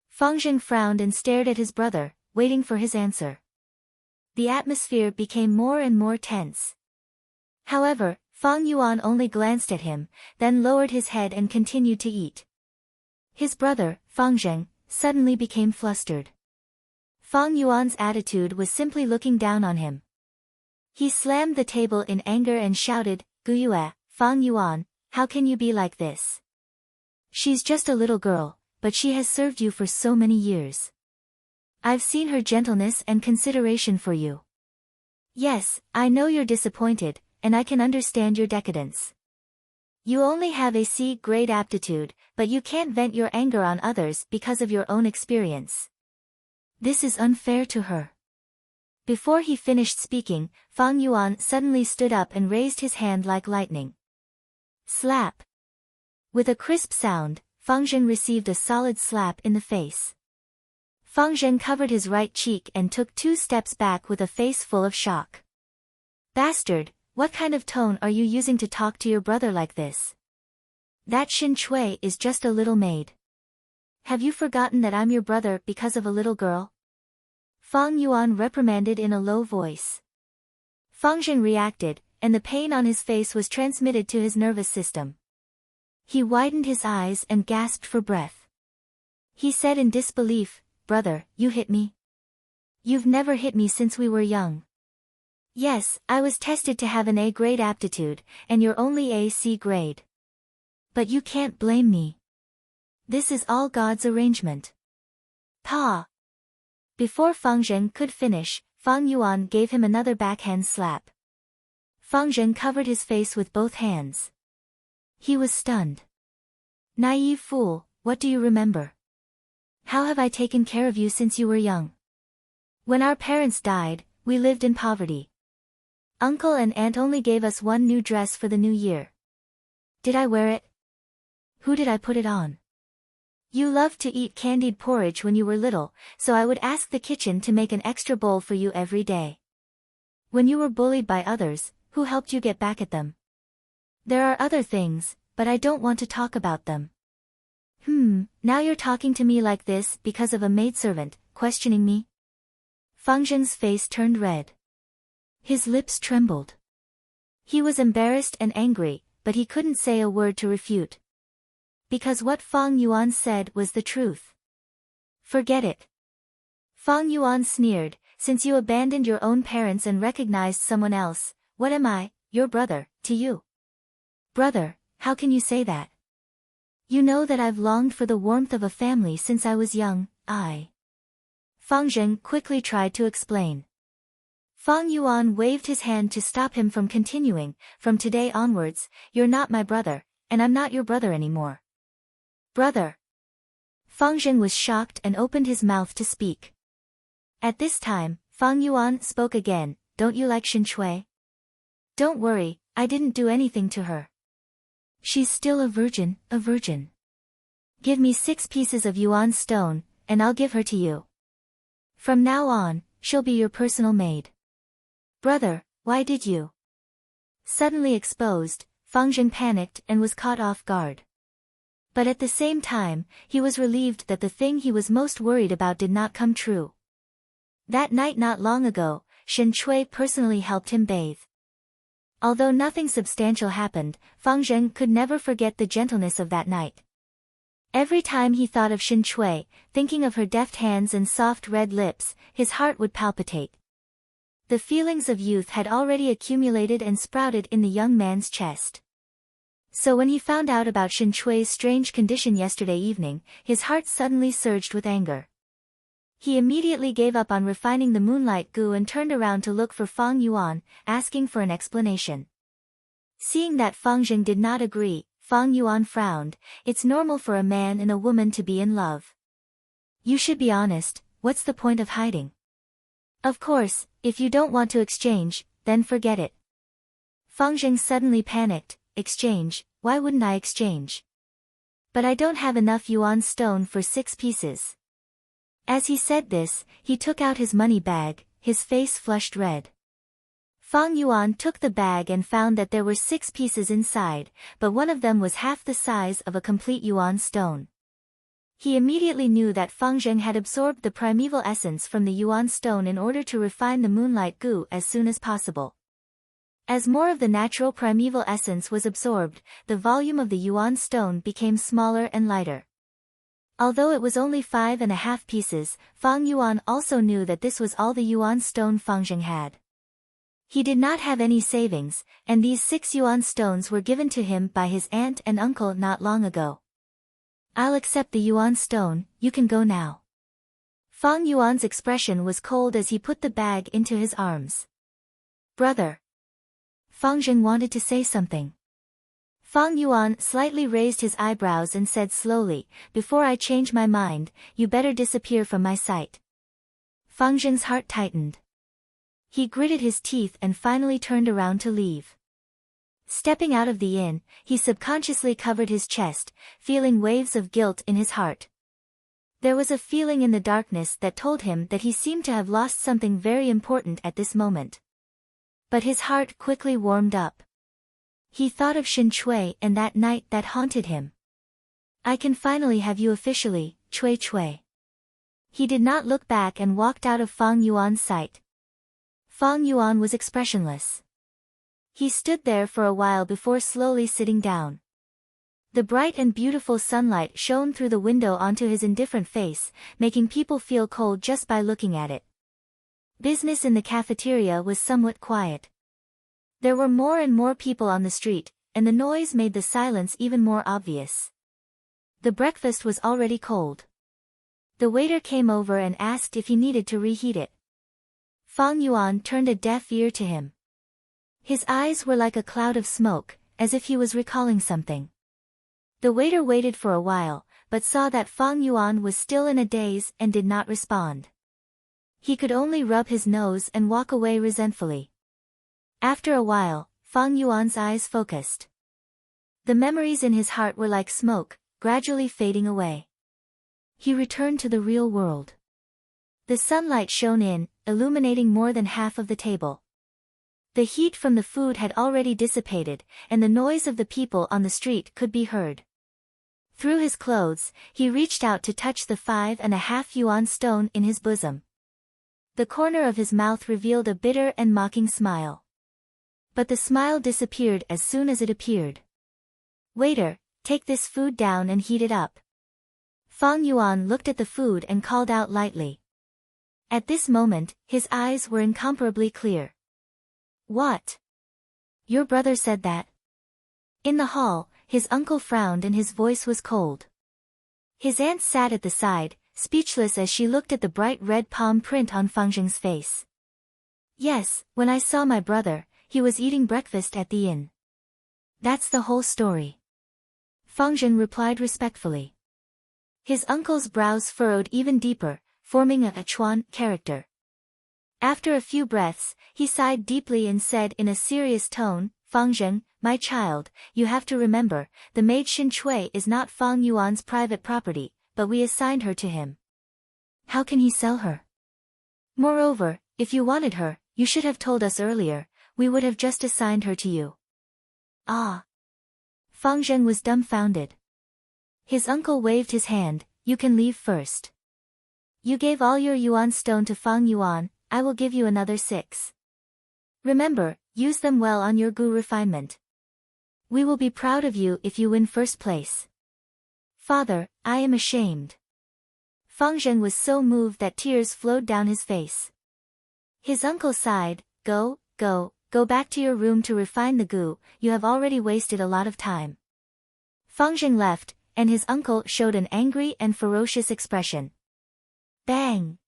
Fangzheng frowned and stared at his brother, waiting for his answer. The atmosphere became more and more tense. However, Fang Yuan only glanced at him, then lowered his head and continued to eat. His brother, Fangzheng, suddenly became flustered. Fang Yuan's attitude was simply looking down on him. He slammed the table in anger and shouted, "Guyue, Fang Yuan, how can you be like this? She's just a little girl, but she has served you for so many years. I've seen her gentleness and consideration for you. Yes, I know you're disappointed, and I can understand your decadence. You only have a C-grade aptitude, but you can't vent your anger on others because of your own experience. This is unfair to her." Before he finished speaking, Fang Yuan suddenly stood up and raised his hand like lightning. Slap! With a crisp sound, Fangzheng received a solid slap in the face. Fangzheng covered his right cheek and took 2 steps back with a face full of shock. "Bastard, what kind of tone are you using to talk to your brother like this? That Shui is just a little maid. Have you forgotten that I'm your brother because of a little girl?" Fang Yuan reprimanded in a low voice. Fangzheng reacted, and the pain on his face was transmitted to his nervous system. He widened his eyes and gasped for breath. He said in disbelief, "Brother, you hit me? You've never hit me since we were young." "Yes, I was tested to have an A-grade aptitude, and you're only a C-grade. But you can't blame me. This is all God's arrangement." "Pa!" Before Fangzheng could finish, Fang Yuan gave him another backhand slap. Fangzheng covered his face with both hands. He was stunned. "Naive fool, what do you remember? How have I taken care of you since you were young? When our parents died, we lived in poverty. Uncle and aunt only gave us one new dress for the new year. Did I wear it? Who did I put it on? You loved to eat candied porridge when you were little, so I would ask the kitchen to make an extra bowl for you every day. When you were bullied by others, who helped you get back at them? There are other things, but I don't want to talk about them. Now you're talking to me like this because of a maidservant, questioning me? Fang Zheng's face turned red. His lips trembled. He was embarrassed and angry, but he couldn't say a word to refute. Because what Fang Yuan said was the truth. Forget it. Fang Yuan sneered, since you abandoned your own parents and recognized someone else, what am I, your brother, to you? Brother, how can you say that? You know that I've longed for the warmth of a family since I was young. Fang Zheng quickly tried to explain. Fang Yuan waved his hand to stop him from continuing. From today onwards, you're not my brother, and I'm not your brother anymore. Brother. Fang Zheng was shocked and opened his mouth to speak. At this time, Fang Yuan spoke again. Don't you like Xin Chui? Don't worry, I didn't do anything to her. She's still a virgin, a virgin. Give me 6 pieces of yuan stone, and I'll give her to you. From now on, she'll be your personal maid. Brother, why did you? Suddenly exposed, Fang Zheng panicked and was caught off guard. But at the same time, he was relieved that the thing he was most worried about did not come true. That night not long ago, Xin Chui personally helped him bathe. Although nothing substantial happened, Fang Zheng could never forget the gentleness of that night. Every time he thought of Xin Chui, thinking of her deft hands and soft red lips, his heart would palpitate. The feelings of youth had already accumulated and sprouted in the young man's chest. So when he found out about Xin Chui's strange condition yesterday evening, his heart suddenly surged with anger. He immediately gave up on refining the moonlight goo and turned around to look for Fang Yuan, asking for an explanation. Seeing that Fang Zheng did not agree, Fang Yuan frowned. It's normal for a man and a woman to be in love. You should be honest, what's the point of hiding? Of course, if you don't want to exchange, then forget it. Fang Zheng suddenly panicked. Exchange, why wouldn't I exchange? But I don't have enough yuan stone for 6 pieces. As he said this, he took out his money bag, his face flushed red. Fang Yuan took the bag and found that there were 6 pieces inside, but one of them was half the size of a complete yuan stone. He immediately knew that Fang Zheng had absorbed the primeval essence from the yuan stone in order to refine the moonlight goo as soon as possible. As more of the natural primeval essence was absorbed, the volume of the yuan stone became smaller and lighter. Although it was only 5.5 pieces, Fang Yuan also knew that this was all the yuan stone Fang Zheng had. He did not have any savings, and these 6 yuan stones were given to him by his aunt and uncle not long ago. I'll accept the yuan stone, you can go now. Fang Yuan's expression was cold as he put the bag into his arms. Brother. Fang Zheng wanted to say something. Fang Yuan slightly raised his eyebrows and said slowly, before I change my mind, you better disappear from my sight. Fang Zheng's heart tightened. He gritted his teeth and finally turned around to leave. Stepping out of the inn, he subconsciously covered his chest, feeling waves of guilt in his heart. There was a feeling in the darkness that told him that he seemed to have lost something very important at this moment. But his heart quickly warmed up. He thought of Xin Chui and that night that haunted him. I can finally have you officially, Chui Chui. He did not look back and walked out of Fang Yuan's sight. Fang Yuan was expressionless. He stood there for a while before slowly sitting down. The bright and beautiful sunlight shone through the window onto his indifferent face, making people feel cold just by looking at it. Business in the cafeteria was somewhat quiet. There were more and more people on the street, and the noise made the silence even more obvious. The breakfast was already cold. The waiter came over and asked if he needed to reheat it. Fang Yuan turned a deaf ear to him. His eyes were like a cloud of smoke, as if he was recalling something. The waiter waited for a while, but saw that Fang Yuan was still in a daze and did not respond. He could only rub his nose and walk away resentfully. After a while, Fang Yuan's eyes focused. The memories in his heart were like smoke, gradually fading away. He returned to the real world. The sunlight shone in, illuminating more than half of the table. The heat from the food had already dissipated, and the noise of the people on the street could be heard. Through his clothes, he reached out to touch the 5.5 yuan stone in his bosom. The corner of his mouth revealed a bitter and mocking smile. But the smile disappeared as soon as it appeared. "Waiter, take this food down and heat it up." Fang Yuan looked at the food and called out lightly. At this moment, his eyes were incomparably clear. "What? Your brother said that?" In the hall, his uncle frowned and his voice was cold. His aunt sat at the side, speechless as she looked at the bright red palm print on Fang Zheng's face. "Yes, when I saw my brother, he was eating breakfast at the inn. That's the whole story." Fang Zheng replied respectfully. His uncle's brows furrowed even deeper, forming a chuan character. After a few breaths, he sighed deeply and said in a serious tone, "Fang Zheng, my child, you have to remember, the maid Xin Chui is not Fang Yuan's private property, but we assigned her to him. How can he sell her? Moreover, if you wanted her, you should have told us earlier, we would have just assigned her to you." "Ah." Fang Zheng was dumbfounded. His uncle waved his hand, "You can leave first. You gave all your yuan stone to Fang Yuan, I will give you another 6. Remember, use them well on your gu refinement. We will be proud of you if you win first place." "Father, I am ashamed." Fang Zheng was so moved that tears flowed down his face. His uncle sighed, Go back to your room to refine the gu, you have already wasted a lot of time." Fang Zheng left, and his uncle showed an angry and ferocious expression. Bang!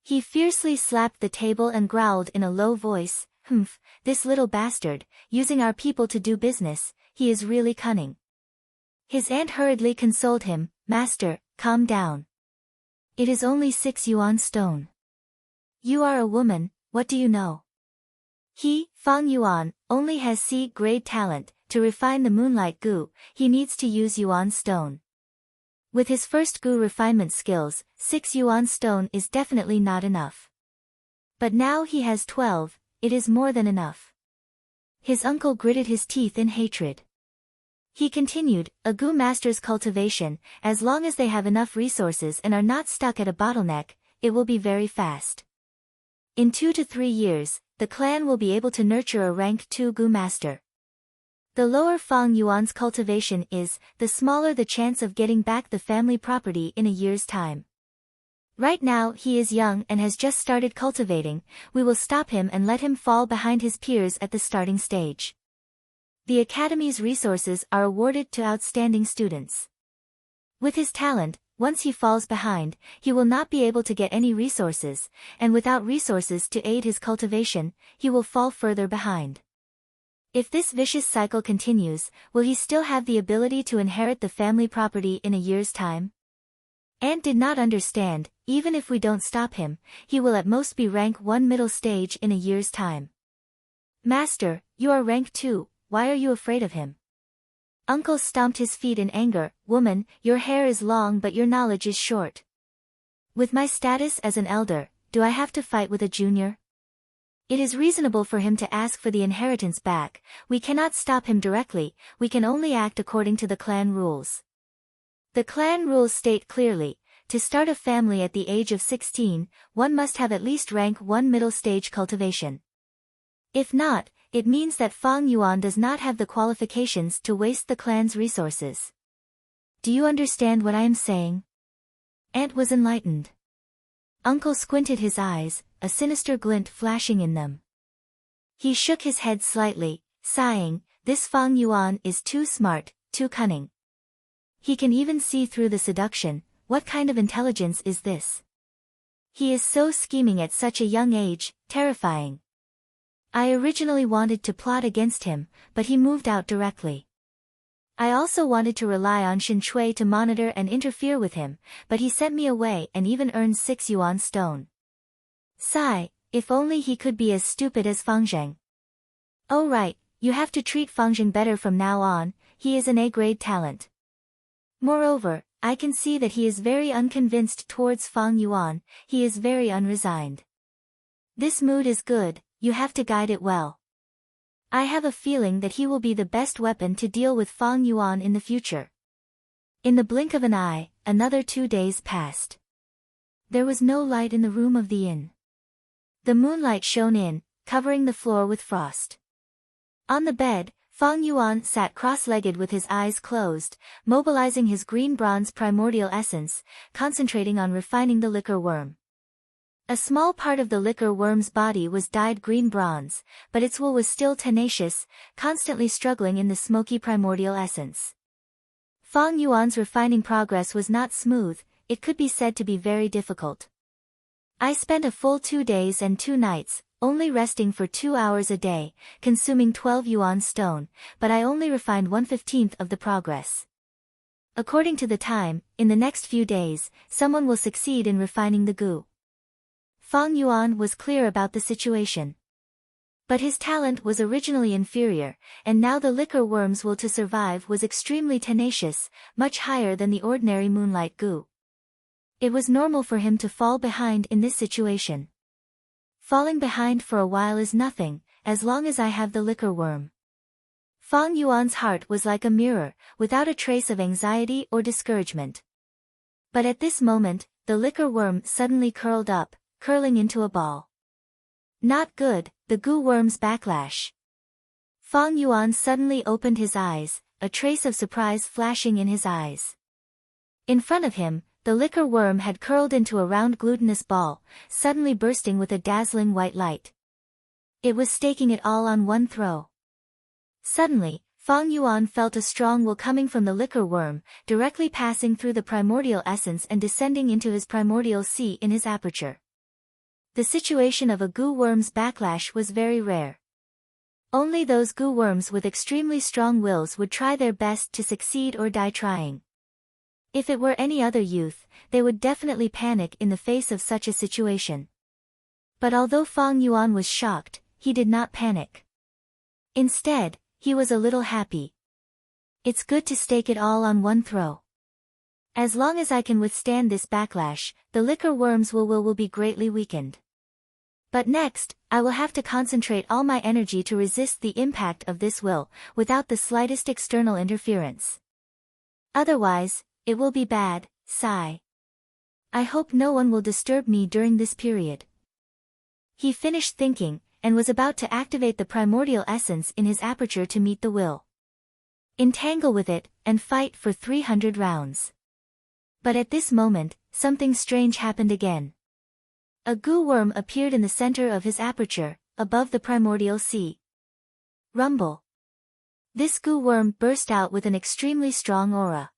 He fiercely slapped the table and growled in a low voice, "Humph, this little bastard, using our people to do business, he is really cunning." His aunt hurriedly consoled him, "Master, calm down. It is only 6 yuan stone. You are a woman, what do you know? He, Fang Yuan, only has C-grade talent, to refine the moonlight gu, he needs to use yuan stone. With his first gu refinement skills, 6 yuan stone is definitely not enough. But now he has 12, it is more than enough." His uncle gritted his teeth in hatred. He continued, "A gu master's cultivation, as long as they have enough resources and are not stuck at a bottleneck, it will be very fast. In 2 to 3 years, the clan will be able to nurture a rank 2 gu master. The lower Fang Yuan's cultivation is, the smaller the chance of getting back the family property in a year's time. Right now he is young and has just started cultivating, we will stop him and let him fall behind his peers at the starting stage. The academy's resources are awarded to outstanding students. With his talent, once he falls behind, he will not be able to get any resources, and without resources to aid his cultivation, he will fall further behind. If this vicious cycle continues, will he still have the ability to inherit the family property in a year's time?" Aunt did not understand, even if we don't stop him, he will at most be rank 1 middle stage in a year's time. "Master, you are rank 2, why are you afraid of him?" Uncle stomped his feet in anger, "Woman, your hair is long but your knowledge is short. With my status as an elder, do I have to fight with a junior? It is reasonable for him to ask for the inheritance back, we cannot stop him directly, we can only act according to the clan rules. The clan rules state clearly, to start a family at the age of 16, one must have at least rank 1 middle stage cultivation. If not, it means that Fang Yuan does not have the qualifications to waste the clan's resources. Do you understand what I am saying?" Aunt was enlightened. Uncle squinted his eyes, a sinister glint flashing in them. He shook his head slightly, sighing, "This Fang Yuan is too smart, too cunning. He can even see through the seduction, what kind of intelligence is this? He is so scheming at such a young age, terrifying. I originally wanted to plot against him, but he moved out directly. I also wanted to rely on Xin Chui to monitor and interfere with him, but he sent me away and even earned 6 yuan stone. Sigh, if only he could be as stupid as Fangzheng. Oh right, you have to treat Fangzheng better from now on, he is an A-grade talent. Moreover, I can see that he is very unconvinced towards Fang Yuan, he is very unresigned. This mood is good, you have to guide it well. I have a feeling that he will be the best weapon to deal with Fang Yuan in the future. In the blink of an eye, another 2 days passed. There was no light in the room of the inn. The moonlight shone in, covering the floor with frost. On the bed, Fang Yuan sat cross-legged with his eyes closed, mobilizing his green bronze primordial essence, concentrating on refining the liquor worm. A small part of the liquor worm's body was dyed green bronze, but its will was still tenacious, constantly struggling in the smoky primordial essence. Fang Yuan's refining progress was not smooth, it could be said to be very difficult. I spent a full 2 days and 2 nights, only resting for 2 hours a day, consuming 12 yuan stone, but I only refined 1/15 of the progress. According to the time, in the next few days, someone will succeed in refining the goo. Fang Yuan was clear about the situation. But his talent was originally inferior, and now the liquor worm's will to survive was extremely tenacious, much higher than the ordinary moonlight goo. It was normal for him to fall behind in this situation. Falling behind for a while is nothing, as long as I have the liquor worm. Fang Yuan's heart was like a mirror, without a trace of anxiety or discouragement. But at this moment, the liquor worm suddenly curled up, curling into a ball. Not good, the goo worm's backlash. Fang Yuan suddenly opened his eyes, a trace of surprise flashing in his eyes. In front of him, the liquor worm had curled into a round glutinous ball, suddenly bursting with a dazzling white light. It was staking it all on one throw. Suddenly, Fang Yuan felt a strong will coming from the liquor worm, directly passing through the primordial essence and descending into his primordial sea in his aperture. The situation of a goo worm's backlash was very rare. Only those goo worms with extremely strong wills would try their best to succeed or die trying. If it were any other youth, they would definitely panic in the face of such a situation. But although Fang Yuan was shocked, he did not panic. Instead, he was a little happy. It's good to stake it all on one throw. As long as I can withstand this backlash, the liquor worm's will be greatly weakened. But next, I will have to concentrate all my energy to resist the impact of this will, without the slightest external interference. Otherwise, it will be bad, sigh. I hope no one will disturb me during this period. He finished thinking, and was about to activate the primordial essence in his aperture to meet the will. Entangle with it, and fight for 300 rounds. But at this moment, something strange happened again. A goo worm appeared in the center of his aperture, above the primordial sea. Rumble. This goo worm burst out with an extremely strong aura.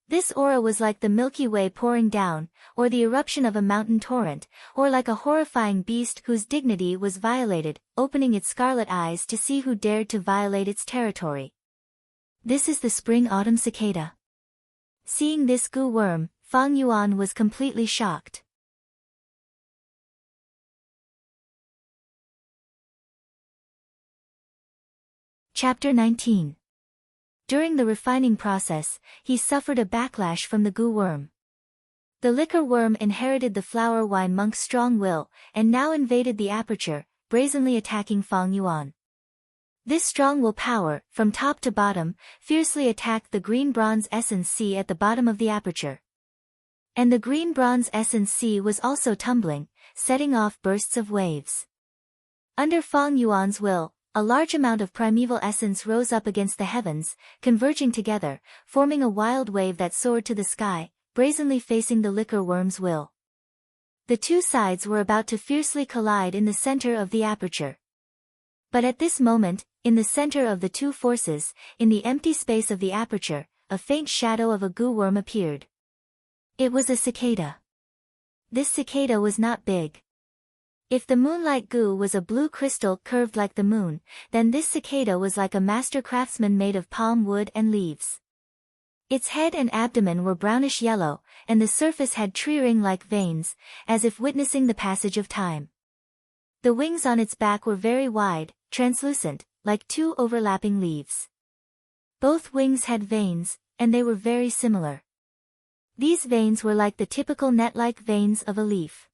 This aura was like the Milky Way pouring down, or the eruption of a mountain torrent, or like a horrifying beast whose dignity was violated, opening its scarlet eyes to see who dared to violate its territory. This is the spring-autumn cicada. Seeing this goo worm, Fang Yuan was completely shocked. Chapter 19. During the refining process, he suffered a backlash from the goo worm. The liquor worm inherited the flower wine monk's strong will, and now invaded the aperture, brazenly attacking Fang Yuan. This strong will power, from top to bottom, fiercely attacked the green bronze essence sea at the bottom of the aperture. And the green bronze essence sea was also tumbling, setting off bursts of waves. Under Fang Yuan's will, a large amount of primeval essence rose up against the heavens, converging together, forming a wild wave that soared to the sky, brazenly facing the liquor worm's will. The two sides were about to fiercely collide in the center of the aperture. But at this moment, in the center of the two forces, in the empty space of the aperture, a faint shadow of a goo worm appeared. It was a cicada. This cicada was not big. If the moonlight goo was a blue crystal curved like the moon, then this cicada was like a master craftsman made of palm wood and leaves. Its head and abdomen were brownish yellow, and the surface had tree-ring-like veins, as if witnessing the passage of time. The wings on its back were very wide, translucent, like two overlapping leaves. Both wings had veins, and they were very similar. These veins were like the typical net-like veins of a leaf.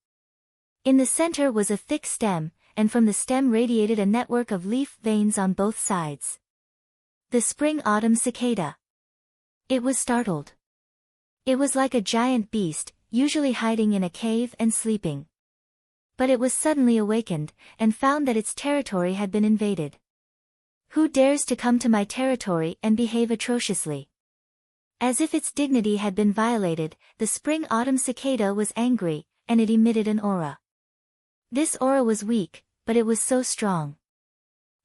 In the center was a thick stem, and from the stem radiated a network of leaf veins on both sides. The spring-autumn cicada. It was startled. It was like a giant beast, usually hiding in a cave and sleeping. But it was suddenly awakened, and found that its territory had been invaded. Who dares to come to my territory and behave atrociously? As if its dignity had been violated, the spring-autumn cicada was angry, and it emitted an aura. This aura was weak, but it was so strong.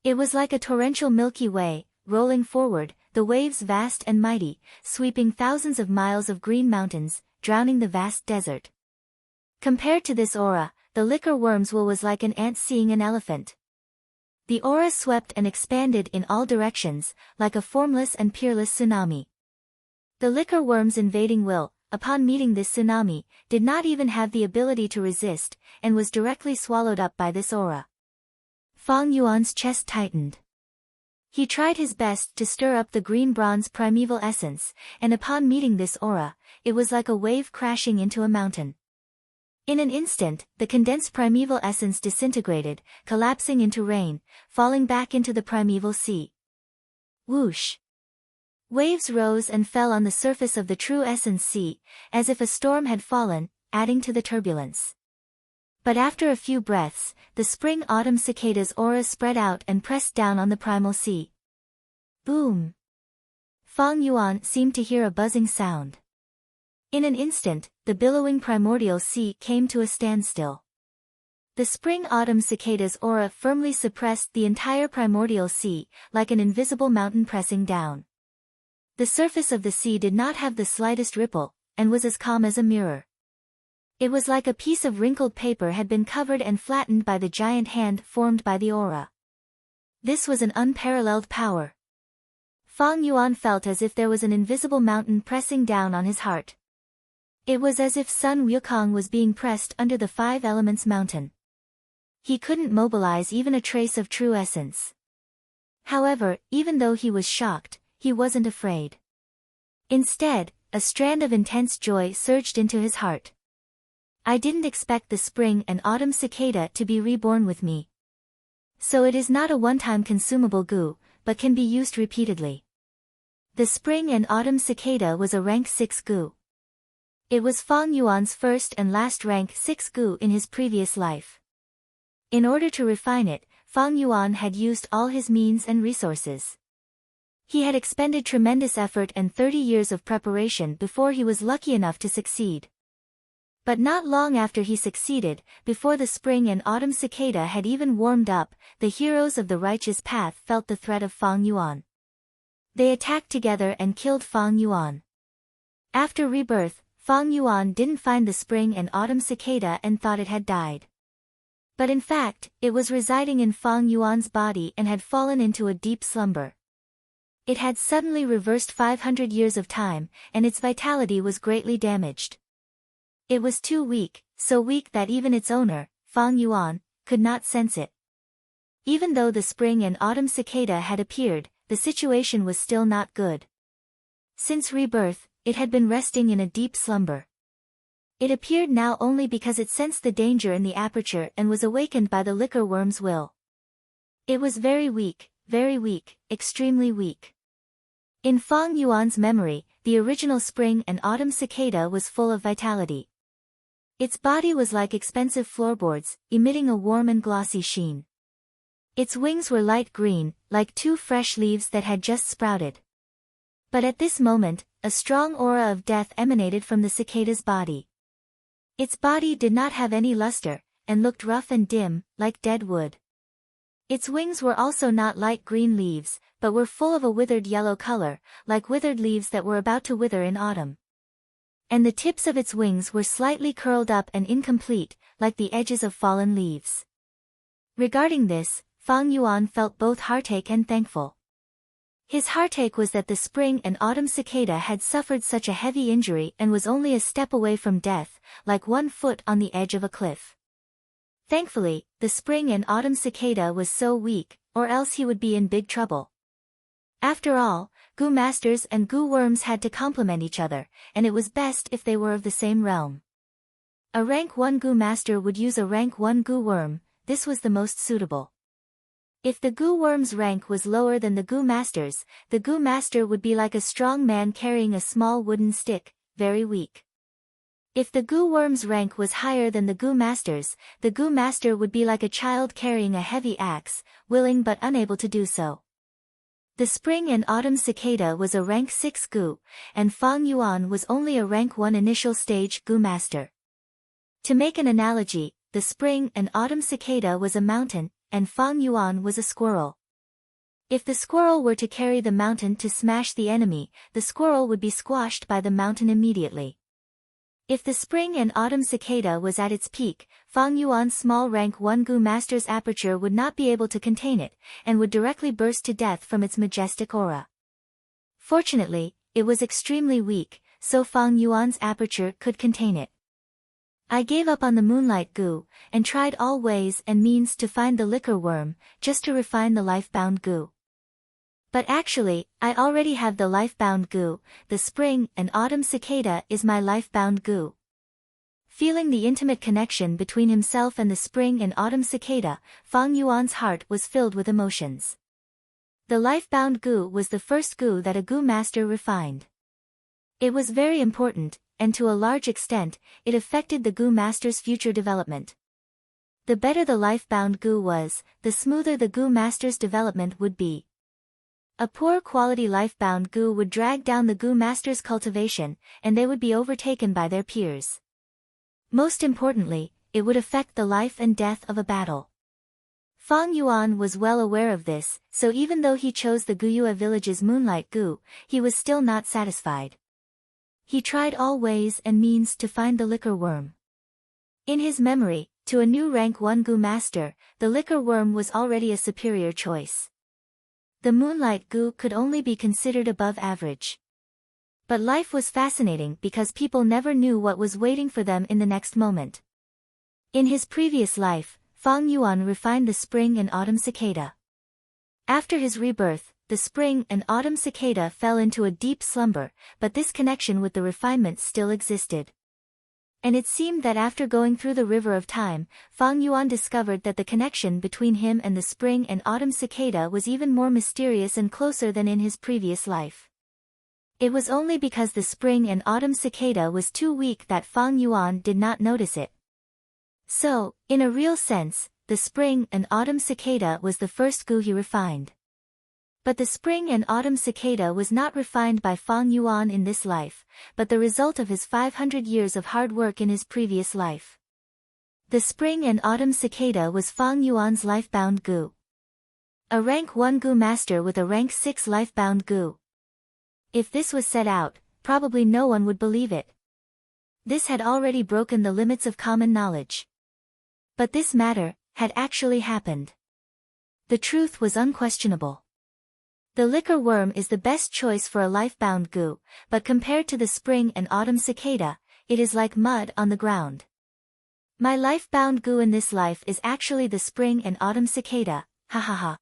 It was like a torrential Milky Way, rolling forward, the waves vast and mighty, sweeping thousands of miles of green mountains, drowning the vast desert. Compared to this aura, the liquor worm's will was like an ant seeing an elephant. The aura swept and expanded in all directions, like a formless and peerless tsunami. The liquor worm's invading will, upon meeting this tsunami, did not even have the ability to resist, and was directly swallowed up by this aura. Fang Yuan's chest tightened. He tried his best to stir up the green bronze primeval essence, and upon meeting this aura, it was like a wave crashing into a mountain. In an instant, the condensed primeval essence disintegrated, collapsing into rain, falling back into the primeval sea. Whoosh! Waves rose and fell on the surface of the true essence sea, as if a storm had fallen, adding to the turbulence. But after a few breaths, the spring-autumn cicada's aura spread out and pressed down on the primal sea. Boom! Fang Yuan seemed to hear a buzzing sound. In an instant, the billowing primordial sea came to a standstill. The spring-autumn cicada's aura firmly suppressed the entire primordial sea, like an invisible mountain pressing down. The surface of the sea did not have the slightest ripple, and was as calm as a mirror. It was like a piece of wrinkled paper had been covered and flattened by the giant hand formed by the aura. This was an unparalleled power. Fang Yuan felt as if there was an invisible mountain pressing down on his heart. It was as if Sun Wukong was being pressed under the five elements mountain. He couldn't mobilize even a trace of true essence. However, even though he was shocked, he wasn't afraid. Instead, a strand of intense joy surged into his heart. I didn't expect the spring and autumn cicada to be reborn with me. So it is not a one-time consumable goo, but can be used repeatedly. The spring and autumn cicada was a rank 6 goo. It was Fang Yuan's first and last rank 6 goo in his previous life. In order to refine it, Fang Yuan had used all his means and resources. He had expended tremendous effort and 30 years of preparation before he was lucky enough to succeed. But not long after he succeeded, before the spring and autumn cicada had even warmed up, the heroes of the righteous path felt the threat of Fang Yuan. They attacked together and killed Fang Yuan. After rebirth, Fang Yuan didn't find the spring and autumn cicada and thought it had died. But in fact, it was residing in Fang Yuan's body and had fallen into a deep slumber. It had suddenly reversed 500 years of time, and its vitality was greatly damaged. It was too weak, so weak that even its owner, Fang Yuan, could not sense it. Even though the spring and autumn cicada had appeared, the situation was still not good. Since rebirth, it had been resting in a deep slumber. It appeared now only because it sensed the danger in the aperture and was awakened by the liquor worm's will. It was very weak, extremely weak. In Fang Yuan's memory, the original spring and autumn cicada was full of vitality. Its body was like expensive floorboards, emitting a warm and glossy sheen. Its wings were light green, like two fresh leaves that had just sprouted. But at this moment, a strong aura of death emanated from the cicada's body. Its body did not have any luster, and looked rough and dim, like dead wood. Its wings were also not light green leaves, but were full of a withered yellow color, like withered leaves that were about to wither in autumn. And the tips of its wings were slightly curled up and incomplete, like the edges of fallen leaves. Regarding this, Fang Yuan felt both heartache and thankful. His heartache was that the spring and autumn cicada had suffered such a heavy injury and was only a step away from death, like 1 foot on the edge of a cliff. Thankfully, the spring and autumn cicada was so weak, or else he would be in big trouble. After all, goo masters and goo worms had to complement each other, and it was best if they were of the same realm. A rank 1 goo master would use a rank 1 goo worm. This was the most suitable. If the goo worm's rank was lower than the goo master's, the goo master would be like a strong man carrying a small wooden stick, very weak. If the goo worm's rank was higher than the goo master's, the goo master would be like a child carrying a heavy axe, willing but unable to do so. The spring and autumn cicada was a rank 6 goo, and Fang Yuan was only a rank 1 initial stage goo master. To make an analogy, the spring and autumn cicada was a mountain, and Fang Yuan was a squirrel. If the squirrel were to carry the mountain to smash the enemy, the squirrel would be squashed by the mountain immediately. If the spring and autumn cicada was at its peak, Fang Yuan's small rank 1 goo master's aperture would not be able to contain it, and would directly burst to death from its majestic aura. Fortunately, it was extremely weak, so Fang Yuan's aperture could contain it. I gave up on the moonlight goo, and tried all ways and means to find the liquor worm, just to refine the life-bound goo. But actually, I already have the life-bound goo. The spring and autumn cicada is my life-bound goo. Feeling the intimate connection between himself and the spring and autumn cicada, Fang Yuan's heart was filled with emotions. The life-bound goo was the first goo that a goo master refined. It was very important, and to a large extent, it affected the goo master's future development. The better the life-bound goo was, the smoother the goo master's development would be. A poor quality life-bound goo would drag down the goo master's cultivation, and they would be overtaken by their peers. Most importantly, it would affect the life and death of a battle. Fang Yuan was well aware of this, so even though he chose the Guyue village's moonlight goo, he was still not satisfied. He tried all ways and means to find the liquor worm. In his memory, to a new rank 1 goo master, the liquor worm was already a superior choice. The moonlight goo could only be considered above average. But life was fascinating because people never knew what was waiting for them in the next moment. In his previous life, Fang Yuan refined the spring and autumn cicada. After his rebirth, the spring and autumn cicada fell into a deep slumber, but this connection with the refinement still existed. And it seemed that after going through the river of time, Fang Yuan discovered that the connection between him and the spring and autumn cicada was even more mysterious and closer than in his previous life. It was only because the spring and autumn cicada was too weak that Fang Yuan did not notice it. So, in a real sense, the spring and autumn cicada was the first goo he refined. But the spring and autumn cicada was not refined by Fang Yuan in this life, but the result of his 500 years of hard work in his previous life. The spring and autumn cicada was Fang Yuan's life-bound goo. A rank 1 goo master with a rank 6 life-bound goo. If this was set out, probably no one would believe it. This had already broken the limits of common knowledge. But this matter had actually happened. The truth was unquestionable. The liquor worm is the best choice for a life-bound goo, but compared to the spring and autumn cicada, it is like mud on the ground. My life-bound goo in this life is actually the spring and autumn cicada, ha ha ha.